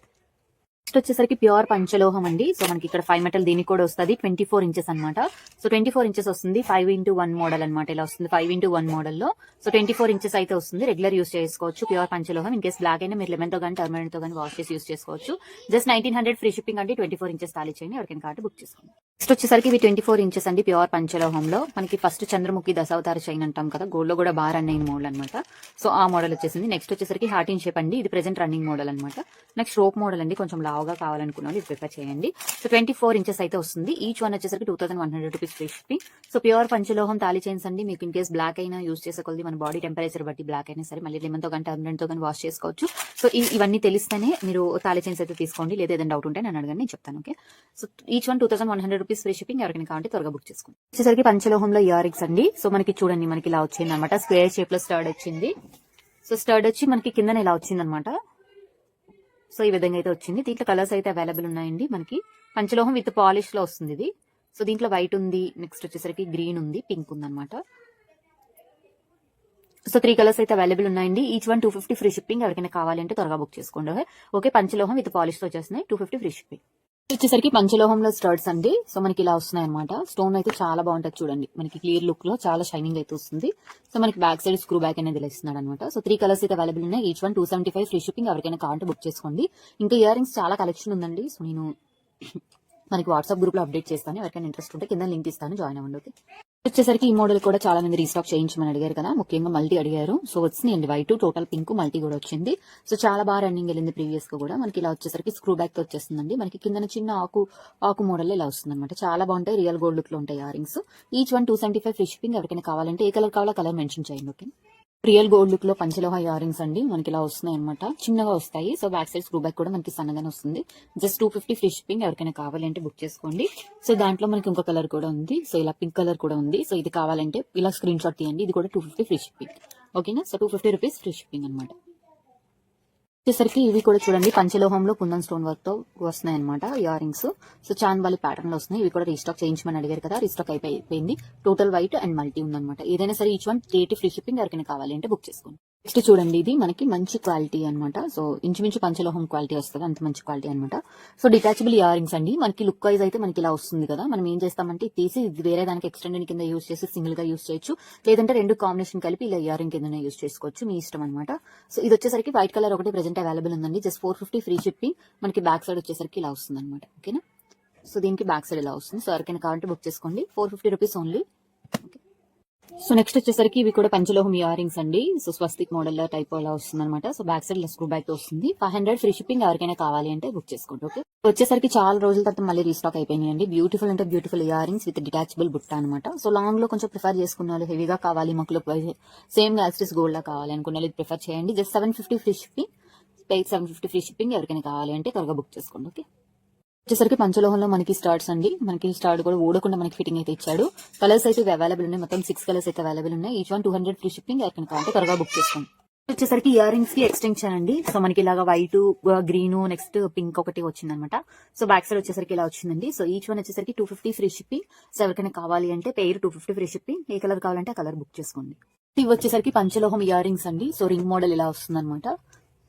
నెక్స్ట్ వచ్చేసరికి ప్యూర్ పంచలోహం అండి. సో మనకి ఇక్కడ 5 మెటల్ దీనికి కూడా వస్తుంది. 24 ఇంచెస్ అనమాట. సో 24 ఇంచెస్ వస్తుంది. 5x1 మోడల్ అనమాట. ఇలా వస్తుంది 5x1 మోడల్ లో. సో 24 ఇంచెస్ అయితే వస్తుంది. రెగ్యులర్ యూస్ చేసుకోవచ్చు. ప్యూర్ పంచలోహం. ఇన్ కేస్ బ్లాక్ అయినా మీరు లెమన్ తో కానీ టర్మరెంట్ తో కానీ వాష్ చేసి యూస్ చేసుకోవచ్చు. జస్ట్ 1900 ఫ్రీ షిప్పింగ్ అండి. 24 ఇంచెస్ తాళి చేయండి. ఎవరికైనా కార్డు బుక్ చేసుకోండి. నెక్స్ట్ వచ్చేసరికి ఇవి 24 ఇంచెస్ అండి. ప్యూర్ పంచలోహంలో మనకి ఫస్ట్ చంద్రముఖి దశావతార చైన్ అంటాం కదా. గోల్డ్ లో కూడా బాగా రన్ అయిన మోడల్ అనమాట. సో ఆ మోడల్ వచ్చేసింది. నెక్స్ట్ వచ్చేసరికి హార్ట్ ఇన్ షేప్ అండి. ఇది ప్రెసెంట్ రన్నింగ్ మోడల్ అనమాట. నెక్స్ట్ రోప్ మోడల్ అండి. కొంచెం లావుగా కావాలనుకున్న ఇది ప్రిఫర్ చేయండి. సో 24 ఇంచెస్ అయితే వస్తుంది. ఈచ్ వన్ వచ్చేసరికి 2100 rupees free shipping. So pure పంచలోహం తాళి చైన్స్ అండి. మీకు ఇన్ కేస్ బ్లాక్ అయినా యూస్ చేసుకోవాలి. మన బాడీ టెంపరేచర్ బట్టి బ్లాక్ అయినా సరే మళ్ళీ లెమన్ తో కానీ టర్మరెంట్ తో కానీ వాష్ చేసుకోవచ్చు. సో ఇవన్నీ తెలిస్తేనే మీరు తాళి చైన్స్ అయితే తీసుకోండి. లేదా ఏదైనా డౌట్ ఉంటే నేను అడగండి, నేను చెప్తాను. Okay. So each one 2100 rupees free shipping. ఎవరికైనా కావాలంటే త్వరగా బుక్ చేసుకోండి. వచ్చేసరికి పంచలోహంలో ఇయర్ రింగ్స్ అండి. సో మనకి చూడండి మనకి ఇలా వచ్చింది అనమాట. స్క్వేర్ షేప్ లో స్టర్డ్ వచ్చింది. సో స్టర్డ్ వచ్చి మనకి కింద ఇలా వచ్చింది అనమాట. సో ఈ విధంగా అయితే వచ్చింది. దీంట్లో కలర్స్ అయితే అవైలబుల్ ఉన్నాయండి. మనకి పంచలోహం విత్ పాలిష్ లో వస్తుంది ఇది. సో దీంట్లో వైట్ ఉంది, నెక్స్ట్ వచ్చేసరికి గ్రీన్ ఉంది, పింక్ ఉంది అనమాట. సో 3 కలర్స్ అయితే అవైలబుల్ ఉన్నాయండి. Each one 250 free shipping. ఎవరికైనా కావాలంటే త్వరగా బుక్ చేసుకోండి. ఓకే, పంచలోహం విత్ పాలిష్ తో వచ్చేస్తున్నాయి, 250 ఫ్రీ షిప్పింగ్. వచ్చేసరికి పంచలోహంలో స్టర్ట్స్ అండి. సో మనకి ఇలా వస్తున్నాయి అనమాట. స్టోన్ అయితే చాలా బాగుంటది చూడండి, మనకి క్లియర్ లుక్ లో చాలా షైనింగ్ అయితే వస్తుంది. సో మనకి బ్యాక్ సైడ్ స్క్రూ బ్యాక్ అనేది ఇస్తున్నాడు అనమాట. సో 3 కలర్స్ అయితే అవైలబుల్ ఉన్నాయి. Each one 275 free shipping. ఎవరికైనా కావాలంటే బుక్ చేసుకోండి. ఇంకా ఇయర్ రింగ్స్ చాలా కలెక్షన్ ఉందండి. సో నేను మనకి వాట్సాప్ గ్రూప్ లో అప్డేట్ చేస్తాను. ఎవరికైనా ఇంట్రెస్ట్ ఉంటే కింద లింక్ ఇస్తాను, జాయిన్ అవ్వండి. ఓకే, వచ్చేసరికి ఈ మోడల్ కూడా చాలా మంది రీస్టాక్ చేయించమని అడిగారు కదా, ముఖ్యంగా మల్టీ అడిగారు. సో వచ్చింది వైట్, టోటల్ పింక్, మల్టీ కూడా వచ్చింది. సో చాలా బాగా రన్నింగ్ వెళ్ళింది ప్రీవియస్ గా కూడా. మనకి ఇలా వచ్చేసరికి స్క్రూ బ్యాక్ తో వచ్చేస్తుందండి. మనకి కింద చిన్న ఆకు మోడల్ ఇలా వస్తుంది అనమాట. చాలా బాగుంటాయి, రియల్ గోల్డ్ లుక్ లో ఉంటాయి ear rings. Each one 275 free shipping. ఎవరికైనా కావాలంటే ఏ కలర్ కావాలో కలర్ మెన్షన్ చేయండి. ఓకే, రియల్ గోల్డ్ లుక్ లో పంచలోహ ఇయర్ రింగ్స్ అండి. మనకి ఇలా వస్తున్నాయి అనమాట, చిన్నగా వస్తాయి. So back side screw back కూడా మనకి సన్నగానే వస్తుంది. Just 250 free shipping. ఎవరికైనా కావాలంటే బుక్ చేసుకోండి. సో దాంట్లో మనకి ఇంకో కలర్ కూడా ఉంది. సో ఇలా పింక్ కలర్ కూడా ఉంది. సో ఇది కావాలంటే ఇలా స్క్రీన్ షాట్ తీయండి. ఇది కూడా 250 ఫ్రీ షిప్పింగ్. ఓకేనా, సో 250 రూపీస్ ఫ్రీ షిప్పింగ్ అనమాట. వచ్చేసరికి ఇవి కూడా చూడండి, పంచలోహంలో కుందన్ స్టోన్ వర్క్ తో వస్తున్నాయి అనమాట ear rings. So chandbali pattern లో వస్తున్నాయి. ఇవి కూడా రీస్టాక్ చేయించమని అడిగారు కదా, రీస్టాక్ అయిపోయింది. టోటల్ వైట్ అండ్ మల్టీ ఉందన్నమాట. ఏదైనా సరే ఈచ్ వన్ 80 ఫ్రీ షిప్పింగ్. ఎవరికైనా కావాలి అంటే బుక్ చేసుకోండి. నెక్స్ట్ చూడండి, ఇది మనకి మంచి క్వాలిటీ అనమాట. సో ఇంచుమించు పంచలోహం క్వాలిటీ వస్తుంది, అంత మంచి క్వాలిటీ అనమాట. సో డిటాచబుల్ ఇయర్ రింగ్స్ అండి. మనకి లుక్ వైజ్ అయితే మనకి ఇలా వస్తుంది కదా. మనం ఏం చేస్తామంటే తీసి వేరే దానికి ఎక్స్టెండెడ్ కింద యూస్ చేసి సింగిల్ గా యూస్ చేయొచ్చు, లేదంటే రెండు కాంబినేషన్ కలిపి ఇలా ఇయర్ రింగ్ కింద యూస్ చేసుకోవచ్చు, మీ ఇష్టం అనమాట. సో ఇది వచ్చేసరికి వైట్ కలర్ ఒకటి ప్రెజెంట్ అవైలబుల్ ఉందండి. Just 450 free shipping. మనకి బ్యాక్ సైడ్ వచ్చేసరికి ఇలా వస్తుంది అనమాట. ఓకేనా, సో దీనికి బ్యాక్ సైడ్ ఇలా వస్తుంది. సో ఎవరికైనా కావాలంటే బుక్ చేసుకోండి, 450 rupees only. Okay, so next వచ్చేసరికి ఇవి కూడా పంచలోహం ఇయర్ రింగ్స్ అండి. సో స్వస్తిక్ మోడల్ టైప్ అలా వస్తుంది అనమాట. So back side screw back వస్తుంది, 500 ఫ్రీ షిప్పింగ్. ఎవరికైనా కావాలి అంటే బుక్ చేసుకోండి. ఓకే, వచ్చేసరికి చాలా రోజుల తర్వాత మళ్ళీ రీస్టాక్ అయిపోయినాయండి. బ్యూటిఫుల్ అంటే beautiful ear rings with detachable బుట్ట అనమాట. సో లాంగ్ లో కొంచెం ప్రిఫర్ చేసుకున్న వాళ్ళు, హెవీగా కావాలి మాకు సేమ్ యాక్సిస్ గోల్డ్ లా కావాలి అనుకున్న వాళ్ళు ప్రిఫర్ చేయండి. Just 750 free shipping. 750 free shipping. ఎవరికైనా కావాలి అంటే త్వరగా బుక్ చేసుకోండి. ఓకే, వచ్చేసరికి పంచలోహంలో మనకి స్టార్ట్స్ అండి. మనకి స్టార్ట్ కూడా ఊడకుండా మనకి ఫిట్టింగ్ అయితే ఇచ్చాడు. కలర్స్ అయితే అవైలబుల్ ఉన్నాయి, మొత్తం 6 కలర్స్ అయితే అవైలబుల్ ఉన్నాయి. Each one 200 free shipping. ఎవరికైనా కావాలంటే త్వరగా బుక్ చేసుకోండి. వచ్చేసరికి ఇయర్ రింగ్స్ కి ఎక్స్టెన్షన్ అండి. సో మనకి ఇలాగా వైట్, గ్రీన్, నెక్స్ట్ పింక్ ఒకటి వచ్చింది అనమాట. సో బ్యాక్ సైడ్ వచ్చేసరికి ఇలా వచ్చిందండి. సో ఈచ్ వన్ వచ్చేసరికి 250 ఫ్రీ షిప్పింగ్. సో ఎవరికైనా కావాలి అంటే పెయిర్ 250 ఫ్రీ షిప్పింగ్. ఏ కలర్ కావాలంటే ఆ కలర్ బుక్ చేసుకోండి. ఇవి వచ్చేసరికి పంచలోహం ఇయర్ రింగ్స్ అండి. సో రింగ్ మోడల్ ఇలా వస్తుంది అనమాట.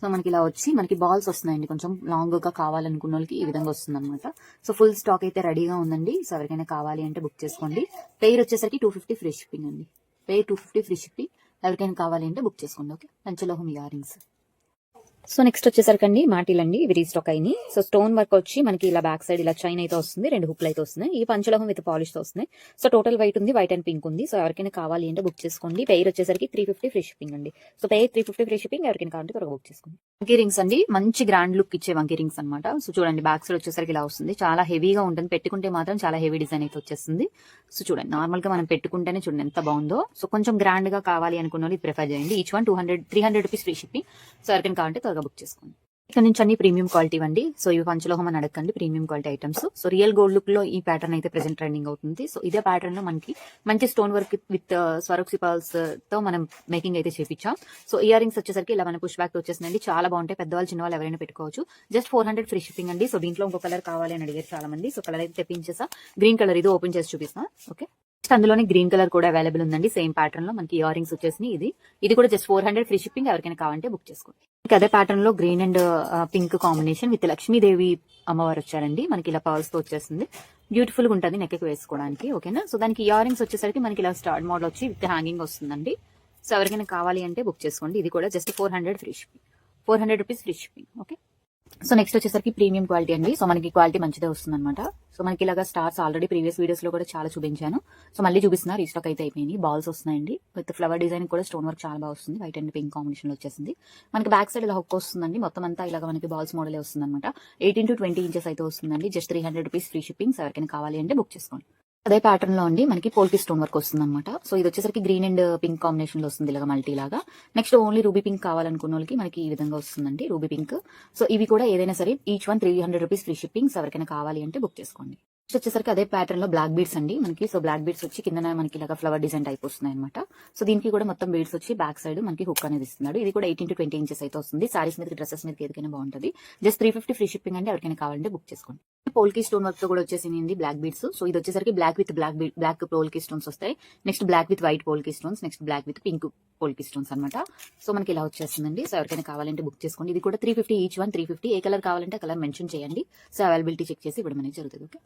సో మనకి ఇలా వచ్చి మనకి బాల్స్ వస్తున్నాయండి, కొంచెం లాంగ్ గా కావాలనుకున్న వాళ్ళకి ఈ విధంగా వస్తుంది అనమాట. సో ఫుల్ స్టాక్ అయితే రెడీగా ఉందండి. సో ఎవరికైనా కావాలి అంటే బుక్ చేసుకోండి. పెయిర్ వచ్చేసరికి 250 ఫ్రీ షిప్పింగ్ అండి. Pair 250 free shipping. ఎవరికైనా కావాలి అంటే బుక్ చేసుకోండి. ఓకే, పంచలోహం ఇయర్ రింగ్స్. సో నెక్స్ట్ వచ్చేసరికి అండి మాటిలండి, ఇవి రీస్టాక్ అయినాయి. సో స్టోన్ వర్క్ వచ్చి మనకి ఇలా బ్యాక్ సైడ్ ఇలా చైన్ అయితే వస్తుంది, 2 హుక్లు అయితే వస్తున్నాయి. ఈ పంచలోహం విత్ పాలిష్ తో వస్తున్నాయి. సో టోటల్ వైట్ ఉంది, వైట్ అండ్ పింక్ ఉంది. సో ఎవరికైనా కావాలి అంటే బుక్ చేసుకోండి. పెయిర్ వచ్చేసరికి 350 ఫ్రీ షిప్పింగ్ అండి. So pair 350 free shipping. ఎవరికైనా కావాలంటే త్వరగా బుక్ చేసుకోండి. వంకీ రింగ్స్ అండి, మంచి గ్రాండ్ లుక్ ఇచ్చే వంకీ రింగ్స్ అనమాట. సో చూడండి, బ్యాక్ సైడ్ వచ్చేసరికి ఇలా వస్తుంది, చాలా హెవీగా ఉంటుంది. పెట్టుకుంటే మాత్రం చాలా హెవీ డిజైన్ అయితే వచ్చేస్తుంది. సో చూడండి, నార్మల్ గా మనం పెట్టుకుంటేనే చూడండి ఎంత బాగుందో. సో కొంచెం గ్రాండ్ గా కావాలి అనుకున్న వాళ్ళు ప్రిఫర్ చేయండి. Each one 300 rupees free shipping. So ఎవరికైనా కావాలంటే త్వరగా బుక్ చేసుకోండి. ఇక్కడ నుంచి అన్ని ప్రీమియం క్వాలిటీ అండి. సో ఇవి పంచలోహం అని అడగండి, premium quality items. So real gold look లో ఈ ప్యాటర్న్ అయితే ప్రెసెంట్ ట్రెండింగ్ అవుతుంది. సో ఇదే ప్యాటర్న్ లో మనకి మంచి స్టోన్ వర్క్ విత్ స్వరూప్సి పర్ల్స్ తో మనం మేకింగ్ అయితే చేపించాం. సో ఇయర్ రింగ్స్ వచ్చేసరికి ఇలా మన పుష్ బ్యాక్ వచ్చేసిందండి. చాలా బాగుంటాయి, పెద్దవాళ్ళు చిన్న వాళ్ళు ఎవరైనా పెట్టుకోవచ్చు. జస్ట్ 400 ఫ్రీ షిప్పింగ్ అండి. సో దీంట్లో ఇంకో కలర్ కావాలి అని అడిగారు చాలా మంది. సో కలర్ అయితే తెప్పించేసా, గ్రీన్ కలర్. ఇది ఓపెన్ చేసి చూపిస్తా. ఓకే, అందులోనే గ్రీన్ కలర్ కూడా అవైలబుల్ ఉందండి. సేమ్ ప్యాటర్న్ లో మనకి ఇయర్ రింగ్స్ వచ్చేసి ఇది కూడా జస్ట్ 400 ఫ్రీ షిప్పింగ్. ఎవరికైనా కావాలంటే బుక్ చేసుకోండి. అదే ప్యాటర్న్ లో green and pink combination with Lakshmidevi అమ్మవారు వచ్చారండి. మనకి ఇలా పర్ల్స్ తో వచ్చేస్తుంది, బ్యూటిఫుల్ గా ఉంటుంది నెక్ వేసుకోవడానికి. ఓకేనా, సో దానికి ఇయర్ రింగ్స్ వచ్చేసరికి మనకి ఇలా స్టార్ట్ మోడల్ వచ్చి విత్ హ్యాంగింగ్ వస్తుందండి. సో ఎవరికైనా కావాలి అంటే బుక్ చేసుకోండి. ఇది కూడా just 400 free shipping, 400 rupees free shipping. Okay, so next వచ్చేసరికి ప్రీమియం క్వాలిటీ అండి. సో మనకి క్వాలిటీ మంచిదే వస్తుంది అనమాట. సో మనకి ఇలాగా స్టార్స్ ఆల్రెడీ ప్రీవియస్ వీడియోస్ లో కూడా చాలా చూపించాను. సో మళ్ళీ చూపిస్తున్నా, రీస్టాక్ అయితే అయిపోయింది. బాల్స్ వస్తున్నాయండి విత్ ఫ్లవర్ డిజైన్ కూడా స్టోన్ వర్క్ చాలా బాగా వస్తుంది. వైట్ అండ్ పింక్ కాంబినేషన్ లో వచ్చేసింది. మనకి బ్యాక్ సైడ్ ఇలా హుక్ వస్తుందండి. మొత్తం అంతా ఇలాగ మనకి బాల్స్ మోడల్ వస్తుంది అనమాట. 18 to 20 ఇంచెస్ అయితే వస్తుందండి. Just 300 rupees free shipping. ఎవరికైనా కావాలి అంటే బుక్ చేసుకోండి. అదే ప్యాటర్న్ లో అండి మనకి పోల్కి స్టోన్ వర్క్ వస్తుంది అనమాట. సో ఇది వచ్చేసరికి గ్రీన్ అండ్ పింక్ కాంబినేషన్ లో వస్తుంది, ఇలాగా మల్టీ లాగా. నెక్స్ట్ ఓన్లీ రూబీ పింక్ కావాలనుకున్న వాళ్ళకి మనకి ఈ విధంగా వస్తుందండి, రూబీ పింక్. సో ఇవి కూడా ఏదైనా సరే each one 300 rupees free shipping. ఎవరికైనా కావాలి అంటే బుక్ చేసుకోండి. నెక్స్ట్ వచ్చేసరికి అదే ప్యాటర్న్ లో బ్లాక్ బీడ్స్ అండి మనకి. సో బ్లాక్ బీడ్స్ వచ్చి కింద మనకి ఇలాగా ఫ్లవర్ డిజైన్ టైప్ వస్తున్నాయి అనమాట. సో దీనికి కూడా మొత్తం బీడ్స్ వచ్చి బ్యాక్ సైడ్ మనకి హుక్ అనేది ఇస్తున్నాడు. ఇది కూడా 18 to 20 ఇంచెస్ అయితే వస్తుంది. సారీస్ మీద డ్రెస్సెస్ మీద ఏదైనా బాగుంటుంది. జస్ట్ 350 ఫ్రీ షిప్పింగ్ అండి. ఎవరికైనా కావాలంటే బుక్ చేసుకోండి. పోల్కి స్టోన్ వర్క్ తో కూడా వచ్చేసింది బ్లాక్ బీడ్స్. సో ఇది వచ్చేసరికి black with black polki stones వస్తాయి. Next black with white polki stones, next black with pink polki stones అనమాట. సో మనకి ఇలా వచ్చేస్తుందండి. సో ఎవరికైనా కావాలంటే బుక్ చేసుకోండి. ఇది కూడా 350 ఈచ్ వన్. 350 ఏ కలర్ కావాలంటే కలర్ మెన్షన్ చేయండి. సో అవైలబిలిటీ చెక్ చేసి ఇవ్వడం అనేది జరుగుతుంది. ఓకే,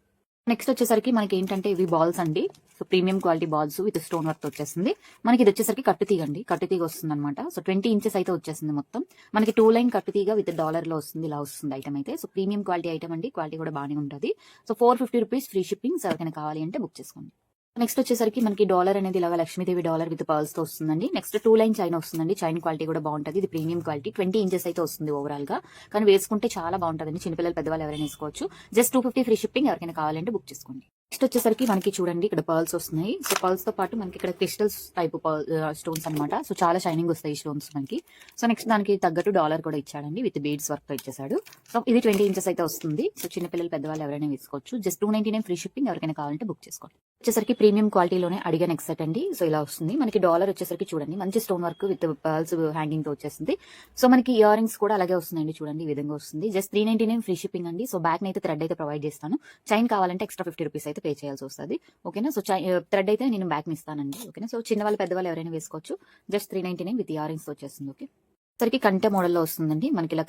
నెక్స్ట్ వచ్చేసరికి మనకి ఏంటంటే ఇవి బాల్స్ అండి. So premium quality balls with stone work వచ్చేసింది మనకి. ఇది వచ్చేసరికి కట్టుతీగ అండి. కట్టుతీగ వస్తుంది అనమాట. సో 20 ఇంచెస్ అయితే వచ్చేసింది మొత్తం మనకి. 2 లైన్ కట్టుతీగ విత్ డాలర్ లో వస్తుంది. ఇలా వస్తుంది ఐటమ్ అయితే. సో ప్రీమియం క్వాలిటీ ఐటమ్ అండి. క్వాలిటీ కూడా బాగానే ఉంటుంది. So 450 rupees free shipping. So ఎవరికైనా కావాలి అంటే బుక్ చేసుకోండి. నెక్స్ట్ వచ్చేసరికి మనకి డాలర్ అనేది ఇలాగా లక్ష్మీదేవి డాలర్ విత్ పర్ల్స్ తో వస్తుందండి. నెక్స్ట్ 2 లైన్ చైన్ వస్తుందండి. చైన్ క్వాలిటీ కూడా బాగుంటుంది. ఇది ప్రీమియం క్వాలిటీ. 20 ఇంచెస్ అయితే వస్తుంది ఓవరాల్ గా. కానీ వేసుకుంటే చాలా బాగుంటుందండి. చిన్నపిల్లలు పెద్దవాళ్ళు ఎవరైనా వేసుకోవచ్చు. Just 250 free shipping. ఎవరికైనా కావాలంటే బుక్ చేసుకోండి. నెక్స్ట్ వచ్చేసరికి మనకి చూడండి ఇక్కడ పర్ల్స్ వస్తున్నాయి. సో పర్ల్స్ తో పాటు మనకి ఇక్కడ క్రిస్టల్స్ టైప్ స్టోన్స్ అనమాట. సో చాలా షైనింగ్ వస్తాయి ఈ స్టోన్స్ మనకి. సో నెక్స్ట్ దానికి తగ్గట్టు డాలర్ కూడా ఇచ్చాడండి విత్ బీడ్స్ వర్క్ తో ఇచ్చేసాడు. సో ఇది 20 ఇంచెస్ అయితే వస్తుంది. సో చిన్నపిల్లలు పెద్దవాళ్ళు ఎవరైనా వేసుకోవచ్చు. Just 299 free shipping. ఎవరికైనా కావాలంటే బుక్ చేసుకోండి. వచ్చేసరికి ప్రీమియం క్వాలిటీలోనే అడిగా నెక్స్ట్ సెట్ అండి. సో ఇలా వస్తుంది మనకి. డాలర్ వచ్చేసరికి చూడండి మంచి stone work with pearls hanging తో వచ్చేసింది. సో మనకి ఇయర్ రింగ్స్ కూడా అలాగే వస్తుందండి. చూడండి ఈ విధంగా వస్తుంది. జస్ట్ 399 ఫ్రీ షిప్పింగ్ అండి. సో బ్యాక్ అయితే థ్రెడ్ అయితే ప్రొవైడ్ చేస్తాను. చైన్ కావాలంటే ఎక్స్ట్రా 50 రూపీస్ అయితే పే చేయాల్సి వస్తుంది. ఓకేనా. సో థ్రెడ్ అయితే నేను బ్యాక్ ఇస్తానండి. ఓకేనా. సో చిన్నవాళ్ళు పెద్దవాళ్ళు ఎవరైనా వేసుకోవచ్చు. జస్ట్ 399 విత్ ఇయర్ రింగ్స్ వచ్చేస్తుంది. ఓకే, సరికి కంటె మోడల్ లో వస్తుందండి మనకి. ఇలా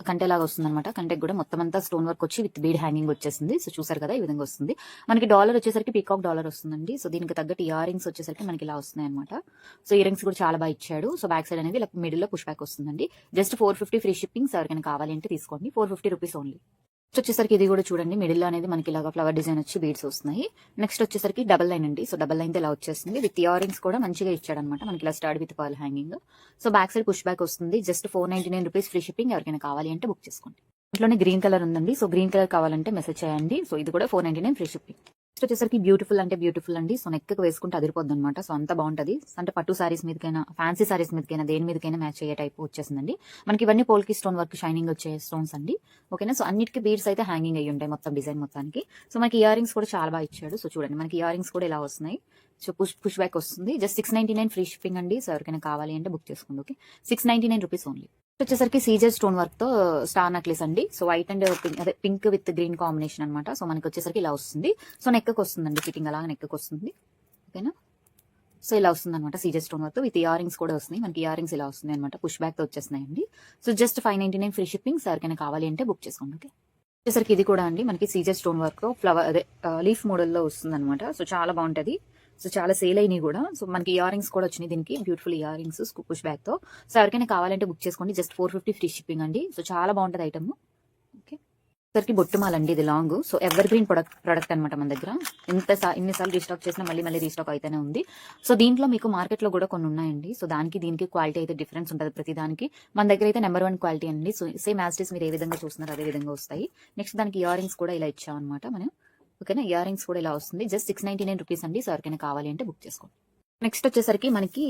కంటెలాగా వస్తుంది అనమాట. కంటెకి కూడా మొత్తం అంతా స్టోన్ వర్క్ వచ్చి విత్ బీడ్ హ్యాంగింగ్ వచ్చేసింది. సో చూసారు కదా ఈ విధంగా వస్తుంది మనకి. డాలర్ వచ్చేసరికి పీకాక్ డాలర్ వస్తుందండి. సో దీనికి తగ్గట్టు ఇయర్ రింగ్స్ వచ్చేసరికి మనకి ఇలా వస్తున్నాయి అనమాట. సో ఇయర్ రింగ్స్ కూడా చాలా బాగా ఇచ్చాడు. సో బ్యాక్ సైడ్ అనేది ఇలా మిడిల్ లో పుష్ బ్యాక్ వస్తుందండి. Just 450 free shipping. ఎవరికైనా కావాలి అంటే తీసుకోండి. 450 రూపీస్ ఓన్లీ. నెక్స్ట్ వచ్చేసరికి ఇది కూడా చూడండి మిడిల్ లో అనేది మనకి ఇలాగా ఫ్లవర్ డిజైన్ వచ్చి బీడ్స్ వస్తున్నాయి. నెక్స్ట్ వచ్చేసరికి డబల్ లైన్ అండి. సో డబల్ లైన్ ఇలా వచ్చేస్తుంది విత్ ఇయర్ రింగ్స్ కూడా మంచిగా ఇచ్చాడు అనమాట మనకి. ఇలా start with pearl hanging. So back side push back వస్తుంది. Just 499 rupees free shipping. ఎవరికైనా కావాలి అంటే బుక్ చేసుకోండి. ఇంట్లోనే గ్రీన్ కలర్ ఉందండి. సో గ్రీన్ కలర్ కావాలంటే మెసేజ్ చేయండి. సో ఇది కూడా 499 ఫ్రీ షిప్పింగ్. నెక్స్ట్ వచ్చేసరికి బ్యూటిఫుల్ అంటే బ్యూటిఫుల్ అండి. సో నెక్ వేసుకుంటే అదిరిపోద్ది అనమాట. సో అంత బాగుంటది. అంటే పట్టు సారీస్ మీదకైనా ఫ్యాన్సీ సారీస్ మీదకైనా దేని మీదకైనా మ్యాచ్ అయ్యే టైప్ వచ్చేసిందండి మనకి. ఇవన్నీ పోల్కి స్టోన్ వర్క్ షైనింగ్ వచ్చే స్టోన్స్ అండి. ఓకేనా. సో అన్నిటికీ బీడ్స్ అయితే హ్యాంగింగ్ అయ్యి ఉంటాయి మొత్తం డిజైన్ మొత్తానికి. సో మనకి ఇయర్ రింగ్స్ కూడా చాలా బాగా ఇచ్చాడు. సో చూడండి మనకి ఇయర్ రింగ్స్ కూడా ఇలా వస్తున్నాయి. సో పుష్ బ్యాక్ వస్తుంది. జస్ట్ 699 ఫ్రీ షిప్పింగ్ అండి. సో ఎవరికైనా కావాలి అంటే బుక్ చేసుకోండి. Okay, 699 rupees only. వచ్చేసరికి సీజర్ స్టోన్ వర్క్ తో స్టార్ నెక్లెస్ అండి. సో వైట్ అండ్ అదే పింక్ విత్ గ్రీన్ కాంబినేషన్ అనమాట. సో మనకి వచ్చేసరికి ఇలా వస్తుంది. సో నెక్ వస్తుందండి. ఫిట్టింగ్ అలాగా నెక్ వస్తుంది. ఓకేనా. సో ఇలా వస్తుంది అనమాట Caesar stone work with earrings కూడా వస్తున్నాయి మనకి. ఇయర్ రింగ్స్ ఇలా వస్తున్నాయి అనమాట. పుష్ బ్యాక్ తో వచ్చేస్తున్నాయండి. So just 599 free shipping. ఎవరికైనా కావాలి అంటే బుక్ చేసుకోండి. ఓకే, వచ్చేసరికి ఇది కూడా అండి మనకి సీజర్ స్టోన్ వర్క్ ఫ్లవర్ అదే లీఫ్ మోడల్లో వస్తుంది అనమాట. సో చాలా బాగుంటది. సో చాలా సేల్ అయినాయి కూడా. సో మనకి ఇయర్ రింగ్స్ కూడా వచ్చినాయి దీనికి. Beautiful ear rings push back తో. సో ఎవరికైనా కావాలంటే బుక్ చేసుకోండి. జస్ట్ 450 ఫ్రీ షిప్పింగ్ అండి. సో చాలా బాగుంటది ఐటమ్. ఓకే, సరికి బొట్టుమాలండి ఇది long. So ever green product అనమాట మన దగ్గర. ఎన్నిసార్లు రీస్టాక్ చేసినా మళ్ళీ రీస్టాక్ అయితేనే ఉంది. సో దీంట్లో మీకు మార్కెట్ లో కూడా కొన్ని ఉన్నాయండి. సో దానికి దీనికి క్వాలిటీ అయితే డిఫరెన్స్ ఉంటుంది ప్రతి దానికి. మన దగ్గర అయితే నెంబర్ 1 క్వాలిటీ అండి. So same as it is మీరు ఏ విధంగా చూస్తున్నారు అదే విధంగా వస్తాయి. నెక్స్ట్ దానికి ఇయర్ రింగ్స్ కూడా ఇలా ఇచ్చామన్నమాట మనం. ఓకేనా. ఇయర్ రింగ్స్ కూడా ఇలా వస్తుంది. జస్ట్ 699 రూపీస్ అండి. సో ఎవరికైనా కావాలి అంటే బుక్ చేసుకోండి. నెక్స్ట్ వచ్చేసరికి మనకి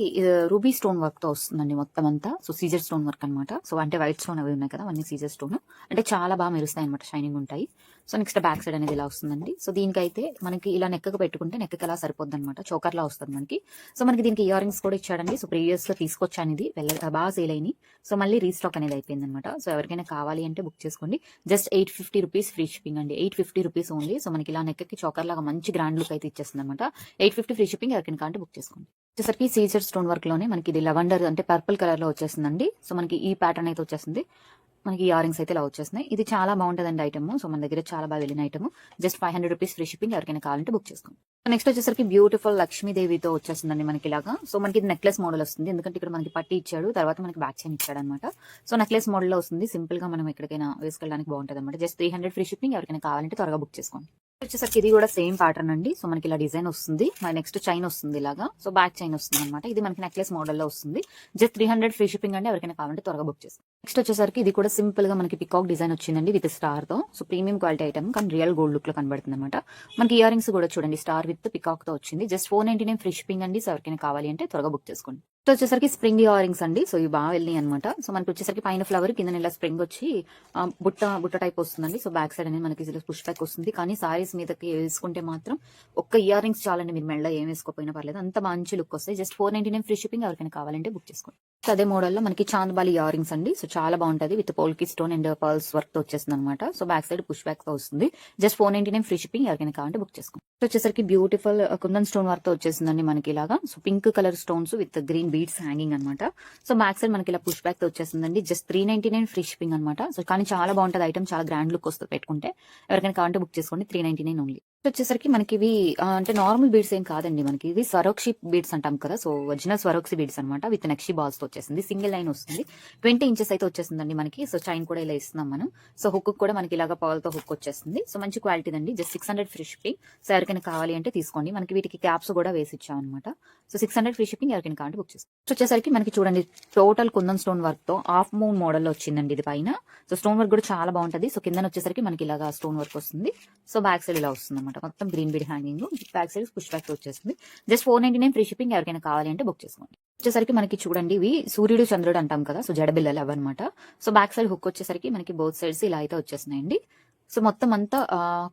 రూబీ స్టోన్ వర్క్ తో వస్తుందండి మొత్తం అంతా. సో సీజర్ స్టోన్ వర్క్ అనమాట. సో అంటే వైట్ స్టోన్ అవి ఉన్నాయి కదా అవన్నీ సీజర్ స్టోన్. అంటే చాలా బాగా మెరుస్తాయి అనమాట. షైనింగ్ ఉంటాయి. సో నెక్స్ట్ బ్యాక్ సైడ్ అనేది ఇలా వస్తుందండి. సో దీనికైతే మనకి ఇలా నెక్కకు పెట్టుకుంటే నెక్కకి అలా సరిపోద్ది అనమాట. చోకర్ లా వస్తుంది మనకి. సో మనకి దీనికి ఇయర్ రింగ్స్ కూడా ఇచ్చాడండి. సో ప్రీవియస్ గా తీసుకొచ్చాను ఇది బాగా సేల్ అయినాయి. సో మళ్ళీ రీస్టాక్ అనేది అయిపోయింది అనమాట. సో ఎవరికైనా కావాలి అంటే బుక్ చేసుకోండి. జస్ట్ 850 రూపీస్ ఫ్రీ షిప్పింగ్ అండి. 850 రూపీస్ ఓన్లీ. సో మనకి ఇలా నెక్కకి చోకర్ లాగా మంచి గ్రాండ్ లుక్ అయితే ఇచ్చేస్తుంది అనమాట. 850 ఫ్రీ షిప్పింగ్. ఎవరికైనా కావాలంటే బుక్ చేసుకోండి. వచ్చేసరికి సీజర్ స్టోన్ వర్క్ లోనే మనకి ఇది లెవెండర్ అంటే పర్పుల్ కలర్ లో వచ్చేసిందండి. సో మనకి ఈ ప్యాటర్న్ అయితే వచ్చేసింది. మనకి ఇయర్ రింగ్స్ అయితే ఇలా వచ్చేస్తున్నాయి. ఇది చాలా బాగుంటుందండి ఐటమ్. సో మన దగ్గర చాలా బాగా వెళ్ళిన item. Just 500 rupees free shipping. ఎవరికైనా కావాలంటే బుక్ చేసుకోండి. నెక్స్ట్ వచ్చేసరికి బ్యూటిఫుల్ లక్ష్మీదేవితో వచ్చేసిందండి మనకి ఇలాగా. సో మనకి ఇది నెక్లెస్ మోడల్ వస్తుంది. ఎందుకంటే ఇక్కడ మనకి పట్టి ఇచ్చాడు, తర్వాత మనకి బ్యాక్ చైన్ ఇచ్చాడు అనమాట. సో నెక్లెస్ మోడల్ లో వస్తుంది. సింపుల్ గా మనం ఎక్కడికైనా వేసుకెళ్ళడానికి బాగుంటుంది అనమాట. Just 300 free shipping. ఎవరికైనా కావాలంటే త్వరగా బుక్ చేసుకోండి. వచ్చేసరికి ఇది కూడా సేమ్ ప్యాటర్న్ అండి. సో మనకి ఇలా డిజైన్ వస్తుంది. నెక్స్ట్ చైన్ వస్తుంది ఇలాగా. సో బ్యాక్ చైన్ వస్తుంది అనమాట. ఇది మనకి నెక్లెస్ మోడల్ లో వస్తుంది. జస్ట్ 300 ఫ్రీ షిప్పింగ్ అండి. ఎవరికైనా కావాలంటే త్వరగా బుక్ చేసుకోండి. నెక్స్ట్ వచ్చేసరికి ఇది కూడా సింపుల్ గా మనకి పికాక్ డిజైన్ వచ్చిందండి విత్ స్టార్ తో. సో ప్రీమియం క్వాలిటీ ఐటమ్ కానీ రియల్ గోల్డ్ లుక్ లో కనబడుతుంది అనమాట. మనకి ఇయర్ రింగ్స్ కూడా చూడండి స్టార్ విత్ పికాక్ తో వచ్చింది. జస్ట్ 499 ఫ్రీ షిప్పింగ్ అండి. సో ఎవరికైనా కావాలి అంటే త్వరగా బుక్ చేసుకోండి. వచ్చేసరికి స్ప్రింగ్ ఇయర్ రింగ్స్ అండి. సో ఇవి బాగా వెళ్ళినాయి అనమాట. సో మనకి వచ్చేసరికి పైన ఫ్లవర్ కింద ఇలా స్ప్రింగ్ వచ్చి బుట్ట టైప్ వస్తుందండి. సో బ్యాక్ సైడ్ అనేది మనకి పుష్ బ్యాక్ వస్తుంది. కానీ సారీస్ మీదకి వేసుకుంటే మాత్రం ఒక్క ఇయర్ రింగ్స్ చాలండి. మీరు మెళ్ళ ఏం వేసుకోపోయినా పర్లేదు, అంత మంచి లుక్ వస్తాయి. Just 499 free shipping. ఎవరికైనా కావాలంటే బుక్ చేసుకోండి. సో అదే మోడల్లో మనకి చాందబాలి ఇయర్ రింగ్స్ అండి. సో చాలా బాగుంటది. With polki stone and pearls work తో వచ్చేస్తుంది అనమాట. So back side push back తో వస్తుంది. Just 499 free shipping. ఎవరికైనా కావాలంటే బుక్ చేసుకోండి. వచ్చేసరికి బ్యూటిఫుల్ కుందన్ స్టోన్ వర్క్ తో వచ్చేసిందండి మనకి ఇలాగా. So pink colour stones with green beads hanging అనమాట. సో బ్యాక్ సైడ్ మనకి ఇలా పుష్ బ్యాక్ తో వచ్చేసిందండి. జస్ట్ 399 ఫ్రీ షిప్పింగ్ అనమాట. సో కానీ చాలా బాగుంటది ఐటమ్, చాలా గ్రాండ్ లుక్ వస్తుంది పెట్టుకుంటే. ఎవరికైనా కావాలంటే బుక్ చేసుకోండి. 399 ఓన్లీ. వచ్చేసరికి మనకి ఇవి అంటే నార్మల్ బీడ్స్ ఏం కాదండి. మనకి ఇది స్వరోక్షి బీడ్స్ అంటాం కదా. సో ఒరిజినల్ స్వరోక్షి బీడ్స్ అనమాట. విత్ నక్షి బాల్స్ తో వచ్చేసింది. సింగిల్ లైన్ వస్తుంది. 20 ఇంచెస్ అయితే వచ్చేసిందండి మనకి. సో చైన్ కూడా ఇలా ఇస్తున్నాం మనం. సో హుక్ కూడా మనకి ఇలాగా పర్ల్ తో హుక్ వచ్చేస్తుంది. సో మంచి క్వాలిటీ అండి. Just 600 free shipping. సో ఎవరికైనా కావాలి అంటే తీసుకోండి. మనకి వీటికి క్యాప్స్ కూడా వేసి ఇచ్చాం అనమాట. So 600 free shipping. ఎవరికైనా కావాలంటే బుక్ చేసుకోండి. వచ్చేసరికి మనకి చూడండి టోటల్ కుందన్ స్టోన్ వర్క్ తో హాఫ్ మూన్ మోడల్ లో వచ్చిందండి ఇది పైన. సో స్టోన్ వర్క్ కూడా చాలా బాగుంటది. సో కింద వచ్చేసరికి మనకి ఇలాగా స్టోన్ వర్క్ వస్తుంది. సో బ్యాక్ సైడ్ ఇలా వస్తుంది అనమాట. మొత్తం green bead hanging. Back side push back వచ్చేస్తుంది. Just 499 free shipping. ఎవరికైనా కావాలి అంటే బుక్ చేసుకోండి. వచ్చేసరికి మనకి చూడండి ఇవి సూర్యుడు చంద్రుడు అంటాం కదా. సో జడబిల్లలు అవన్నమాట. సో బ్యాక్ సైడ్ హుక్ వచ్చేసరికి మనకి బోత్ సైడ్స్ ఇలా అయితే వచ్చేస్తున్నాయండి. సో మొత్తం అంతా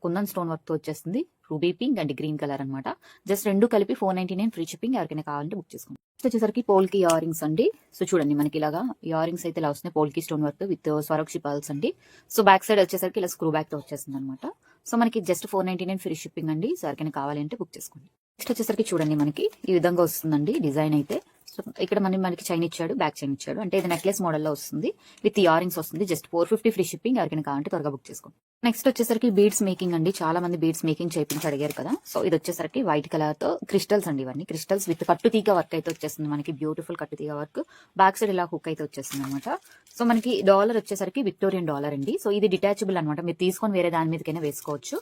కుందన్ స్టోన్ వర్క్ తో వచ్చేస్తుంది. Ruby pink and green colour అనమాట. జస్ట్ రెండు కలిపి 499 ఫ్రీ షిప్పింగ్. ఎవరికైనా కావాలంటే బుక్ చేసుకోండి. వచ్చేసరికి పోల్కి ఇయర్ రింగ్స్ అండి. సో చూడండి మనకి ఇలాగా ఇయర్ రింగ్స్ అయితే ఇలా వస్తున్నాయి. Polki stone work with Swarovski pearls అండి. సో బ్యాక్ సైడ్ వచ్చేసరికి ఇలా స్క్రూ బ్యాక్ తో వచ్చేస్తుంది అనమాట. సో మనకి జస్ట్ 499 ఫ్రీ షిప్పింగ్ అండి. సో ఎవరికైనా కావాలంటే బుక్ చేసుకోండి. నెక్స్ట్ వచ్చేసరికి చూడండి మనకి ఈ విధంగా వస్తుందండి డిజైన్ అయితే. సో ఇక్కడ మనకి చైన్ ఇచ్చాడు, బ్యాక్ చైన్ ఇచ్చాడు. అంటే ఇది నెక్లెస్ మోడల్ లో వస్తుంది. విత్ ఇయర్ రింగ్స్ వస్తుంది. Just 450 free shipping. ఎవరికైనా కావాలంటే త్వరగా బుక్ చేసుకోండి. నెక్స్ట్ వచ్చేసరికి బీడ్స్ మేకింగ్ అండి. చాలా మంది బీడ్స్ మేకింగ్ చేయించి అడిగారు కదా. సో ఇది వచ్చేసరికి వైట్ కలర్ తో క్రిస్టల్స్ అండి. ఇవన్నీ క్రిస్టల్స్ విత్ కట్టుతీగ వర్క్ అయితే వచ్చేస్తుంది మనకి. బ్యూటిఫుల్ కట్టుతీగ వర్క్. బ్యాక్ సైడ్ ఇలా హుక్ అయితే వచ్చేస్తుంది అనమాట. సో మనకి డాలర్ వచ్చేసరికి విక్టోరియన్ డాలర్ అండి. సో ఇది డిటాచబుల్ అనమాట. మీరు తీసుకొని వేరే దాని మీదకైనా వేసుకోవచ్చు.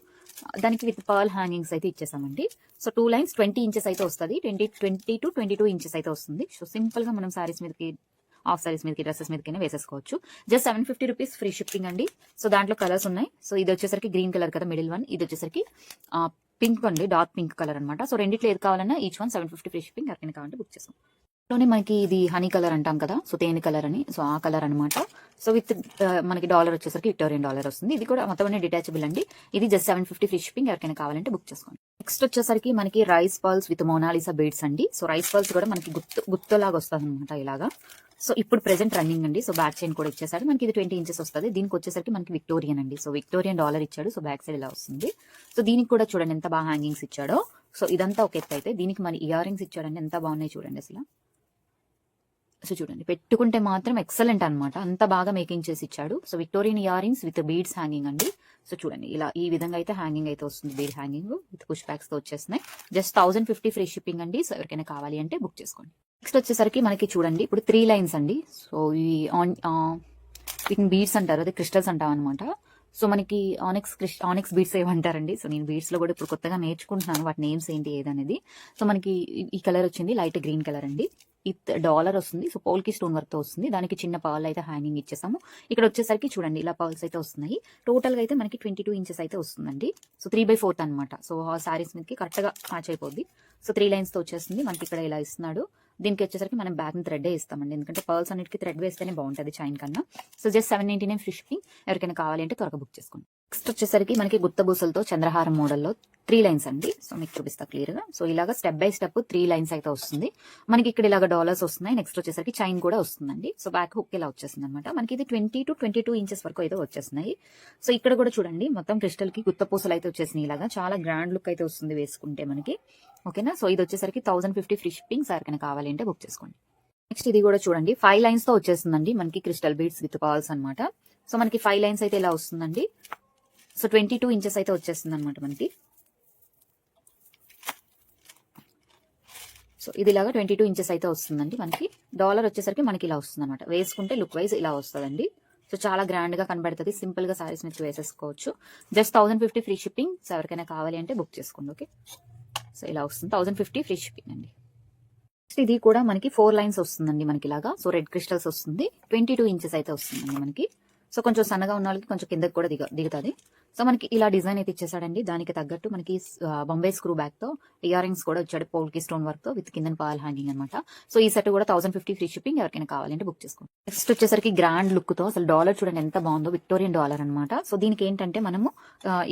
దానికి విత్ పర్ల్ హ్యాంగింగ్స్ అయితే ఇచ్చేసామండి. సో 2 లైన్స్ 20 ఇంచెస్ అయితే వస్తుంది. 20 to 22 ఇంచెస్ అయితే వస్తుంది. సో సింపుల్ గా మనం సారీస్ మీదకి, ఆఫ్ సారీస్ మీదకి, డ్రెస్సెస్ మీదకైనా వేసేసుకోవచ్చు. జస్ట్ 750 రూపీస్ ఫ్రీ షిప్పింగ్ అండి. సో దాంట్లో కలర్స్ ఉన్నాయి. సో ఇది వచ్చేసరికి గ్రీన్ కలర్ కదా మిడిల్ వన్. ఇది వచ్చేసరికి పింక్ అండి, డార్క్ పింక్ కలర్ అనమాట. సో రెండిట్లో ఏది కావాలన్నా ఈచ్ వన్ 750 ఫ్రీ షిప్పింగ్. ఎవరికైనా కావాలంటే బుక్ చేసుకోండి. లోనే మనకి ఇది హనీ కలర్ అంటాం కదా. సో తేనె కలర్ అని. సో ఆ కలర్ అనమాట. సో విత్ మనకి డాలర్ వచ్చేసరికి విక్టోరియన్ డాలర్ వస్తుంది. ఇది కూడా మొత్తం డిటాచబుల్ అండి. ఇది జస్ట్ 750 ఫ్రీ షిప్పింగ్. ఎవరికైనా కావాలంటే బుక్ చేసుకోండి. నెక్స్ట్ వచ్చేసరికి మనకి rice pearls with Mona Lisa beads అండి. సో రైస్ పర్ల్స్ కూడా మనకి గుత్తలాగా వస్తుంది అనమాట ఇలాగా. సో ఇప్పుడు ప్రెసెంట్ రన్నింగ్ అండి. సో బ్యాక్ చైన్ కూడా ఇచ్చేసాడు మనకి. ఇది 20 ఇంచెస్ వస్తుంది. దీనికి వచ్చేసరికి మనకి విక్టోరియన్ అండి. సో విక్టోరియన్ డాలర్ ఇచ్చాడు. సో బ్యాక్ సైడ్ ఇలా వస్తుంది. సో దీనికి కూడా చూడండి ఎంత బాగా హ్యాంగింగ్స్ ఇచ్చాడో. సో ఇదంతా ఒక ఎత్తు అయితే దీనికి మన ఇయర్ రింగ్స్ ఇచ్చాడండి. ఎంత బాగున్నాయి చూడండి అసలు. సో చూడండి పెట్టుకుంటే మాత్రం ఎక్సలెంట్ అనమాట. అంత బాగా మేకింగ్ చేసి ఇచ్చాడు. So Victorian ear rings with beads hanging అండి. సో చూడండి ఇలా ఈ విధంగా అయితే హ్యాంగింగ్ అయితే వస్తుంది. Bead hanging with push backs తో వచ్చేస్తున్నాయి. జస్ట్ 1050 ఫ్రీ షిప్పింగ్ అండి. సో ఎవరికైనా కావాలి అంటే బుక్ చేసుకోండి. నెక్స్ట్ వచ్చేసరికి మనకి చూడండి ఇప్పుడు 3 లైన్స్ అండి. సో ఈ వీటిని బీడ్స్ అంటారు, అదే క్రిస్టల్స్ అంటాం అనమాట. సో మనకి ఆనెక్స్ బీడ్స్ ఏమంటారండి. సో నేను బీడ్స్ లో కూడా ఇప్పుడు కొత్తగా నేర్చుకుంటున్నాను వాటి నేమ్స్ ఏంటి ఏదనేది. సో మనకి ఈ కలర్ వచ్చింది లైట్ గ్రీన్ కలర్ అండి. డాలర్ వస్తుంది. సో పోల్కి స్టోన్ వర్క్ తో వస్తుంది. దానికి చిన్న పర్ల్ అయితే హ్యాంగింగ్ ఇచ్చేసాము. ఇక్కడ వచ్చేసరికి చూడండి ఇలా పర్ల్స్ అయితే వస్తున్నాయి. టోటల్ గా అయితే మనకి 22 ఇంచెస్ అయితే వస్తుందండి. సో 3/4 అనమాట. సో ఆ సారీస్ మీదకి కరెక్ట్ గా మ్యాచ్ అయిపోద్ది. సో 3 లైన్స్ తో వచ్చేస్తుంది మనకి. ఇక్కడ ఇలా ఇస్తున్నాడు. దీనికి వచ్చేసరికి మనం బ్యాక్ థ్రెడ్ ఇస్తామండి. ఎందుకంటే పర్ల్స్ అన్నిటికీ థ్రెడ్ వేస్తేనే బాగుంటుంది చైన్ కన్నా. So just 799 free shipping. ఎవరికైనా కావాలి అంటే త్వరగా బుక్ చేసుకోండి. నెక్స్ట్ వచ్చేసరికి మనకి గుత్తబూసలతో చంద్రహారం మోడల్లో 3 లైన్స్ అండి. సో మీకు చూపిస్తా క్లియర్ గా. సో ఇలాగా స్టెప్ బై స్టెప్ 3 లైన్స్ అయితే వస్తుంది మనకి. ఇక్కడ ఇలాగా డాలర్స్ వస్తున్నాయి. నెక్స్ట్ వచ్చేసరికి చైన్ కూడా వస్తుందండి. సో బ్యాక్ హుక్ ఇలా వచ్చేస్తుంది అనమాట. మనకి ఇది 20 to 22 ఇంచెస్ వరకు అయితే వచ్చేస్తున్నాయి. సో ఇక్కడ కూడా చూడండి మొత్తం క్రిస్టల్ కి గుత్త పూసలు అయితే వచ్చేసినాయి. ఇలాగా చాలా గ్రాండ్ లుక్ అయితే వస్తుంది వేసుకుంటే మనకి. ఓకేనా. సో ఇది వచ్చేసరికి 1050 ఫ్రీ షిప్పింగ్. ఎవరికైనా కావాలి అంటే బుక్ చేసుకోండి. నెక్స్ట్ ఇది కూడా చూడండి 5 లైన్స్ తో వచ్చేస్తుందండి మనకి. క్రిస్టల్ బీడ్స్ విత్ పర్ల్స్ అనమాట. సో మనకి 5 లైన్స్ అయితే ఇలా వస్తుందండి. సో 22 ఇంచెస్ అయితే వచ్చేస్తుంది అనమాట మనకి. సో ఇది ఇలాగా 22 ఇంచెస్ అయితే వస్తుందండి మనకి. డాలర్ వచ్చేసరికి మనకి ఇలా వస్తుంది అనమాట. వేసుకుంటే లుక్ వైజ్ ఇలా వస్తుందండి. సో చాలా గ్రాండ్ గా కనబడుతుంది. సింపుల్ గా సారీస్ మీద వేసేసుకోవచ్చు. Just 1050 free shipping. సో ఎవరికైనా కావాలి అంటే బుక్ చేసుకోండి. ఓకే. సో ఇలా వస్తుంది 1050 ఫ్రీ షిప్పింగ్ అండి. ఇది కూడా మనకి 4 లైన్స్ వస్తుందండి మనకి ఇలాగా. సో రెడ్ క్రిస్టల్స్ వస్తుంది. 22 ఇంచెస్ అయితే వస్తుందండి మనకి. సో కొంచెం సన్నగా ఉన్న వాళ్ళకి కొంచెం కిందకి కూడా దిగుతుంది. సో మనకి ఇలా డిజైన్ అయితే ఇచ్చేసాడండి. దానికి తగ్గట్టు మనకి బొంబే స్క్రూ బ్యాక్ తో ఇయర్ రింగ్స్ కూడా వచ్చాడు పోల్కి స్టోన్ వర్క్ తో విత్ కింద పాల్ హ్యాంగింగ్ అనమాట. సో ఈ సెట్ కూడా 1050 ఫ్రీ షిప్పింగ్. ఎవరికైనా కావాలంటే బుక్ చేసుకోండి. నెక్స్ట్ వచ్చేసరికి గ్రాండ్ లుక్ తో అసలు డాలర్ చూడండి ఎంత బాగుందో, విక్టోరియన్ డాలర్ అనమాట. సో దీనికి ఏంటంటే మనము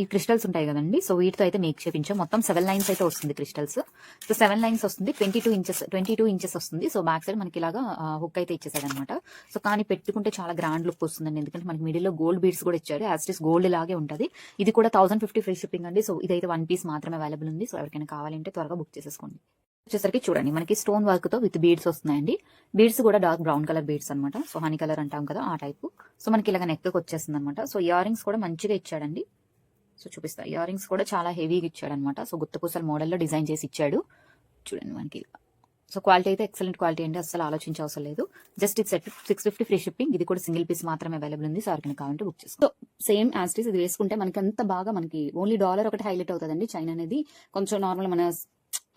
ఈ క్రిస్టల్స్ ఉంటాయి కదండి, సో వీటితో అయితే మేక్ చేపించాం. మొత్తం 7 లైన్స్ అయితే వస్తుంది క్రిస్టల్స్. సో 7 లైన్స్ వస్తుంది, 22 ఇంచెస్ వస్తుంది. సో బ్యాక్ సైడ్ మనకి ఇలాగా హుక్ అయితే ఇచ్చేసాడు అనమాట. సో కానీ పెట్టుకుంటే చాలా గ్రాండ్ లుక్ వస్తుందండి, ఎందుకంటే మనకి మిడిల్ లో గోల్డ్ బీడ్స్ కూడా ఇచ్చాడు. యాజ్ ఇట్ ఇస్ గోల్డ్ లాగే ఉంటుంది. ఇది కూడా 1050 ఫ్రీ షిప్పింగ్ అండి. సో ఇదైతే 1 పీస్ మాత్రమే అవైలబుల్ ఉంది. సో ఎవరికైనా కావాలంటే త్వరగా బుక్ చేసేసుకోండి. వచ్చేసరికి చూడండి మనకి స్టోన్ వర్క్ తో విత్ బీడ్స్ వస్తున్నాయండి. బీడ్స్ కూడా డార్క్ బ్రౌన్ కలర్ బీడ్స్ అనమాట. సో హనీ కలర్ అంటాం కదా ఆ టైప్. సో మనకి ఇలాగ నెక్ వచ్చేస్తుంది అనమాట. సో ఇయర్ రింగ్స్ కూడా మంచిగా ఇచ్చాడండి. సో చూపిస్తా, ఇయర్ రింగ్స్ కూడా చాలా హెవీగా ఇచ్చాడు అనమాట. సో గుత్తపూసల మోడల్లో డిజైన్ చేసి ఇచ్చాడు చూడండి మనకి. సో క్వాలిటీ అయితే ఎక్సలెంట్ క్వాలిటీ అండి, అసలు ఆలోచించే అవసరం లేదు. జస్ట్ ఇది సెట్ 650 ఫ్రీ షిప్పింగ్. ఇది కూడా సింగిల్ పీస్ మాత్రమే అవైలబుల్ ఉంది. సో ఎవరికైనా కావాలంటే బుక్ చేసుకో. So same as it is ఇది వేసుకుంటే మనకి అంత బాగా మనకి ఓన్లీ డాలర్ ఒకటి హైలైట్ అవుతుందండి. చైన్ అనేది కొంచెం నార్మల్ మన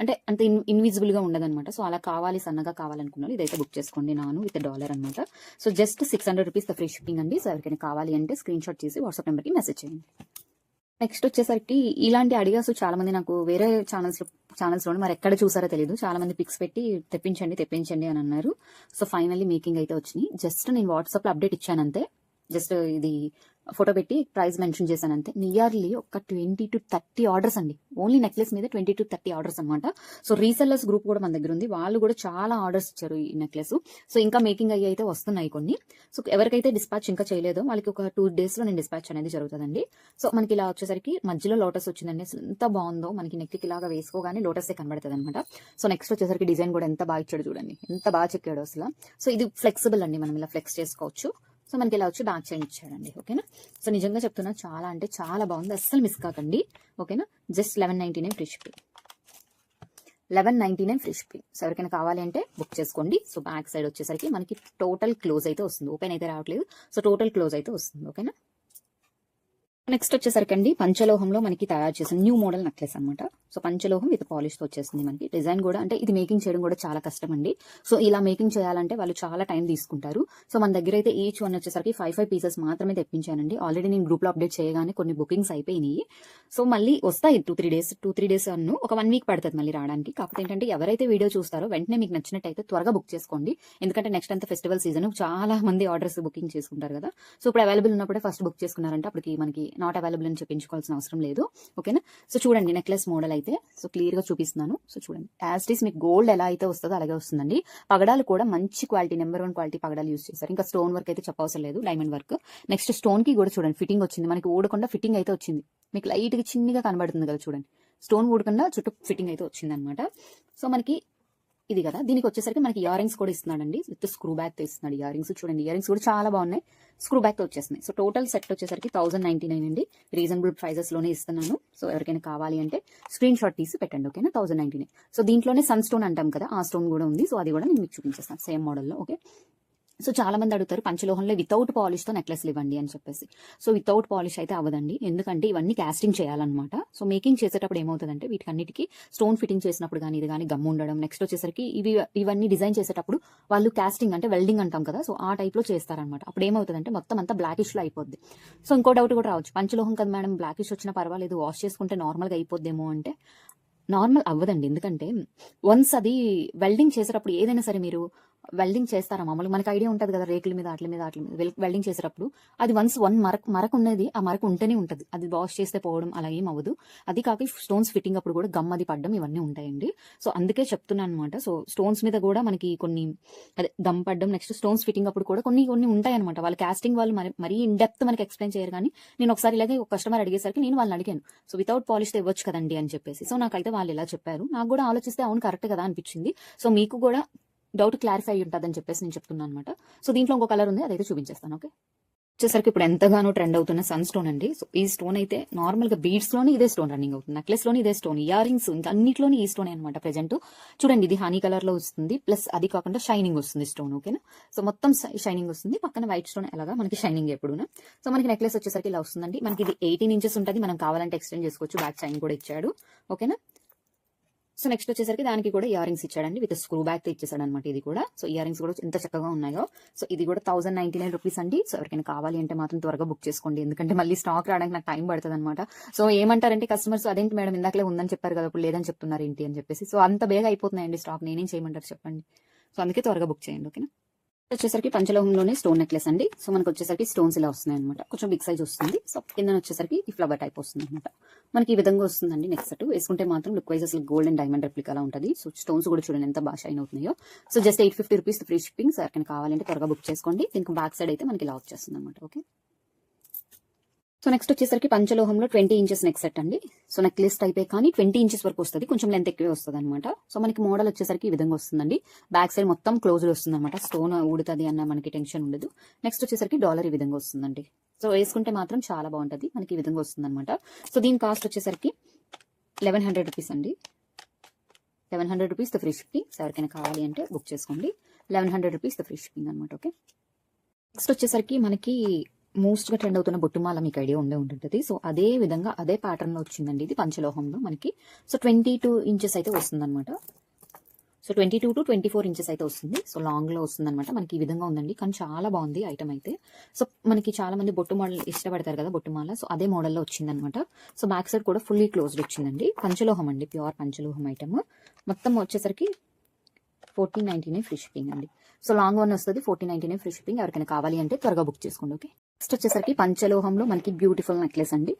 అంటే అంత ఇన్విజిబుల్ గా ఉండదు అనమాట. సో అలా కావాలి, సన్నగా కావాలనుకున్నాను ఇదైతే బుక్ చేసుకోండి. నాను విత్ డాలర్ అనమాట. So just 600 rupees free shipping అండి. సో ఎవరికైనా కావాలి అంటే స్క్రీన్ షాట్ చేసి వాట్సాప్ నెంబర్ కి మెసేజ్ చేయండి. నెక్స్ట్ వచ్చేసరికి ఇలాంటి అడిగాస్ చాలా మంది నాకు వేరే ఛానల్స్ లో మరి ఎక్కడ చూసారో తెలియదు, చాలా మంది పిక్స్ పెట్టి తెప్పించండి అని అన్నారు. సో ఫైనల్లీ మేకింగ్ అయితే వచ్చినాయి. జస్ట్ నేను వాట్సాప్ లో అప్డేట్ ఇచ్చాను అంతే. జస్ట్ ఇది ఫోటో పెట్టి ప్రైస్ మెన్షన్ చేశాను అంతే. నియర్లీ ఒక 20 to 30 ఆర్డర్స్ అండి. ఓన్లీ నెక్లెస్ మీద 20 to 30 ఆర్డర్స్ అనమాట. సో రీసెల్లర్స్ గ్రూప్ కూడా మన దగ్గర ఉంది, వాళ్ళు కూడా చాలా ఆర్డర్స్ ఇచ్చారు ఈ నెక్లెస్. సో ఇంకా మేకింగ్ అయ్యి అయితే వస్తున్నాయి కొన్ని. సో ఎవరికైతే డిస్పాచ్ ఇంకా చేయలేదో వాళ్ళకి ఒక 2 days లో నేను డిస్పాచ్ అనేది జరుగుతుందండి. సో మనకి ఇలా వచ్చేసరికి మధ్యలో లోటస్ వచ్చిందండి. అసలు ఎంత బాగుందో, మనకి నెక్కి ఇలాగా వేసుకోగానే లోటస్ కనబడుతుంది అనమాట. సో నెక్స్ట్ వచ్చేసరికి డిజైన్ కూడా ఎంత బాగా ఇచ్చాడు చూడండి, ఎంత బాగా చెక్కాడు అసలు. సో ఇది ఫ్లెక్సిబుల్ అండి, మనం ఇలా ఫ్లెక్స్ చేసుకోవచ్చు. సో మనకి ఇలా వచ్చి బ్యాక్ చైన్ ఇచ్చాడండి. ఓకేనా. సో నిజంగా చెప్తున్నా చాలా అంటే చాలా బాగుంది, అస్సలు మిస్ కాకండి. ఓకేనా. Just 1199 free shipping. 1199 free shipping. So ఎవరికైనా కావాలి అంటే బుక్ చేసుకోండి. సో బ్యాక్ సైడ్ వచ్చేసరికి మనకి టోటల్ క్లోజ్ అయితే వస్తుంది, ఓపెన్ అయితే రావట్లేదు. సో టోటల్ క్లోజ్ అయితే వస్తుంది. ఓకేనా. నెక్స్ట్ వచ్చేసరికి అండి పంచలోహంలో మనకి తయారు చేసిన న్యూ మోడల్ నెక్లెస్ అనమాట. సో పంచలోహం విత్ పాలిష్ తో వచ్చేసింది మనకి. డిజైన్ కూడా అంటే ఇది మేకింగ్ చేయడం కూడా చాలా కష్టం అండి. సో ఇలా మేకింగ్ చేయాలంటే వాళ్ళు చాలా టైం తీసుకుంటారు. సో మన దగ్గర అయితే ఈచ్ వన్ వచ్చేసరికి 5 పీసెస్ మాత్రమే తెప్పించానండి. ఆల్రెడీ నేను గ్రూప్ లో అప్డేట్ చేయగానే కొన్ని బుకింగ్స్ అయిపోయినాయి. సో మళ్ళీ వస్తాయి 2-3 డేస్ అన్ను ఒక 1 వీక్ పడుతుంది మళ్ళీ రావడానికి. కాకపోతే ఏంటంటే ఎవరైతే వీడియో చూస్తారో వెంటనే మీకు నచ్చినట్టయితే త్వరగా బుక్ చేసుకోండి. ఎందుకంటే నెక్స్ట్ అంతా ఫెస్టివల్ సీజన్, చాలా మంది ఆర్డర్స్ బుకింగ్ చేసుకుంటారు కదా. సో ఇప్పుడు అవైలబుల్ ఉన్నప్పుడే ఫస్ట్ బుక్ చేసుకున్నారంటే అప్పటికి మనకి నాట్ అవైలబుల్ అని చెప్పించుకోవాల్సిన అవసరం లేదు. ఓకేనా. సో చూడండి నెక్లెస్ మోడల్ అయితే సో క్లియర్ గా చూపిస్తున్నాను. సో చూడండి యాజ్ ఇట్ ఈస్ మీకు గోల్డ్ ఎలా అయితే వస్తుందో అలాగే వస్తుందండి. పగడాలు కూడా మంచి క్వాలిటీ, నెంబర్ 1 క్వాలిటీ పగడాలు యూస్ చేశారు. ఇంకా స్టోన్ వర్క్ అయితే చెప్పవసరం లేదు, డైమండ్ వర్క్. నెక్స్ట్ స్టోన్ కి కూడా చూడండి ఫిట్టింగ్ వచ్చింది, మనకి ఊడకుండా ఫిట్టింగ్ అయితే వచ్చింది. మీకు లైట్ గా చిన్నగా కనబడుతుంది కదా చూడండి, స్టోన్ ఊడకుండా చుట్టూ ఫిట్టింగ్ అయితే వచ్చింది అనమాట. సో మనకి ఇది కదా, దీనికి వచ్చేసరికి మనకి ఇయర్ రింగ్స్ కూడా ఇస్తున్నాడండి విత్ స్క్రూ బ్యాక్ తో ఇస్తున్నాడు. ఇయర్ రింగ్స్ చూడండి, ఇయర్ రింగ్స్ కూడా చాలా బాగున్నాయి, స్క్రూ బ్యాక్ తో వచ్చేస్తున్నాయి. సో టోటల్ సెట్ వచ్చేసరికి 1099 అండి. రీజనబుల్ ప్రైజెస్ లోనే ఇస్తున్నాను. సో ఎవరికైనా కావాలి అంటే స్క్రీన్ షాట్ తీసి పెట్టండి. ఓకేనా. 1099. సో దీంట్లోనే సన్ స్టోన్ అంటాం కదా, ఆ స్టోన్ కూడా ఉంది. సో అది కూడా నేను మీకు చూపించేస్తాను సేమ్ మోడల్లో. ఓకే. సో చాలా మంది అడుగుతారు పంచలోహంలో వితౌట్ పాలిష్ తో నెక్లెస్లు ఇవ్వండి అని చెప్పేసి. సో వితౌట్ పాలిష్ అయితే అవ్వదండి, ఎందుకంటే ఇవన్నీ కాస్టింగ్ చేయాలన్నమాట. సో మేకింగ్ చేసేటప్పుడు ఏమవుతుందంటే వీటికన్నిటికీ స్టోన్ ఫిట్టింగ్ చేసినప్పుడు కానీ ఇది కానీ గమ్ ఉండడం, నెక్స్ట్ వచ్చేసరికి ఇవన్నీ డిజైన్ చేసేటప్పుడు వాళ్ళు కాస్టింగ్ అంటే వెల్డింగ్ అంటాం కదా, సో ఆ టైప్ లో చేస్తారనమాట. అప్పుడు ఏమవుతుందంటే మొత్తం అంతా బ్లాకిష్ లో అయిపోద్ది. సో ఇంకో డౌట్ కూడా రావచ్చు, పంచలోహం కదా మేడం బ్లాకిష్ వచ్చినా పర్వాలేదు, వాష్ చేసుకుంటే నార్మల్గా అయిపోద్దేమో అంటే నార్మల్ అవ్వదండి. ఎందుకంటే వన్స్ అది వెల్డింగ్ చేసేటప్పుడు ఏదైనా సరే మీరు వెల్డింగ్ చేస్తారా మామూలుగా, మనకి ఐడియా ఉంటుంది కదా రేకుల మీద వాటి మీద వెల్డింగ్ చేసేటప్పుడు అది వన్స్ మరక ఉన్నది, ఆ మరక ఉంటేనే ఉంటుంది, అది వాష్ చేస్తే పోవడం అలా ఏం అవ్వదు. అది కాక స్టోన్స్ ఫిట్టింగ్ అప్పుడు కూడా గమ్ అది పడ్డం ఇవన్నీ ఉంటాయండి. సో అందుకే చెప్తున్నాను అనమాట. సో స్టోన్స్ మీద కూడా మనకి కొన్ని అదే గమ్ పడ్డం, నెక్స్ట్ స్టోన్స్ ఫిట్టింగ్ అప్పుడు కూడా కొన్ని ఉంటాయి అనమాట. వాళ్ళు కాస్టింగ్ వాళ్ళు మరీ ఇన్ డెప్త్ మనకి ఎక్స్ప్లెయిన్ చేయరు. కానీ నేను ఒకసారి ఇలాగే ఒక కస్టమర్ అడిగేసరికి నేను వాళ్ళని అడిగాను, సో వితౌట్ పాలిష్ ఇవ్వచ్చు కదండి అని చెప్పేసి. సో నాకైతే వాళ్ళు ఇలా చెప్పారు, నాకు కూడా ఆలోచిస్తే అవును కరెక్ట్ కదా అనిపించింది. సో మీకు కూడా డౌట్ క్లారిఫై ఉంటుందని చెప్పేసి నేను చెప్తున్నాను అనమాట. సో దీంట్లో ఇంకో కలర్ ఉంది, అదైతే చూపించేస్తాను. ఓకే. వచ్చేసరికి ఇప్పుడు ఎంతగానో ట్రెండ్ అవుతున్న సన్ స్టోన్ అండి. సో ఈ స్టోన్ అయితే నార్మల్ గా బీడ్స్ లోని ఇదే స్టోన్ రన్నింగ్ అవుతుంది, నెక్లెస్ లోని ఇదే స్టోన్, ఇయర్ రింగ్స్ ఇంకా అన్నిట్లోని ఈ స్టోన్ అనమాట ప్రెజెంట్. చూడండి ఇది హనీ కలర్ లో వస్తుంది, ప్లస్ అది కాకుండా షైనింగ్ వస్తుంది స్టోన్. ఓకేనా. సో మొత్తం షైనింగ్ వస్తుంది, పక్కన వైట్ స్టోన్ ఎలాగా మనకి షైనింగ్ ఎప్పుడునా. సో మనకి నెక్లెస్ వచ్చేసరికి ఇలా వస్తుందండి. మనకి ఇది 18 ఇంచెస్ ఉంటుంది, మనం కావాలంటే ఎక్స్టెండ్ చేసుకోవచ్చు, బ్యాక్ చైన్ కూడా ఇచ్చాడు. ఓకేనా. సో నెక్స్ట్ వచ్చేసరికి దానికి కూడా ఇయర్ రింగ్స్ ఇచ్చాడండి, విత్ స్క్రూ బ్యాక్ తో ఇచ్చేసాడు అనమాట. ఇది కూడా సో ఇయర్ రింగ్స్ కూడా ఎంత చక్కగా ఉన్నాయో. సో ఇది కూడా 1099 రూపీస్ అండి. సో ఎవరికైనా కావాలి అంటే మాత్రం త్వరగా బుక్ చేసుకోండి, ఎందుకంటే మళ్ళీ స్టాక్ రావడానికి నాకు టైం పడుతుంది అనమాట. సో ఏమంటారంటే కస్టమర్స్, అదేంటి మేడం ఇందాకలే ఉందని చెప్పారు కదా, ఇప్పుడు లేదని చెప్తున్నారు ఏంటి అని చెప్పేసి. సో అంత బేగా అయిపోతున్నాయండి స్టాక్, నేనేం చేయమంటారు చెప్పండి. సో అందుకే త్వరగా బుక్ చేయండి, ఓకేనా. వచ్చేసరికి పంచలోహంలోనే స్టోన్ నెక్లెస్ అండి. సో మనకి వచ్చేసరికి స్టోన్స్ ఇలా వస్తున్నాయి అనమాట, కొంచెం బిగ్ సైజ్ వస్తుంది. సో కింద వచ్చేసరికి ఈ ఫ్లవర్ టైప్ వస్తుంది అనమాట. మనకి ఈ విధంగా వస్తుందండి. నెక్స్ట్ సెట్ వేసుకుంటే మాత్రం లుక్ వైజ్ అసలు గోల్డ్ అండ్ డైమండ్ రెప్లికా లా ఉంటుంది. సో స్టోన్స్ కూడా చూడండి ఎంత బాగా షైన్ అవుతున్నాయో. So just 850 rupees free shipping. Sir కావాలంటే త్వరగా బుక్ చేసుకోండి. దీనికి బ్యాక్ సైడ్ అయితే మనకి ఇలా వచ్చేస్తుంది అనమాట, ఓకే. సో నెక్స్ట్ వచ్చేసరికి పంచలోహంలో 20 ఇంచెస్ నెక్ సెట్ అండి. సో నెక్లెస్ టైపే కానీ 20 ఇంచెస్ వరకు వస్తుంది, కొంచెం లెంత్ ఎక్కువే వస్తుంది అనమాట. సో మనకి మోడల్ వచ్చేసరికి ఈ విధంగా వస్తుందండి. బ్యాక్ సైడ్ మొత్తం క్లోజ్డ్ వస్తుంది అనమాట, స్టోన్ ఊడుతుంది అన్న మనకి టెన్షన్ ఉండదు. నెక్స్ట్ వచ్చేసరికి డాలర్ ఈ విధంగా వస్తుందండి. సో వేసుకుంటే మాత్రం చాలా బాగుంటుంది, మనకి ఈ విధంగా వస్తుంది అనమాట. సో దీని కాస్ట్ వచ్చేసరికి 1100 రూపీస్ అండి. 1100 రూపీస్ ఫ్రీ షిప్పింగ్. ఎవరికైనా కావాలి అంటే బుక్ చేసుకోండి. 1100 రూపీస్ ఫ్రీ షిప్పింగ్ అనమాట, ఓకే. నెక్స్ట్ వచ్చేసరికి మనకి మోస్ట్ గా ట్రెండ్ అవుతున్న బొట్టుమాల మీకు ఐడియా ఉండే ఉంటుంది. సో అదే విధంగా అదే ప్యాటర్న్ లో వచ్చిందండి ఇది పంచలోహంలో మనకి. సో 22 ఇంచెస్ అయితే వస్తుంది అనమాట. సో 22 to 24 ఇంచెస్ అయితే వస్తుంది. సో లాంగ్ లో వస్తుంది అనమాట. మనకి ఈ విధంగా ఉందండి, కానీ చాలా బాగుంది ఐటమ్ అయితే. సో మనకి చాలా మంది బొట్టు మోడల్ ఇష్టపడతారు కదా బొట్టుమాల, సో అదే మోడల్లో వచ్చింది అనమాట. సో బ్యాక్ సైడ్ కూడా ఫుల్లీ క్లోజ్డ్ వచ్చిందండి. పంచలోహం అండి, ప్యూర్ పంచలోహం ఐటమ్. మొత్తం వచ్చేసరికి 1499 ఫ్రీ షిప్పింగ్ అండి. సో లాంగ్ వన్ వస్తుంది 1499 ఫ్రీ షిప్పింగ్. ఎవరికైనా కావాలి అంటే త్వరగా బుక్ చేసుకోండి, ఓకే. నెక్స్ట్ వచ్చేసరికి పంచలోహంలో మనకి బ్యూటిఫుల్ నెక్లెస్ అండి.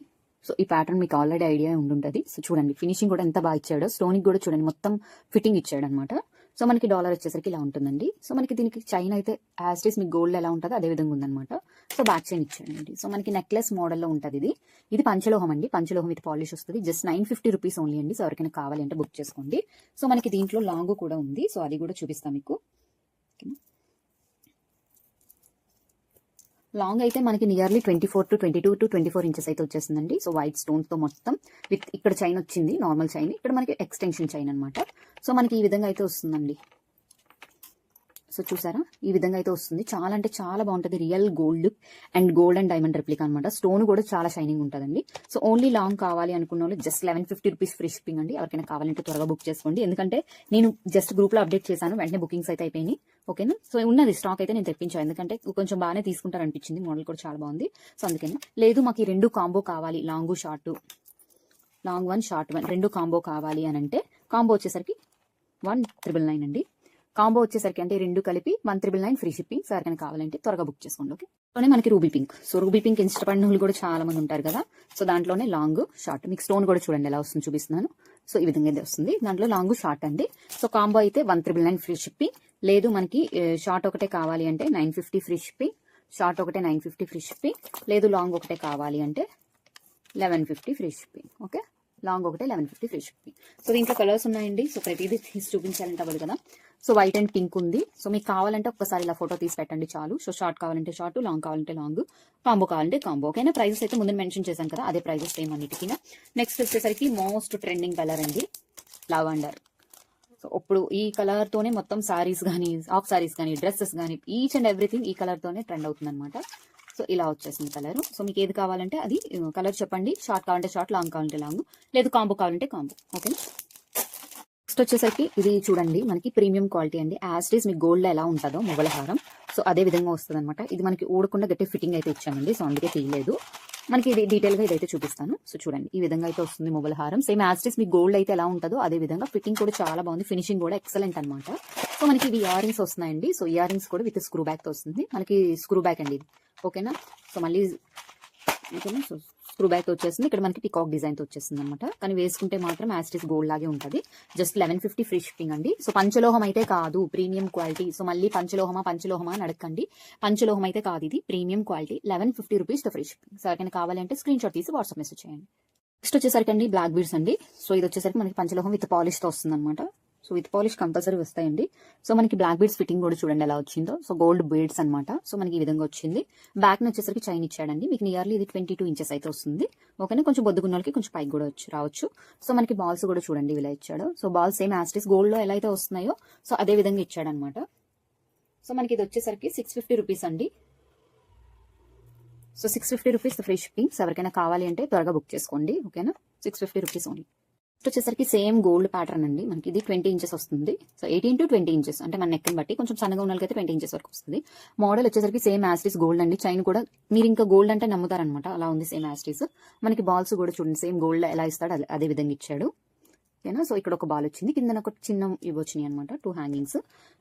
సో ఈ ప్యాటర్న్ మీకు ఆల్రెడీ ఐడియా ఉండుంటది. సో చూడండి ఫినిషింగ్ కూడా ఎంత బాగా ఇచ్చాడో, స్టోనిక్ కూడా చూడండి మొత్తం ఫిట్టింగ్ ఇచ్చాడు అనమాట. సో మనకి డాలర్ వచ్చేసరికి ఇలా ఉంటుందండి. సో మనకి దీనికి చైన్ అయితే యాజ్ ఇట్ మీకు గోల్డ్ ఎలా ఉంటుందో అదే విధంగా ఉందన్నమాట. సో బ్యాక్ చైన్ ఇచ్చాడండి. సో మనకి నెక్లెస్ మోడల్లో ఉంటుంది ఇది. ఇది పంచలోహం అండి, పంచలోహం విత్ పాలిష్ వస్తుంది. జస్ట్ 950 రూపీస్ ఓన్లీ అండి. సో ఎవరికైనా కావాలి అంటే బుక్ చేసుకోండి. సో మనకి దీంట్లో లాంగ్ కూడా ఉంది, సో అది కూడా చూపిస్తాం మీకు. లాంగ్ అయితే మనకి నియర్లీ 24 to 22 to 24 ఇంచెస్ అయితే వచ్చేసిందండి. సో వైట్ స్టోన్స్ తో మొత్తం విత్ ఇక్కడ చైన్ వచ్చింది, నార్మల్ చైన్. ఇక్కడ మనకి ఎక్స్టెన్షన్ చైన్ అనమాట. సో మనకి ఈ విధంగా అయితే వస్తుందండి. సో చూసారా ఈ విధంగా అయితే వస్తుంది. చాలా అంటే చాలా బాగుంటుంది, real gold and diamond replica అనమాట. స్టోన్ కూడా చాలా షైనింగ్ ఉంటుందండి. సో ఓన్లీ లాంగ్ కావాలి అనుకున్న వాళ్ళు జస్ట్ 1150 రూపీస్ ఫ్రీ షిప్పింగ్ అండి. ఎవరికైనా కావాలంటే త్వరగా బుక్ చేసుకోండి, ఎందుకంటే నేను జస్ట్ గ్రూప్ లో అప్డేట్ చేశాను, వెంటనే బుకింగ్స్ అయితే అయిపోయినాయి, ఓకేనా. సో ఉన్నది స్టాక్ అయితే నేను తెప్పించాను, ఎందుకంటే కొంచెం బాగానే తీసుకుంటారు అనిపించింది, మోడల్ కూడా చాలా బాగుంది. సో అందుకని లేదు మాకు ఈ రెండు కాంబో కావాలి, long short, long one short one రెండు కాంబో కావాలి అని అంటే కాంబో వచ్చేసరికి 1999 అండి. కాంబో వచ్చేసరికి అంటే రెండు కలిపి 1999 ఫ్రీ షిప్పింగ్. సార్ కానీ కావాలంటే త్వరగా బుక్ చేసుకోండి, ఓకే. అలానే మనకి ruby pink. So ruby pink ఇష్టపడిన వాళ్ళు కూడా చాలా మంది ఉంటారు కదా. సో దాంట్లోనే లాంగ్ షార్ట్, మీకు స్టోన్ కూడా చూడండి ఎలా వస్తుంది చూపిస్తున్నాను. సో ఈ విధంగా అయితే వస్తుంది, దాంట్లో లాంగ్ షార్ట్ అండి. సో కాంబో అయితే 1999 ఫ్రీ షిప్పింగ్. లేదు మనకి షార్ట్ ఒకటే కావాలి అంటే 950 ఫ్రీ షిప్పింగ్, షార్ట్ ఒకటే 950 ఫ్రీ షిప్పింగ్. లేదు లాంగ్ ఒకటే కావాలి అంటే 1150 ఫ్రీ షిప్పింగ్, ఓకే. లాంగ్ ఒకటే 1150 ఫ్రీ షిప్పింగ్. సో దీంట్లో కలర్స్ ఉన్నాయండి. సో ప్రతిదీ తీసి చూపించాలంటే అవ్వదు కదా. సో వైట్ అండ్ పింక్ ఉంది. సో మీకు కావాలంటే ఒక్కసారి ఇలా ఫోటో తీసి పెట్టండి చాలు. సో షార్ట్ కావాలంటే షార్ట్, లాంగ్ కావాలంటే లాంగ్, కాంబో కావాలంటే కాంబో, ఓకేనా. ప్రైజెస్ అయితే ముందు మెన్షన్ చేశాను కదా, అదే ప్రైజెస్ సేమ్ అన్నిటికీ. నెక్స్ట్ వచ్చేసరికి మోస్ట్ ట్రెండింగ్ కలర్ అండి, లావెండర్. సో ఇప్పుడు ఈ కలర్ తోనే మొత్తం సారీస్ కానీ, హాఫ్ సారీస్ కానీ, డ్రెస్సెస్ కానీ, ఈచ్ అండ్ ఎవ్రీథింగ్ ఈ కలర్ తోనే ట్రెండ్ అవుతుంది అనమాట. సో ఇలా వచ్చేసింది కలర్. సో మీకు ఏది కావాలంటే అది కలర్ చెప్పండి. షార్ట్ కావాలంటే షార్ట్, లాంగ్ కావాలంటే లాంగ్, లేదు కాంబో కావాలంటే కాంబో, ఓకే. నెక్స్ట్ వచ్చేసరికి ఇది చూడండి మనకి ప్రీమియం క్వాలిటీ అండి. యాజ్ ఇట్ ఈస్ మీకు గోల్డ్ ఎలా ఉంటుందో మొగల హారం, సో అదే విధంగా వస్తుంది అనమాట. ఇది మనకి ఊడకుండా గట్టి ఫిట్టింగ్ అయితే ఇచ్చామండి, సో అందుకే తీయలేదు. మనకి ఇది డీటెయిల్ గా ఇదైతే చూపిస్తాను. సో చూడండి ఈ విధంగా అయితే వస్తుంది మొబైల్ హారం. సేమ్ యాజ్ ఇట్ ఈస్ మీకు గోల్డ్ అయితే ఎలా ఉంటుందో అదే విధంగా. ఫిట్టింగ్ కూడా చాలా బాగుంది, ఫినిషింగ్ కూడా ఎక్సలెంట్ అనమాట. సో మనకి ఇవి ఇయర్ రింగ్స్ వస్తున్నాయండి. సో ఇయర్ రింగ్స్ కూడా విత్ స్క్రూ బ్యాక్ తో వస్తుంది, మనకి స్క్రూ బ్యాక్ అండి ఇది, ఓకేనా. సో మళ్ళీ ఓకేనా, సో స్క్రూ బ్యాక్ వచ్చేసింది. ఇక్కడ మనకి పికాక్ డిజైన్ తో వచ్చేసింది అనమాట. కానీ వేసుకుంటే మాత్రం యాజ్ ఇట్ ఈస్ గోల్డ్ లాగే ఉంటుంది. జస్ట్ 1150 ఫ్రీ షిప్పింగ్ అండి. సో పంచలోహం అయితే కాదు, ప్రీమియం క్వాలిటీ. సో మళ్ళీ పంచలోహమా అని అడగండి, పంచలోహం అయితే కాదు, ఇది premium quality. 1150 rupees free shipping. So ఎవరికైనా కావాలంటే స్క్రీన్ షాట్ తీసి వాట్సాప్ మెసేజ్ చేయండి. నెక్స్ట్ వచ్చేసరికి అండి బ్లాక్ బీడ్స్ అండి. సో ఇది వచ్చేసరికి మనకి పంచలోహం విత్ పాలిష్ తో వస్తుంది అనమాట. సో విత్ పాలిష్ కంపల్సరీ వస్తాయండి. సో మనకి బ్లాక్ బీడ్స్ ఫిట్టింగ్ కూడా చూడండి ఎలా వచ్చిందో. సో గోల్డ్ బీడ్స్ అనమాట. సో మనకి ఈ విధంగా వచ్చింది. బ్యాక్ ని వచ్చేసరికి చైన్ ఇచ్చాడండి. మీకు నియర్లీ ఇది 22 ఇంచెస్ అయితే వస్తుంది, ఓకేనా. కొంచెం బొద్దుగున్న వాళ్ళకి కొంచెం పైకి కూడా రావచ్చు. సో మనకి బాల్స్ కూడా చూడండి ఇలా ఇచ్చాడు. So balls same as it is gold లో ఎలా అయితే వస్తున్నాయో సో అదే విధంగా ఇచ్చాడనమాట. సో మనకి ఇది వచ్చేసరికి 650 రూపీస్ అండి. So 650 rupees free shipping. ఎవరికైనా కావాలి అంటే త్వరగా బుక్ చేసుకోండి, ఓకేనా. 650 రూపీస్ ఓన్లీ. వచ్చేసరికి సేమ్ గోల్డ్ ప్యాటర్న్ అండి. మనకి ఇది 20 ఇంచెస్ వస్తుంది. సో 18 to 20 ఇంచెస్ అంటే మన నెక్ బట్టి కొంచెం సన్నగా ఉన్న వాళ్ళకైతే 20 ఇంచెస్ వరకు వస్తుంది. మోడల్ వచ్చేసరికి సేమ్ యాస్టీస్ గోల్డ్ అండి. చైన్ కూడా మీరు ఇంకా గోల్డ్ అంటే నమ్ముతారనమాట, అలా ఉంది సేమ్ యాస్టీస్. మనకి బాల్స్ కూడా చూడండి సేమ్ గోల్డ్ ఎలా ఇస్తాడు అదే విధంగా ఇచ్చాడు. ఓకేనా. సో ఇక్కడ ఒక బాల్ వచ్చింది, కింద ఒక చిన్న ఇవి వచ్చినాయి అనమాట, 2 హ్యాంగింగ్స్.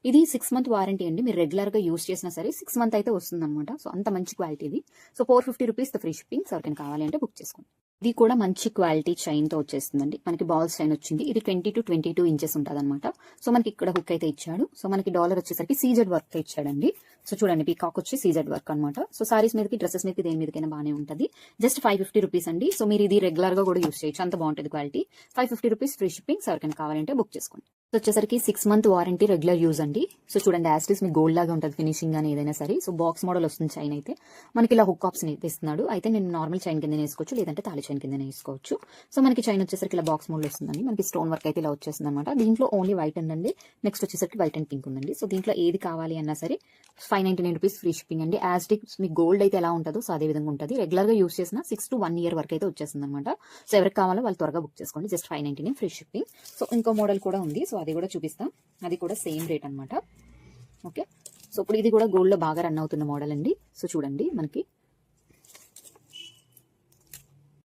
ఇది 6 month వారంటీ అండి. మీరు రెగ్యులర్ గా యూస్ చేసినా సరే 6 month అయితే వస్తుంది అనమాట. సో అంత మంచి క్వాలిటీ ఇది. So 450 rupees free shipping. So ఎవరికైనా కావాలి అంటే బుక్ చేసుకోండి. ఇది కూడా మంచి క్వాలిటీ చైన్ తో వచ్చేస్తుందండి. మనకి బాల్స్ చైన్ వచ్చింది. ఇది 20 to 22 ఇంచెస్ ఉంటుంది అనమాట. సో మనకి ఇక్కడ హుక్ అయితే ఇచ్చాడు. సో మనకి డాలర్ వచ్చేసరికి సీజెడ్ వర్క్ ఇచ్చాడండి. సో చూడండి పీకాక్ వచ్చి సీజెడ్ వర్క్ అనమాట. సో సారీస్ మీదకి, డ్రెస్సెస్ మీదకి, దేని మీదకైనా బాగానే ఉంటుంది. జస్ట్ 550 రూపీస్ అండి. సో మీరు ఇది రెగ్యులర్ గా కూడా యూస్ చేయొచ్చు, అంత బాగుంటుంది క్వాలిటీ. 550 rupees free shipping. ఎవరికైనా కావాలంటే బుక్ చేసుకోండి. సో వచ్చేసరికి 6 month వారంటీ, రెగ్యులర్ యూజ్ అండి. సో చూడండి యాస్టీస్ మీకు గోల్డ్ లాగా ఉంటుంది ఫినిషింగ్ అని ఏదైనా సరే. సో బాక్స్ మోడల్ వస్తుంది చైన్ అయితే. మనకి ఇలా హుక్ ఆప్షన్ అయితే ఇస్తున్నాడు. అయితే నేను నార్మల్ చైన్ కింద వేసుకోవచ్చు, లేదంటే తాళి చైన్ కింద వేసుకోవచ్చు. సో మనకి చైన్ వచ్చేసరికి ఇలా బాక్స్ మోడల్ వస్తుందండి. మనకి స్టోన్ వర్క్ అయితే ఇలా వచ్చేస్తుంది అనమాట. దీంట్లో ఓన్లీ వైట్ అండి. నెక్స్ట్ వచ్చేసరికి వైట్ అండ్ పింక్ ఉందండి. సో దీంట్లో ఏది కావాలి అన్నా సరే 599 రూపీస్ ఫ్రీ షిప్పింగ్ అండి. యాస్టిక్ మీకు గోల్డ్ అయితే ఎలా ఉంటుందో సో అదే విధంగా ఉంటుంది. రెగ్యులర్ గా యూస్ చేసిన 6 to 1 year వరకు అయితే వచ్చేస్తుంది అనమాట. సో ఎవరికి కావాలో వాళ్ళు త్వరగా బుక్ చేసుకోండి. Just 599 free shipping. సో ఇంకో మోడల్ కూడా ఉంది. సో అది కూడా చూపిస్తాం. అది కూడా సేమ్ రేట్ అనమాట. ఓకే. సో ఇప్పుడు ఇది కూడా గోల్డ్ లో బాగా రన్ అవుతున్న మోడల్ అండి. సో చూడండి మనకి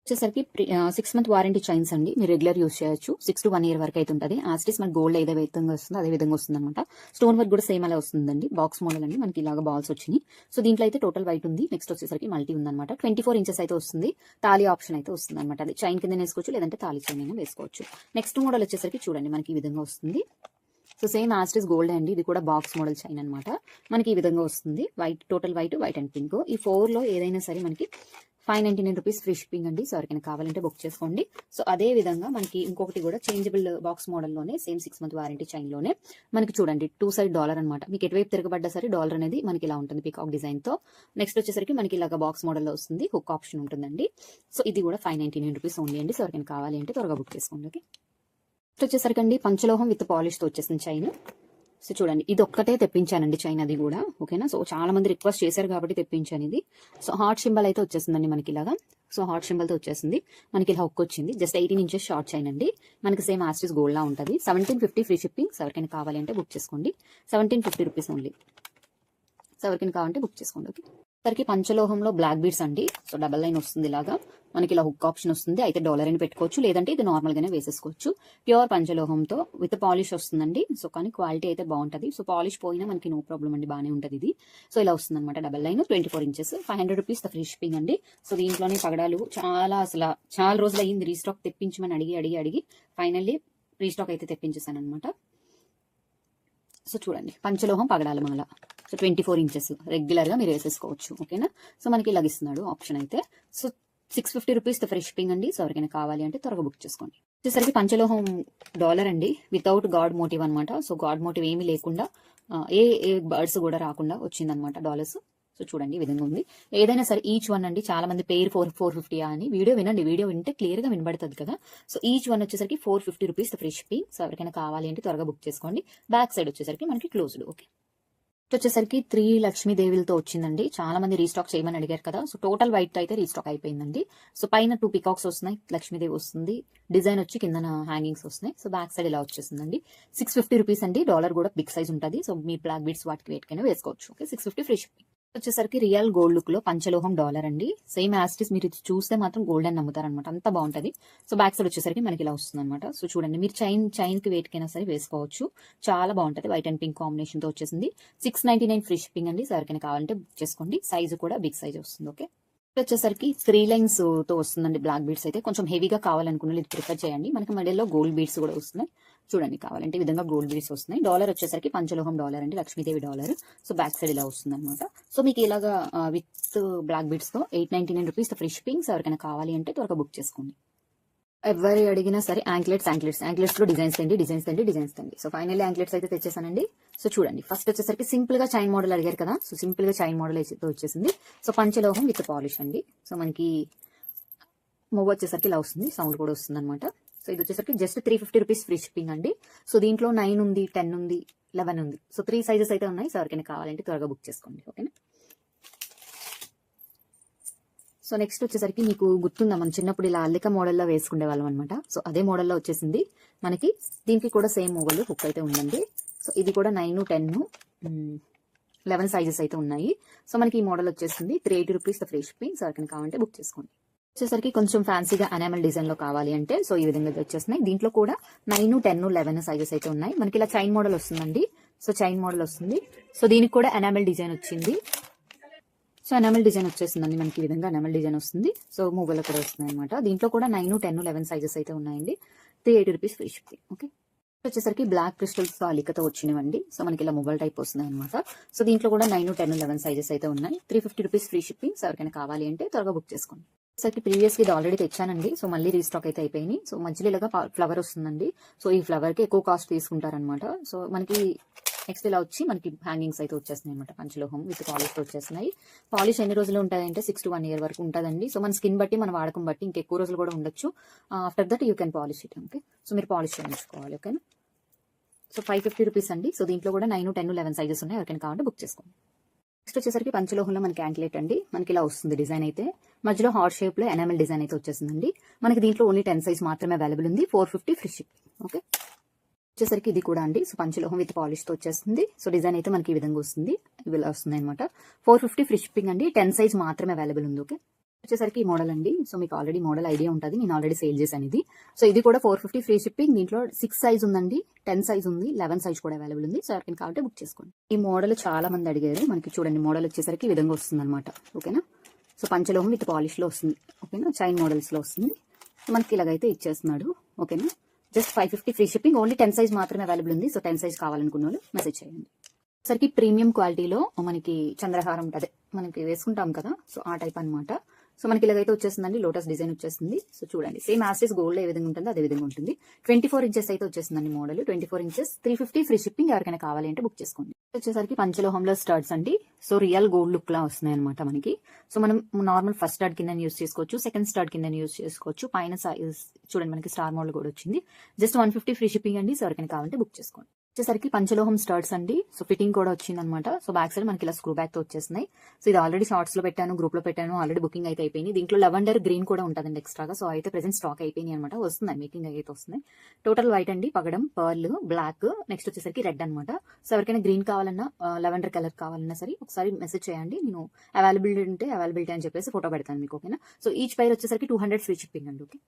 వచ్చేసరికి 6 month వారంటీ చైన్స్ అండి. మీరు రెగ్యులర్ యూస్ చేయొచ్చు. 6 to 1 year వరకు అయితే ఉంటుంది. యాస్టిస్ మనకి గోల్డ్ ఏదో విధంగా వస్తుందో అదే విధంగా వస్తుంది అనమాట. స్టోన్ వర్క్ కూడా సేమ్ అలా వస్తుందండి. బాక్స్ మోడల్ అండి. మనకి ఇలాగా బాల్స్ వచ్చినాయి. సో దీంట్లో అయితే టోటల్ వైట్ ఉంది. నెక్స్ట్ వచ్చేసరికి మల్టీ ఉందన్నమాట. 24 ఇంచెస్ అయితే వస్తుంది. తాళీ ఆప్షన్ అయితే వస్తుంది అనమాట. అది చైన్ కింద వేసుకోవచ్చు, లేదంటే తాళీ చైన్ అయినా వేసుకోవచ్చు. నెక్స్ట్ మోడల్ వచ్చేసరికి చూడండి మనకి ఈ విధంగా వస్తుంది. సో సేమ్ యాస్టిస్ గోల్డ్ అండి. ఇది కూడా బాక్స్ మోడల్ చైన్ అనమాట. మనకి ఈ విధంగా వస్తుంది. White, total white, white and pink. ఈ 4 లో ఏదైనా సరే మనకి 599 రూపీస్ ఫ్రీ షిప్పింగ్ అండి. సో ఎవరికైనా కావాలంటే బుక్ చేసుకోండి. సో అదే విధంగా మనకి ఇంకొకటి కూడా చేంజబుల్ బాక్స్ మోడల్లోనే సేమ్ 6 month వారంటీ చైన్ లోనే మనకి చూడండి 2 side డాలర్ అనమాట. మీకు ఎటువైపు తిరగబడ్డా సరే డాలర్ అనేది మనకి ఇలా ఉంటుంది పీకాక్ డిజైన్ తో. నెక్స్ట్ వచ్చేసరికి మనకి ఇలాగా బాక్స్ మోడల్లో వస్తుంది. హుక్ ఆప్షన్ ఉంటుందండి. సో ఇది కూడా 599 రూపీస్ ఓన్లీ అండి. సో ఎవరికైనా కావాలి అంటే త్వరగా బుక్ చేసుకోండి. ఓకే. వచ్చేసరికి అండి పంచలోహం విత్ పాలిష్ తో వచ్చేసింది చైన్. సో చూడండి ఇది ఒక్కటే తెప్పించానండి చైన్, అది కూడా ఓకేనా. సో చాలా మంది రిక్వెస్ట్ చేశారు కాబట్టి తెప్పించాను ఇది. సో హార్ట్ సింబల్ అయితే వచ్చేసిందండి మనకి ఇలాగా. సో హార్ట్ సింబల్ తో వచ్చేసింది. మనకి ఇలా హుక్ వచ్చింది. జస్ట్ 18 ఇంచెస్ షార్ట్ చైన్ అండి. మనకి సేమ్ యాస్టిస్ గోల్డ్ లా ఉంటుంది. 1750 ఫ్రీ షిప్పింగ్. ఎవరికైనా కావాలి అంటే బుక్ చేసుకోండి. 1750 రూపీస్ ఓన్లీ. సో ఎవరికైనా కావాలంటే బుక్ చేసుకోండి. ఓకే. సరికి పంచలోహంలో బ్లాక్ బీడ్స్ అండి. సో డబల్ లైన్ వస్తుంది ఇలాగా. మనకి ఇలా హుక్ ఆప్షన్ వస్తుంది. అయితే డాలర్ అని పెట్టుకోవచ్చు, లేదంటే ఇది నార్మల్ గానే వేసేసుకోవచ్చు. ప్యూర్ పంచలోహంతో విత్ పాలిష్ వస్తుందండి. సో కానీ క్వాలిటీ అయితే బాగుంటుంది. సో పాలిష్ పోయినా మనకి నో ప్రాబ్లం అండి, బాగానే ఉంటుంది ఇది. సో ఇలా వస్తుంది అనమాట. Double line 24 inches 500 rupees free shipping అండి. సో దీంట్లోనే పగడాలు చాలా రోజులు అయ్యింది రీస్టాక్ తెప్పించమని అడిగి ఫైనల్లీ రీస్టాక్ అయితే తెప్పించేసాను అనమాట. సో చూడండి పంచలోహం పగడాల మాల. సో 24 ఇంచెస్ రెగ్యులర్ గా మీరు వేసేసుకోవచ్చు. ఓకేనా. సో మనకి ఇలా ఇస్తున్నాడు ఆప్షన్ అయితే. సో 650 రూపీస్ ఫ్రీ షిప్పింగ్ అండి. సో ఎవరికైనా కావాలి అంటే త్వరగా బుక్ చేసుకోండి. వచ్చేసరికి పంచలోహం డాలర్ అండి. వితౌట్ గాడ్ మోటివ్ అనమాట. సో గాడ్ మోటివ్ ఏమీ లేకుండా ఏ బర్డ్స్ కూడా రాకుండా వచ్చిందనమాట డాలర్స్. సో చూడండి ఈ విధంగా ఉంది. ఏదైనా సరే ఈచ్ వన్ అండి. చాలా మంది పేరు 450 అని వీడియో వినండి. వీడియో వింటే క్లియర్ గా వినబడుతుంది కదా. సో ఈచ్ వన్ వచ్చేసరికి 450 రూపీస్ ఫ్రీ షిప్పింగ్. సో ఎవరికైనా కావాలి అంటే త్వరగా బుక్ చేసుకోండి. బ్యాక్ సైడ్ వచ్చేసరికి మనకి క్లోజ్డ్. ఓకే. వచ్చేసరికి 3 లక్ష్మీదేవులతో వచ్చిందండి. చాలా మంది రీస్టాక్ చేయమని అడిగారు కదా. సో టోటల్ వైట్ అయితే రీస్టాక్ అయిపోయిందండి. సో పైన 2 పికాక్స్ వస్తున్నాయి, లక్ష్మీదేవి వస్తుంది, డిజైన్ వచ్చి కింద హ్యాంగింగ్స్ వస్తున్నాయి. సో బ్యాక్ సైడ్ ఇలా వచ్చేసిందండి. 650 రూపీస్ అండి. డాలర్ కూడా బిగ్ సైజ్ ఉంటుంది. సో మీ బ్లాక్ బీడ్స్ వాటికి వేటికైనా వేసుకోవచ్చు. ఓకే. 650 free shipping. వచ్చేసరికి రియల్ గోల్డ్ లుక్ లో పంచలోహం డాలర్ అండి. సేమ్ యాస్టిస్ మీరు ఇది చూస్తే మాత్రం గోల్డ్ అని నమ్ముతారనమాట, అంత బాగుంటది. సో బ్యాక్ సైడ్ వచ్చేసరికి మనకి ఇలా వస్తుంది అనమాట. సో చూడండి మీరు చైన్ కి వేటికైనా సరే వేసుకోవచ్చు. చాలా బాగుంటది. వైట్ అండ్ పింక్ కాంబినేషన్ తో వచ్చేసింది. 699 ఫ్రీ షిప్పింగ్ అండి. సో ఎవరికైనా కావాలంటే బుక్ చేసుకోండి. సైజు కూడా బిగ్ సైజ్ వస్తుంది. ఓకే. వచ్చేసరికి 3 లైన్స్ తో వస్తుందండి. బ్లాక్ బీడ్స్ అయితే కొంచెం హెవీగా కావాలనుకున్న ఇది ప్రిఫర్ చేయండి. మనకి మధ్యలో గోల్డ్ బీడ్స్ కూడా వస్తున్నాయి. చూడండి కావాలంటే ఈ విధంగా గోల్డ్ బీడ్స్ వస్తున్నాయి. డాలర్ వచ్చేసరికి పంచలోహం డాలర్ అండి, Lakshmidevi dollar. So back side ఇలా వస్తుంది అనమాట. సో మీకు ఇలాగా విత్ బ్లాక్ బీడ్స్ తో 899 రూపీస్ ఫ్రీ షిప్పింగ్. ఎవరికైనా కావాలి అంటే త్వరగా బుక్ చేసుకోండి. ఎవరు అడిగినా సరే యాంక్లెట్స్ లో డిజైన్స్ తండి. సో ఫైనల్లీ యాంక్లెట్స్ అయితే తెచ్చేసానండి. సో చూడండి ఫస్ట్ వచ్చేసరికి సింపుల్ గా చైన్ మోడల్ అడిగారు కదా. సో సింపుల్ గా చైన్ మోడల్ అయితే వచ్చేసింది. సో పంచలోహం విత్ పాలిష్ అండి. సో మనకి మూవ్ వచ్చేసరికి ఇలా వస్తుంది, సౌండ్ కూడా వస్తుంది అనమాట. సో ఇది వచ్చేసరికి జస్ట్ 350 రూపీస్ ఫ్రీ షిప్పింగ్ అండి. సో దీంట్లో 9 ఉంది, 10 ఉంది, 11 ఉంది. సో 3 సైజెస్ అయితే ఉన్నాయి. సో ఎవరికైనా కావాలంటే త్వరగా బుక్ చేసుకోండి. ఓకేనా. సో నెక్స్ట్ వచ్చేసరికి మీకు గుర్తుందా, మనం చిన్నప్పుడు ఇలా అల్లిక మోడల్లో వేసుకునే వాళ్ళం అనమాట. సో అదే మోడల్లో వచ్చేసింది మనకి. దీనికి కూడా సేమ్ మోడల్ హుక్ అయితే ఉందండి. సో ఇది కూడా 9, 10, 11 సైజెస్ అయితే ఉన్నాయి. సో మనకి ఈ మోడల్ వచ్చేసింది 380 రూపీస్ ఫ్రీ షిప్పింగ్. సో ఎవరికైనా కావాలంటే బుక్ చేసుకోండి. వచ్చేసరికి కొంచెం ఫ్యాన్సీగా అనామల్ డిజైన్ లో కావాలి అంటే సో ఈ విధంగా వచ్చేస్తున్నాయి. దీంట్లో కూడా 9, 10, 11 సైజెస్ అయితే ఉన్నాయి. మనకి ఇలా చైన్ మోడల్ వస్తుందండి. సో చైన్ మోడల్ వస్తుంది. సో దీనికి కూడా అనామల్ డిజైన్ వచ్చింది. సో ఎనామల్ డిజైన్ వచ్చేసిందండి మనకి. ఈ విధంగా ఎనామల్ డిజైన్ వస్తుంది. సో మూగలో కూడా వస్తుంది అనమాట. దీంట్లో కూడా 9, 10, 11 సైజెస్ అయితే ఉన్నాయండి. 380 రూపీస్ ఫ్రీ షిప్పింగ్. ఓకే, వచ్చేసరికి బ్లాక్ క్రిస్టల్స్ తో అలికతో వచ్చినవండి. సో మనకి ఇలా మొబైల్ టైప్ వస్తుంది అనమాట. సో దీంట్లో కూడా 9, 10, 11 సైజెస్ అయితే ఉన్నాయి. 350 రూపీస్ ఫ్రీ షిప్పింగ్. సో ఎవరికైనా కావాలి అంటే త్వరగా బుక్ చేసుకోండి. సరికి ప్రీవియస్గా ఇది ఆల్రెడీ తెచ్చానండి. సో మళ్ళీ రీస్టాక్ అయితే అయిపోయినాయి. సో మధ్యలో ఇలాగా ఫ్లవర్ వస్తుందండి. సో ఈ ఫ్లవర్ కి ఎక్కువ కాస్ట్ తీసుకుంటారనమాట. సో మనకి నెక్స్ట్ ఇలా వచ్చి మనకి హ్యాంగింగ్స్ అయితే వచ్చేస్తున్నాయి అనమాట. పంచలోహం విత్ పాలిష్ తో వచ్చేస్తున్నాయి. పాలిష్ ఎన్ని రోజులు ఉంటాయంటే 6 to 1 year వరకు ఉంటుందండి. సో మన స్కిన్ బట్టి, మన వాడకం బట్టి ఇంకెక్కువ రోజులు కూడా ఉండొచ్చు. After that you can polish it. Okay, so మీరు పాలిష్ చేయించుకోవాలి. ఓకేనా. సో 550 రూపీస్ అండి. సో దీంట్లో కూడా 9, 10, 11 సైజెస్ ఉన్నాయి. ఎవరికైనా కావాలంటే బుక్ చేసుకోండి. నెక్స్ట్ వచ్చేసరికి పంచలోహంలో మనకి యాంక్లెట్ అండి. మనకి ఇలా వస్తుంది డిజైన్ అయితే. మధ్యలో హార్ట్ షేప్ లో ఎనామల్ డిజైన్ అయితే వచ్చేసిందండి. మనకి దీంట్లో ఓన్లీ 10 సైజ్ మాత్రమే అవైలబుల్ ఉంది. 450 ఫ్రీ షిప్పింగ్. ఓకే, వచ్చేసరికి ఇది కూడా అండి. సో పంచలోహం విత్ పాలిష్ తో వచ్చేస్తుంది. సో డిజైన్ అయితే మనకి ఈ విధంగా వస్తుంది. ఇలా వస్తుంది అనమాట. 450 ఫ్రీ షిప్పింగ్ అండి. 10 సైజ్ మాత్రమే అవైలబుల్ ఉంది. ఓకే, వచ్చేసరికి ఈ మోడల్ అండి. సో మీకు ఆల్రెడీ మోడల్ ఐడియా ఉంటుంది. నేను ఆల్రెడీ సేల్ చేశాను ఇది. సో ఇది కూడా 450 ఫ్రీ షిప్పింగ్. దీంట్లో 6 సైజ్ ఉందండి, 10 సైజ్ ఉంది, 11 సైజ్ కూడా అవైలబుల్ ఉంది. సో ఎవరికైనా కావాలంటే బుక్ చేసుకోండి. ఈ మోడల్ చాలా మంది అడిగారు. మనకి చూడండి మోడల్ వచ్చేసరికి ఈ విధంగా వస్తుంది అనమాట. ఓకేనా. సో పంచలోహం విత్ పాలిష్ లో వస్తుంది. ఓకేనా, చైన్ మోడల్స్ లో వస్తుంది. మనకి ఇలాగైతే ఇచ్చేస్తున్నాడు. ఓకేనా, just 550 free shipping. Only 10 size మాత్రమే అవైలబుల్ ఉంది. సో 10 సైజ్ కావాలనుకున్న వాళ్ళు మెసేజ్ చేయండి. సరికి ప్రీమియం క్వాలిటీలో మనకి చంద్రహారం అదే మనకి వేసుకుంటాం కదా. సో ఆ టైప్ అనమాట. సో మనకి ఇలాగైతే వచ్చేసిందండి. లోటస్ డిజైన్ వచ్చేసింది. సో చూడండి సేమ్ యాస్టిస్ గోల్డ్ ఏ విధంగా ఉంటుందో అదే విధంగా ఉంటుంది. 24 ఇంచెస్ అయితే వచ్చేసిందండి మోడల్. 24 inches 350 free shipping. ఎవరికైనా కావాలి అంటే బుక్ చేసుకోండి. వచ్చేసరికి పంచలోహంలో స్టడ్స్ అండి. సో రియల్ గోల్డ్ లుక్ లా వస్తున్నాయి అనమాట మనకి. సో మనం నార్మల్ ఫస్ట్ స్టడ్ కింద యూజ్ చేసుకోవచ్చు, సెకండ్ స్టడ్ కింద యూజ్ చేసుకోవచ్చు. పైన చూడండి మనకి స్టార్ మోడల్ కూడా వచ్చింది. జస్ట్ 150 ఫ్రీ షిప్పింగ్ అండి. సో ఎవరికైనా కావాలంటే బుక్ చేసుకోండి. వచ్చేసరికి పంచలోహం స్టర్ట్స్ అండి. సో ఫిట్టింగ్ కూడా వచ్చింది అనమాట. సో బ్యాక్ సైడ్ మనకి ఇలా స్క్రూ బ్యాక్ తో వచ్చేస్తున్నాయి. సో ఇది ఆల్రెడీ షార్ట్స్ లో పెట్టాను, గ్రూప్ లో పెట్టాను. ఆల్రెడీ బుకింగ్ అయితే అయిపోయింది. దీంట్లో లెవెండర్ గ్రీన్ కూడా ఉంటుందండి ఎక్స్ట్రాగా. సో అయితే ప్రెసెంట్ స్టాక్ అయిపోయింది అనమాట. వస్తుంది మేకింగ్ అయితే వస్తున్నాయి. టోటల్ వైట్ అండి, పగడం, పర్ల్, బ్లాక్, నెక్స్ట్ వచ్చేసరికి రెడ్ అనమాట. సో ఎవరికైనా గ్రీన్ కావాలన్నా, లెవెండర్ కలర్ కావాలన్నా సరే ఒకసారి మెసేజ్ చేయండి. నేను అవైలబిలిటీ అని చెప్పేసి ఫోటో పెడతాను మీకు. ఓకేనా. సో ఈచ్ పైర్ వచ్చేసరికి 200 ఫ్రీ షిప్పింగ్ అండి. ఓకే,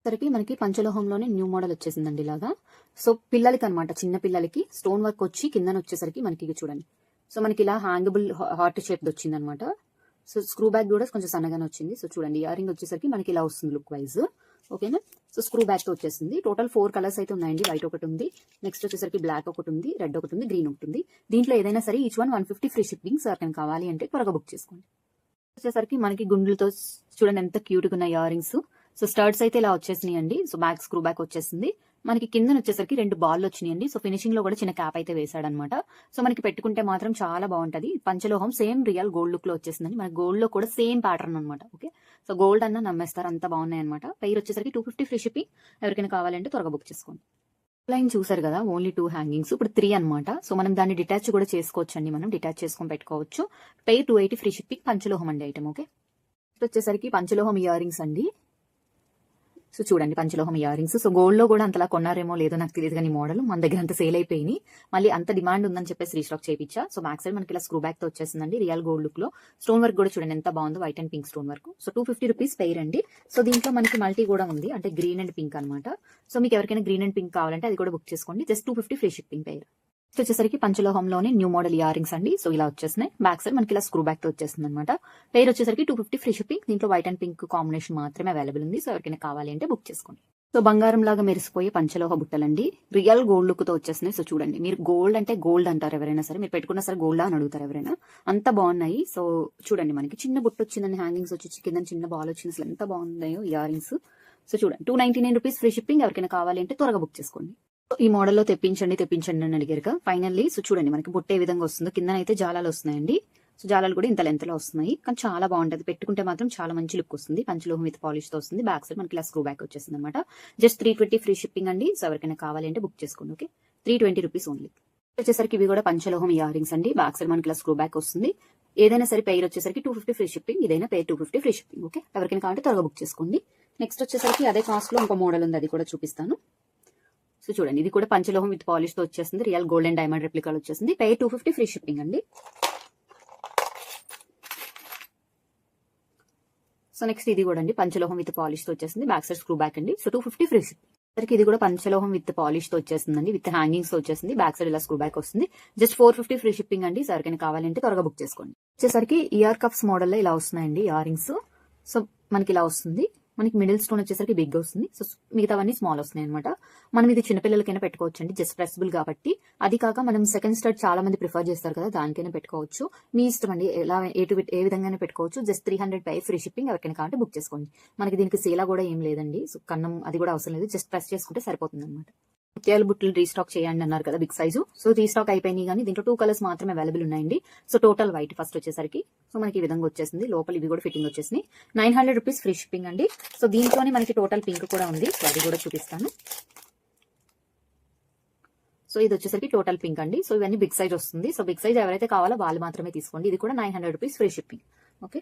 సరికి మనకి పంచలోహంలోనే న్యూ మోడల్ వచ్చేసిందండి ఇలాగా. సో పిల్లలకి అనమాట, చిన్న పిల్లలకి స్టోన్ వర్క్ వచ్చి కింద వచ్చేసరికి మనకి చూడండి. సో మనకి ఇలా హ్యాంగబుల్ హార్ట్ షేప్ వచ్చింది అనమాట. సో స్క్రూ బ్యాక్ కూడా కొంచెం సన్నగానే వచ్చింది. సో చూడండి ఇయర్ రింగ్ వచ్చేసరికి మనకి ఇలా వస్తుంది లుక్ వైజ్. ఓకేనా. సో స్క్రూ బ్యాక్ తో వచ్చేసింది. టోటల్ 4 కలర్స్ అయితే ఉన్నాయండి. వైట్ ఒకటి ఉంది, నెక్స్ట్ వచ్చేసరికి బ్లాక్ ఒకటి ఉంది, రెడ్ ఒకటి ఉంది, గ్రీన్ ఒకటి ఉంది. దీంట్లో ఏదైనా సరే ఈచ్ 150 ఫ్రీ షిప్పింగ్. సార్ నేను కావాలి అంటే త్వరగా బుక్ చేసుకోండి. వచ్చేసరికి మనకి గుండ్లతో చూడండి ఎంత క్యూట్ గా ఉన్న ఇయర్ రింగ్స్. సో స్టర్ట్స్ అయితే ఇలా వచ్చేసినాయి అండి. సో బ్యాక్ స్క్రూ బ్యాక్ వచ్చేసింది. మనకి కింద వచ్చేసరికి 2 బాల్ వచ్చినాయండి. సో ఫినిషింగ్ లో కూడా చిన్న క్యాప్ అయితే వేసాడనమాట. సో మనకి పెట్టుకుంటే మాత్రం చాలా బాగుంటది. పంచలోహం సేమ్ రియల్ గోల్డ్ లుక్ లో వచ్చేసిందండి. మనకి గోల్డ్ లో కూడా సేమ్ ప్యాటర్న్ అనమాట. ఓకే, సో గోల్డ్ అన్న నమ్మేస్తారు, అంత బాగున్నాయి అనమాట. పెయిర్ వచ్చేసరికి 250 ఫ్రీ షిప్పింగ్. ఎవరికైనా కావాలంటే త్వరగా బుక్ చేసుకోండి. లైన్ చూసారు కదా, ఓన్లీ 2 హ్యాంగింగ్స్, ఇప్పుడు 3 అనమాట. సో మనం దాన్ని డిటాచ్ కూడా చేసుకోవచ్చు అండి. మనం డిటాచ్ చేసుకొని పెట్టుకోవచ్చు. Pair 280 free shipping. పంచలోహం అండి ఐటమ్. ఓకే, వచ్చేసరికి పంచలోహం ఇయర్ రింగ్స్ అండి. సో చూడండి పంచలోహం ఇయర్ రింగ్స్. సో గోల్డ్ లో కూడా అంతలా కొన్నారేమో లేదో నాకు తెలియదు కానీ మోడల్ మన దగ్గర అంత సేల్ అయిపోయింది. మళ్ళీ అంత డిమాండ్ ఉందని చెప్పేసి రీస్టాక్ చేయించా. సో బ్యాక్ సైడ్ మనకి ఇలా స్క్రూ బ్యాక్ తో వచ్చేసిందండి. రియల్ గోల్డ్ లుక్ లో స్టోన్ వర్క్ కూడా చూడండి ఎంత బాగుందో, white and pink stone work. So 250 rupees pair అండి. సో దీంట్లో మనకి మల్టీ కూడా ఉంది, అంటే గ్రీన్ అండ్ పింక్ అనమాట. సో మీకు ఎవరికైనా గ్రీన్ అండ్ పింక్ కావాలంటే అది కూడా బుక్ చేసుకోండి. Just 250 free shipping pair. వచ్చేసరికి పంచలోహంలోనే న్యూ మోడల్ ఇయర్ రింగ్స్ అండి. సో ఇలా వచ్చేస్తున్నాయి. బ్యాక్ సైడ్ మనకి ఇలా స్క్రూ బ్యాక్ తో వచ్చేస్తుంది అనమాట. పెయిర్ వచ్చేసరికి 250 ఫ్రీ షిప్పింగ్. దీంట్లో వైట్ అండ్ పింక్ కాంబినేషన్ మాత్రమే అవైలబుల్ ఉంది. సో ఎవరికైనా కావాలి అంటే బుక్ చేసుకోండి. సో బంగారం లాగా మెరిసిపోయే పంచలోహ బుట్టలండి. రియల్ గోల్డ్ లుక్ తో వచ్చేస్తున్నాయి. సో చూడండి, మీరు గోల్డ్ అంటే గోల్డ్ అంటారు ఎవరైనా సరే, మీరు పెట్టుకున్నా సరే గోల్డ్ అని అడుగుతారు ఎవరైనా, అంత బాగున్నాయి. సో చూడండి మనకి చిన్న బుట్ట వచ్చిందని, హ్యాంగింగ్స్ వచ్చి కింద చిన్న బాల్ వచ్చింది. అసలు ఎంత బాగున్నాయో ఇయర్ రింగ్స్. సో చూడండి 299 రూపీస్ ఫ్రీ షిప్పింగ్. ఎవరికైనా కావాలి అంటే త్వరగా బుక్ చేసుకోండి. ఈ మోడల్లో తెప్పించండి అని అడిగారు ఫైనల్లీ. సో చూడండి మనకి బుట్ట ఏ విధంగా వస్తుందో, కింద అయితే జాలాలు వస్తున్నాయండి. సో జాలాలు కూడా ఇంత లెంత్ లో వస్తున్నాయి, కానీ చాలా బాగుంటది. పెట్టుకుంటే మాత్రం చాలా మంచి లుక్ వస్తుంది. పంచలోహం విత్ పాలిష్ తో వస్తుంది. బ్యాక్ సైడ్ మనకి ఇలా స్క్రూ బ్యాక్ వచ్చేసింది అనమాట. జస్ట్ 320 ఫ్రీ షిప్పింగ్ అండి. సో ఎవరికైనా కావాలి అంటే బుక్ చేసుకోండి. Okay, 320 rupees only. వచ్చేసరికి ఇవి కూడా పంచలోహం ఇయర్ రింగ్స్ అండి. బ్యాక్ సైడ్ మనకి ఇలా స్క్రూ బ్యాక్ వస్తుంది. ఏదైనా సరే పెయిర్ వచ్చేసరికి 250 ఫ్రీ షిప్పింగ్, ఇదైనా పెయిర్ 250 ఫ్రీ షిప్పింగ్. ఓకే, ఎవరికైనా కావాలంటే త్వరగా బుక్ చేసుకోండి. నెక్స్ట్ వచ్చేసరికి అదే కాస్ట్ లో ఇంకో మోడల్ ఉంది, అది కూడా చూపిస్తాను. సో చూడండి, ఇది కూడా పంచలోహం విత్ పాలిష్ తో వచ్చేసింది, రియల్ గోల్డ్ అండ్ డైమండ్ రెప్లికాలు వచ్చేసింది, పెయిర్ 250 ఫ్రీ షిప్పింగ్ అండి. సో నెక్స్ట్ ఇది కూడా అండి పంచలోహం విత్ పాలిష్ తో వచ్చేసింది, బ్యాక్ సైడ్ స్క్రూ బ్యాక్ అండి. So 250 free shipping. ఇది కూడా పంచలోహం విత్ పాలిష్ తో వచ్చేసిందండి, విత్ హ్యాంగింగ్స్ తో వచ్చేసింది, బ్యాక్ సైడ్ ఇలా స్క్రూ బ్యాక్ వస్తుంది, జస్ట్ 450 ఫ్రీ షిప్పింగ్ అండి. ఎవరికైనా కావాలంటే త్వరగా బుక్ చేసుకోండి. వచ్చేసరికి ఇయర్ కప్స్ మోడల్ లో ఇలా వస్తున్నాయండి ఇయర్ రింగ్స్. సో మనకి ఇలా వస్తుంది, మనకి మిడిల్ స్టోన్ వచ్చేసరికి బిగ్ వస్తుంది, సో మిగతావన్నీ స్మాల్ వస్తున్నాయి అనమాట. మనం ఇది చిన్నపిల్లలకైనా పెట్టుకోవచ్చు అండి, జస్ట్ ప్రెసిబుల్ కాబట్టి. అది కాక మనం సెకండ్ స్టడ్ చాలా మంది ప్రిఫర్ చేస్తారు కదా, దానికైనా పెట్టుకోవచ్చు, మీ ఇష్టం అండి, ఎలా ఏ విధంగానే పెట్టుకోవచ్చు. జస్ట్ 300 పై ఫ్రీ షిప్పింగ్, ఎవరికైనా కావాలంటే బుక్ చేసుకోండి. మనకి దీనికి సేలా కూడా ఏం లేదండి, సో కన్నం అది కూడా అవసరం లేదు, జస్ట్ ప్రెస్ చేసుకుంటే సరిపోతుంది అనమాట. ముత్యాల బుట్టలు రీస్టాక్ చేయండి అన్నారు కదా బిగ్ సైజు, సో రీస్టాక్ అయిపోయినాయి, కానీ దీంట్లో 2 కలర్స్ మాత్రమే అవైలబుల్ ఉన్నాయండి. సో టోటల్ వైట్ ఫస్ట్ వచ్చేసరికి, సో మనకి ఈ విధంగా వచ్చేసింది, లోపల ఇవి కూడా ఫిట్టింగ్ వచ్చేసింది, 900 రూపీస్ ఫ్రీ షిప్పింగ్ అండి. సో దీంట్లోనే మనకి టోటల్ పింక్ కూడా ఉంది, సో అది కూడా చూపిస్తాను. సో ఇది వచ్చేసరికి టోటల్ పింక్ అండి. సో ఇవన్నీ బిగ్ సైజ్ వస్తుంది, సో బిగ్ సైజ్ ఎవరైతే కావాలో వాళ్ళు మాత్రమే తీసుకోండి. ఇది కూడా 900 rupees free shipping. Okay,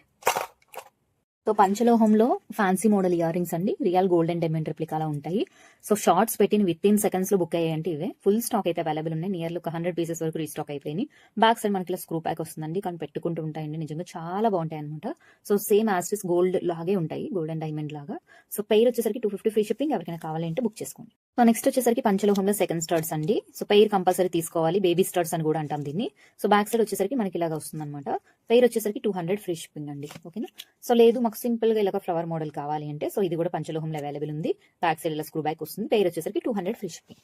so పంచలోహంలో ఫ్యాన్సీ మోడల్ ఇయర్ రింగ్స్ అండి, రియల్ గోల్డ్ అండ్ డైమండ్ రెప్లికాలా ఉంటాయి. సో షార్ట్స్ పెట్టిన విత్ ఇన్ సెకండ్స్ లో బుక్ అయ్యాయంటే ఇవే ఫుల్ స్టాక్ అయితే అవైలబుల్ ఉన్నాయి, నియర్లీ ఒక 100 పీసెస్ వరకు రీస్టాక్ అయిపోయినాయి. బ్యాక్ సైడ్ మనకి ఇలా స్క్రూ ప్యాక్ వస్తుందండి, కానీ పెట్టుకుంటూ ఉంటాయండి, నిజంగా చాలా బాగుంటాయి అనమాట. సో సేమ్ యాస్టిస్ గోల్డ్ లాగే ఉంటాయి, గోల్డ్ అండ్ డైమండ్ లాగా. సో పెయిర్ వచ్చేసరికి 250 ఫ్రీ షిప్పింగ్, ఎవరికైనా కావాలంటే బుక్ చేసుకోండి. సో నెక్స్ట్ వచ్చేసరికి పంచలోహంలో సెకండ్ స్టడ్స్ అండి. సో పెయిర్ కంపల్సరీ తీసుకోవాలి, బేబీ స్టడ్స్ అని కూడా అంటాం దీన్ని. సో బ్యాక్ సైడ్ వచ్చేసరికి మనకి ఇలాగా వస్తుంది అనమాట, పెయిర్ వచ్చేసరికి 200 ఫ్రీ షిప్పింగ్ అండి. ఓకేనా, సో లేదు మాకు సింపుల్ గా ఇలా ఫ్లవర్ మోడల్ కావాలి అంటే, సో ఇది కూడా పంచలోహంలో అవైలబుల్ ఉంది, బ్యాక్ సైడ్ ఇలా స్క్రూ బ్యాక్ వస్తుంది, పెయిర్ వచ్చేసరికి 200 ఫ్రీ షిప్పింగ్.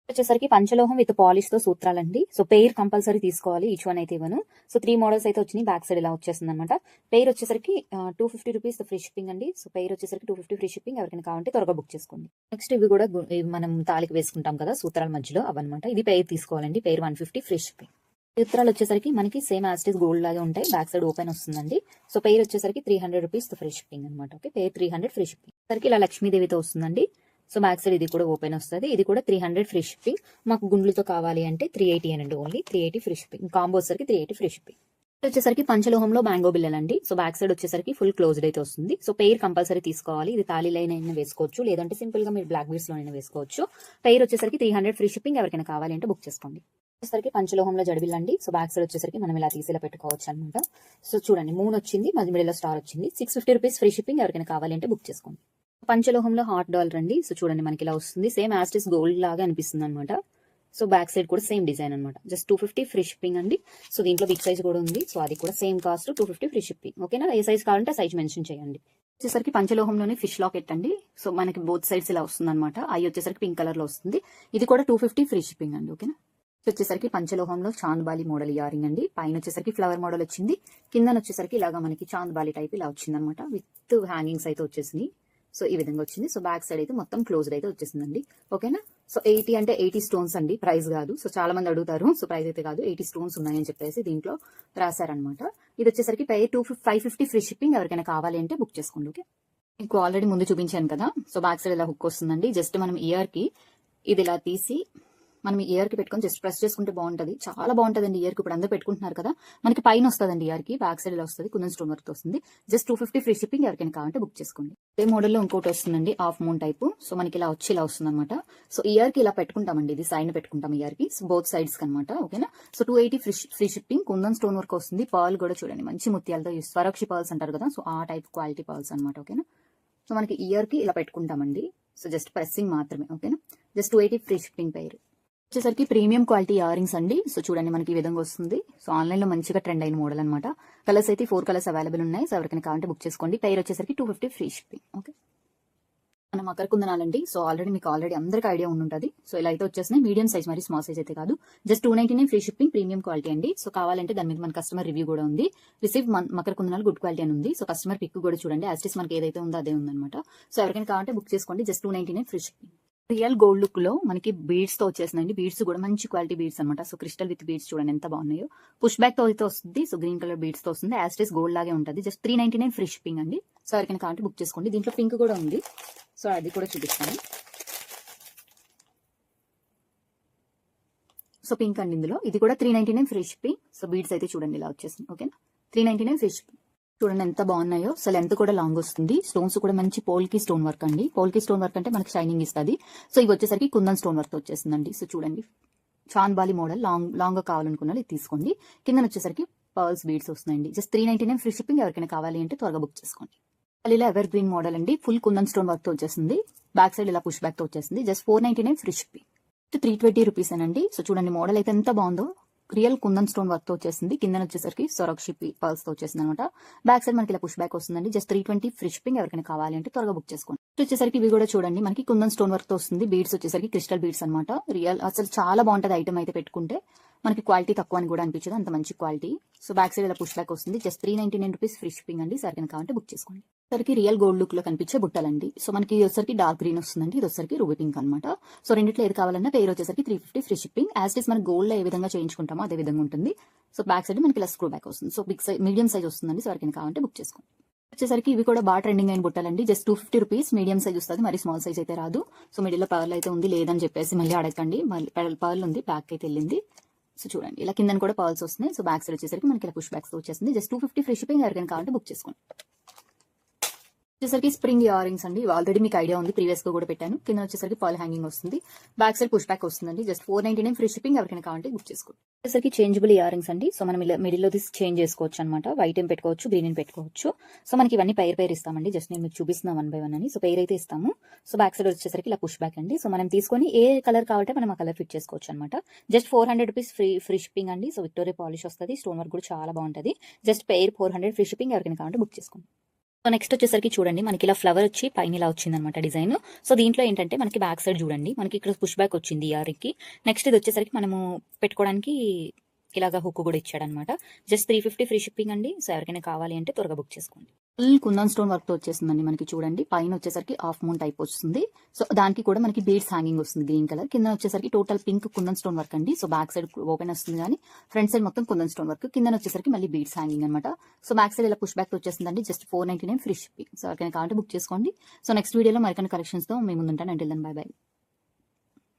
వచ్చేసరికి పంచలోహం విత్ పాలిష్ తో సూత్రాలండి. సో పెయిర్ కంపల్సరీ తీసుకోవాలి, ఈచ్ వన్ అయితే ఇవ్వను. సో 3 మోడల్స్ అయితే వచ్చినాయి, బ్యాక్ సైడ్ ఇలా వచ్చేస్తుంది అనమాట. పెయిర్ వచ్చేసరికి 250 రూపీస్ ఫ్రీ షిప్పింగ్ అండి. సో పెయిర్ వచ్చేసరికి 250 ఫ్రీ షిప్పింగ్, ఎవరికైనా కావాలంటే త్వరగా బుక్ చేసుకోండి. నెక్స్ట్ ఇవి కూడా మనం తాలికి వేసుకుంటాం కదా సూత్రాల మధ్యలో, అవన్నమాట. ఇది పెయిర్ తీసుకోవాలండి, పెయిర్ 150 ఫ్రీ షిప్పింగ్. సూత్రాలు వచ్చేసరికి మనకి సేమ్ యాస్టిస్ గోల్డ్ లాగా ఉంటాయి, బ్యాక్ సైడ్ ఓపెన్ వస్తుందండి. సో పెయిర్ వచ్చేసరికి 300 రూపీస్ ఫ్రీ షిప్పింగ్ అనమాట. Okay, pair 300 free shipping. సరికి ఇలా లక్ష్మీదేవితో వస్తుందండి. సో బ్యాక్ సైడ్ ఇది కూడా ఓపెన్ వస్తుంది, ఇది కూడా 300 ఫ్రీ షిప్పింగ్. మాకు గుండ్లతో కావాలి అంటే 380 అనండి, ఓన్లీ 380 ఫ్రీ షిప్పింగ్. కాంబో వచ్చేసరికి 380 ఫ్రీ షిప్పింగ్. వచ్చేసరికి పంచలోహంలో మ్యాంగో బిల్లలండి. సో బ్యాక్ సైడ్ వచ్చేసరికి ఫుల్ క్లోజ్డ్ అయితే వస్తుంది. సో పెయిర్ కంపల్సరీ తీసుకోవాలి, ఇది తాళీ లైన్ అయినా వేసుకోవచ్చు, లేదంటే సింపుల్ గా మీరు బ్లాక్ బీడ్స్ లో అయినా వేసుకోవచ్చు. పెయిర్ వచ్చేసరికి 300 ఫ్రీ షిప్పింగ్, ఎవరికైనా కావాలి అంటే బుక్ చేసుకోండి. వచ్చేసరికి పంచలోహంలో జడిబిల్లండి. సో బ్యాక్ సైడ్ వచ్చేసరికి మనం ఇలా తీసేలా పెట్టుకోవచ్చు అనమాట. సో చూడండి, మూన్ వచ్చింది, మధ్యలో స్టార్ వచ్చింది, 650 రూపీస్ ఫ్రీ షిప్పింగ్, ఎవరికైనా కావాలి అంటే బుక్ చేసుకోండి. పంచలోహంలో హాట్ డాలర్ అండి. సో చూడండి, మనకి ఇలా వస్తుంది, సేమ్ యాస్టిస్ గోల్డ్ లాగా అనిపిస్తుంది అనమాట. సో బ్యాక్ సైడ్ కూడా సేమ్ డిజైన్ అనమాట, జస్ట్ 250 ఫ్రీ షిప్పింగ్ అండి. సో దీంట్లో బిగ్ సైజ్ కూడా ఉంది, సో అది కూడా సేమ్ కాస్ట్ 250 ఫ్రీ షిప్పింగ్. ఓకేనా, ఏ సైజ్ కావాలంటే సైజ్ మెన్షన్ చేయండి. వచ్చేసరికి పంచలోహంలోనే ఫిష్ లాకెట్ అండి. సో మనకి బోత్ సైడ్స్ ఇలా వస్తుంది అనమాట, అవి వచ్చేసరికి పింక్ కలర్ లో వస్తుంది, ఇది కూడా 250 ఫ్రీ షిప్పింగ్ అండి. ఓకేనా, వచ్చేసరికి పంచలోహంలో చాంద్బాలి మోడల్ ఇయరింగ్ అండి. పైన వచ్చేసరికి ఫ్లవర్ మోడల్ వచ్చింది, కింద వచ్చేసరికి ఇలాగా మనకి చాంద్బాలి టైప్ ఇలా వచ్చింది అనమాట, విత్ హ్యాంగింగ్స్ అయితే వచ్చేసింది. సో ఈ విధంగా వచ్చింది. సో బ్యాక్ సైడ్ అయితే మొత్తం క్లోజ్డ్ అయితే వచ్చేసిందండి. ఓకేనా, సో 80 అంటే 80 స్టోన్స్ అండి, ప్రైస్ కాదు. సో చాలా మంది అడుగుతారు, సో ప్రైస్ అయితే కాదు, 80 స్టోన్స్ ఉన్నాయని చెప్పేసి దీంట్లో రాశారనమాట. ఇది వచ్చేసరికి 550 ఫ్రీ షిప్పింగ్, ఎవరికైనా కావాలి అంటే బుక్ చేసుకోండి. ఓకే, మీకు ఆల్రెడీ ముందు చూపించాను కదా. సో బ్యాక్ సైడ్ ఇలా హుక్ వస్తుందండి, జస్ట్ మనం ఇయర్ కి ఇది ఇలా తీసి మనం ఇయర్ కి పెట్టుకొని జస్ట్ ప్రెస్ చేసుకుంటే బాగుంటది, చాలా బాగుంటదండి. ఇయర్ కి ఇప్పుడు అందరూ పెట్టుకుంటున్నారు కదా, మనకి పైన వస్తుందండి ఇయర్ కి, బ్యాక్ సైడ్ ఇలా వస్తుంది, కుందన్ స్టోన్ వర్క్ వస్తుంది, జస్ట్ 250 ఫ్రీ షిప్పింగ్, ఎవరికైనా కావాలంటే బుక్ చేసుకోండి. ఇదే మోడల్లో ఇంకోటి వస్తుందండి, హాఫ్ మూన్ టైప్. సో మనకి ఇలా వచ్చి ఇలా వస్తుంది అనమాట. సో ఇయర్ కి ఇలా పెట్టుకుంటామండి, ఇది సైడ్ పెట్టుకుంటాం ఇయర్ కి, సో బోత్ సైడ్స్ అనమాట. ఓకేనా, so 280 free shipping, kundan stone work వస్తుంది, పర్ల్ కూడా చూడండి మంచి ముత్యాలతో, స్వరక్షి పర్ల్స్ అంటారు కదా, సో ఆ టైప్ క్వాలిటీ పర్ల్స్ అనమాట. ఓకేనా, సో మనకి ఇయర్ కి ఇలా పెట్టుకుంటామండి, సో జస్ట్ ప్రెస్సింగ్ మాత్రమే. ఓకేనా, జస్ట్ 280 ఫ్రీ షిప్పింగ్. పేరు వచ్చేసరికి ప్రీమియం క్వాలిటీ ఇయర్ రింగ్స్ అండి. సో చూడండి, మనకి ఈ విధంగా వస్తుంది. సో ఆన్లైన్ లో మంచిగా ట్రెండ్ అయిన మోడల్ అనమాట. కలర్స్ అయితే 4 కలర్స్ అవైలబుల్ ఉన్నాయి, సో ఎవరికైనా కావాలంటే బుక్ చేసుకోండి. పేరు వచ్చేసరికి 250 ఫ్రీ షిప్పింగ్. ఓకే, మన మకర కుందనాలండి. సో మీకు ఆల్రెడీ అందరికి ఐడియా ఉంటుంది. సో ఇలా అయితే వచ్చేసినాయి, మీడియం సైజ్, మరి స్మాల్ సైజ్ అయితే కాదు, just 299 free shipping, premium quality అండి. సో కావాలంటే దాని మీద మన కస్టమర్ రివ్యూ కూడా ఉంది, రిసీవ్ మకర కుందనాలు గుడ్ క్వాలిటీ అని ఉంది. సో కస్టమర్ పిక్ కూడా చూడండి, యాస్టిస్ మనకి ఏదైతే ఉందో అదే ఉందన్నమాట. సో ఎవరికైనా కావాలంటే బుక్ చేసుకోండి, just 299 free shipping. Real gold look లో మనకి బీడ్స్ తో వచ్చేసిందండి, బీడ్స్ కూడా మంచి క్వాలిటీ బీడ్స్ అనమాట. సో క్రిస్టల్ విత్ బీడ్స్ చూడండి ఎంత బాగున్నాయో, పుష్ బ్యాక్ తో అయితే వస్తుంది. సో గ్రీన్ కలర్ బీడ్స్ తో వస్తుంది, యాస్టిస్ గోల్డ్ లాగే ఉంటుంది, జస్ట్ 399 ఫ్రీ షిప్పింగ్ అండి. సో ఎవరికైనా కావాలంటే బుక్ చేసుకోండి. దీంట్లో పింక్ కూడా ఉంది, సో అది కూడా చూపిస్తాను. సో పింక్ అండి ఇందులో, ఇది కూడా 399 ఫ్రీ షిప్పింగ్. సో బీడ్స్ అయితే చూడండి ఇలా వచ్చేసింది. ఓకేనా, 399 ఫ్రీ షిప్పింగ్. చూడండి ఎంత బాగున్నాయో. సో లెంత్ కూడా లాంగ్ వస్తుంది. స్టోన్స్ కూడా మంచి పోల్కి స్టోన్ వర్క్ అండి. పోల్కి స్టోన్ వర్క్ అంటే మనకి షైనింగ్ ఇస్తుంది. సో ఇవి వచ్చేసరికి కుందన్ స్టోన్ వర్క్ వచ్చేసిందండి. సో చూడండి చాంద్బాలి మోడల్ లాంగ్ గా కావాలనుకున్నా ఇది తీసుకోండి. కింద వచ్చేసరికి పర్ల్స్ బీడ్స్ వస్తున్నాయండి. Just 399 free shipping. ఎవరికైనా కావాలి అంటే త్వరగా బుక్ చేసుకోండి. ఇలా ఎవర్ గ్రీన్ మోడల్ అండి. ఫుల్ కుందన్ స్టోన్ వర్క్ తో వచ్చేసింది. బ్యాక్ సైడ్ ఇలా పుష్ బ్యాక్ తో వచ్చేసింది. Just 499 free shipping. 320 రూపీస్ అండి. సో చూడండి మోడల్ అయితే ఎంత బాగుందో. రియల్ కుందన్ స్టోన్ వర్క్ తో వచ్చేసింది. కింద వచ్చేసరికి సొరక్ షిప్పి పర్ల్స్ తో వచ్చేసింది అనమాట. బ్యాక్ సైడ్ మనకి ఇలా పుష్ బ్యాక్ వస్తుందండి. Just 320 free shipping. ఎవరికైనా కావాలి అంటే త్వరగా బుక్ చేసుకోండి. వచ్చేసరికి ఇవి కూడా చూడండి మనకి కుందన్ స్టోన్ వర్క్ తో వస్తుంది. బీడ్స్ వచ్చేసరికి క్రిస్టల్ బీడ్స్ అనమాట. రియల్ అసలు చాలా బాగుంటది ఐటమ్ అయితే పెట్టుకుంటే. మనకి క్వాలిటీ తక్కువ అని కూడా అనిపించదు, అంత మంచి క్వాలిటీ. సో బ్యాక్ సైడ్ ఇలా పుష్ బ్యాక్ వస్తుంది. జస్ట్ 399 రూపీస్ ఫ్రీ షిప్పింగ్ అండి. ఎవరికైనా కావాలంటే బుక్ చేసుకోండి. సరికి రియల్ గోల్డ్ లుక్ లో కనిపించే బుట్టలండి. సో మనకి వచ్చరికి డార్క్ గ్రీన్ వస్తుందండి. ఇది వచ్చరికి రూబీ పింక్ అనమాట. సో రెండిట్లో ఏది కావాలన్నా పేరు వచ్చేసరికి 350 free shipping. As it is మన గోల్డ్ లో ఏ విధంగా చేయించుకుంటామో అదే విధంగా ఉంటుంది. సో బ్యాక్ సైడ్ మనకి ఇలా స్క్రూ బ్యాక్ వస్తుంది. So big size medium size వస్తుందండి. సో ఎవరికైనా కావాలంటే బుక్ చేసుకోండి. వచ్చేసరికి ఇవి కూడా బాగా ట్రెండింగ్ అయిన బుట్టాలండి. Just 250 rupees. మీడియం సైజ్ వస్తుంది, మరి స్మాల్ సైజ్ అయితే రాదు. సో మిడిల్ లో పర్ల్ అయితే ఉంది, లేదని చెప్పేసి మళ్ళీ అడగండి. మళ్ళీ పర్ల్ ఉంది, బ్యాక్ అయితే వెళ్ళింది. సో చూడండి ఇలా కింద కూడా పర్ల్స్ వస్తున్నాయి. సో బ్యాక్ సైడ్ వచ్చేసరికి మనకి ఇలా పుష్ బ్యాక్స్ వచ్చేసింది. Just 250 free shipping. ఎవరికైనా కావాలంటే బుక్ చేసుకోండి. వచ్చేసరికి స్ప్రింగ్ ఇయర్ రింగ్స్ అండి. ఆల్రెడీ మీకు ఐడియా ఉంది, ప్రీవియస్ గా కూడా పెట్టాను. కింద వచ్చేసరికి పర్ల్ హ్యాంగింగ్ వస్తుంది. బ్యాక్ సైడ్ పుష్ బ్యాక్ వస్తుందండి. Just 499 free shipping. ఎవరికైనా కావాలంటే బుక్ చేసుకోండి. వచ్చేసరికి చేంజబుల్ ఇయర్ రింగ్స్ అండి. సో మనం మిడిల్ లో చేంజ్ చేసుకోవచ్చు అనమాట. వైట్ ఏం పెట్టుకోవచ్చు, గ్రీన్ ఏం పెట్టుకోవచ్చు. సో మనకి ఇవన్నీ పేర్ ఇస్తామండి. జస్ట్ నేను మీకు చూపిస్తున్నా 1 by 1 అని. సో పేర్ అయితే ఇస్తాము. సో బ్యాక్ సైడ్ వచ్చేసరికి ఇలా పుష్ బ్యాక్ అండి. సో మనం తీసుకొని ఏ కలర్ కావాలంటే మనం ఆ కలర్ ఫిట్ చేసుకోవచ్చు అనమాట. జస్ట్ 400 రూపీస్ ఫ్రీ షిప్పింగ్ అండి. సో విక్టోరియా పాలిష్ వస్తుంది. స్టోన్ వర్క్ కూడా చాలా బాగుంటుంది. జస్ట్ పేర్ 400 ఫ్రీ షిప్పింగ్. ఎవరికైనా కావాలంటే బుక్ చేసుకోండి. సో నెక్స్ట్ వచ్చేసరికి చూడండి మనకి ఇలా ఫ్లవర్ వచ్చి పైన ఇలా వచ్చింది అనమాట డిజైన్. సో దీంట్లో ఏంటంటే మనకి బ్యాక్ సైడ్ చూడండి మనకి ఇక్కడ పుష్ బ్యాక్ వచ్చింది ఇయర్ కి. నెక్స్ట్ ఇది వచ్చేసరికి మనము పెట్టుకోవడానికి ఇలాగా హుక్ కూడా ఇచ్చాడనమాట. జస్ట్ 350 ఫ్రీ షిప్పింగ్ అండి. సో ఎవరికైనా కావాలి అంటే త్వరగా బుక్ చేసుకోండి. ఫుల్ కుందన్ స్టోన్ వర్క్ తో వచ్చేసిందండి మనకి. చూడండి పైన వచ్చేసరికి హాఫ్ మూన్ టైప్ వస్తుంది. సో దానికి కూడా మనకి బీడ్స్ హ్యాంగింగ్ వస్తుంది గ్రీన్ కలర్. కింద వచ్చేసరికి total pink kundan stone work అండి. సో బ్యాక్ సైడ్ ఓపెన్ వస్తుంది, కానీ ఫ్రంట్ సైడ్ మొత్తం కుందన్ స్టోన్ వర్క్. కింద వచ్చేసరికి మళ్ళీ బీడ్స్ హ్యాంగింగ్ అనమాట. సో బ్యాక్ సైడ్ ఇలా పుష్ బ్యాక్ వచ్చేసిందండి. Just 499 free shipping. సో ఎవరికైనా కావాలంటే బుక్ చేసుకోండి. సో నెక్స్ట్ వీడియోలో మరికొన్ని కలెక్షన్స్ తో మేము ముందుంటాను. Until then bye by.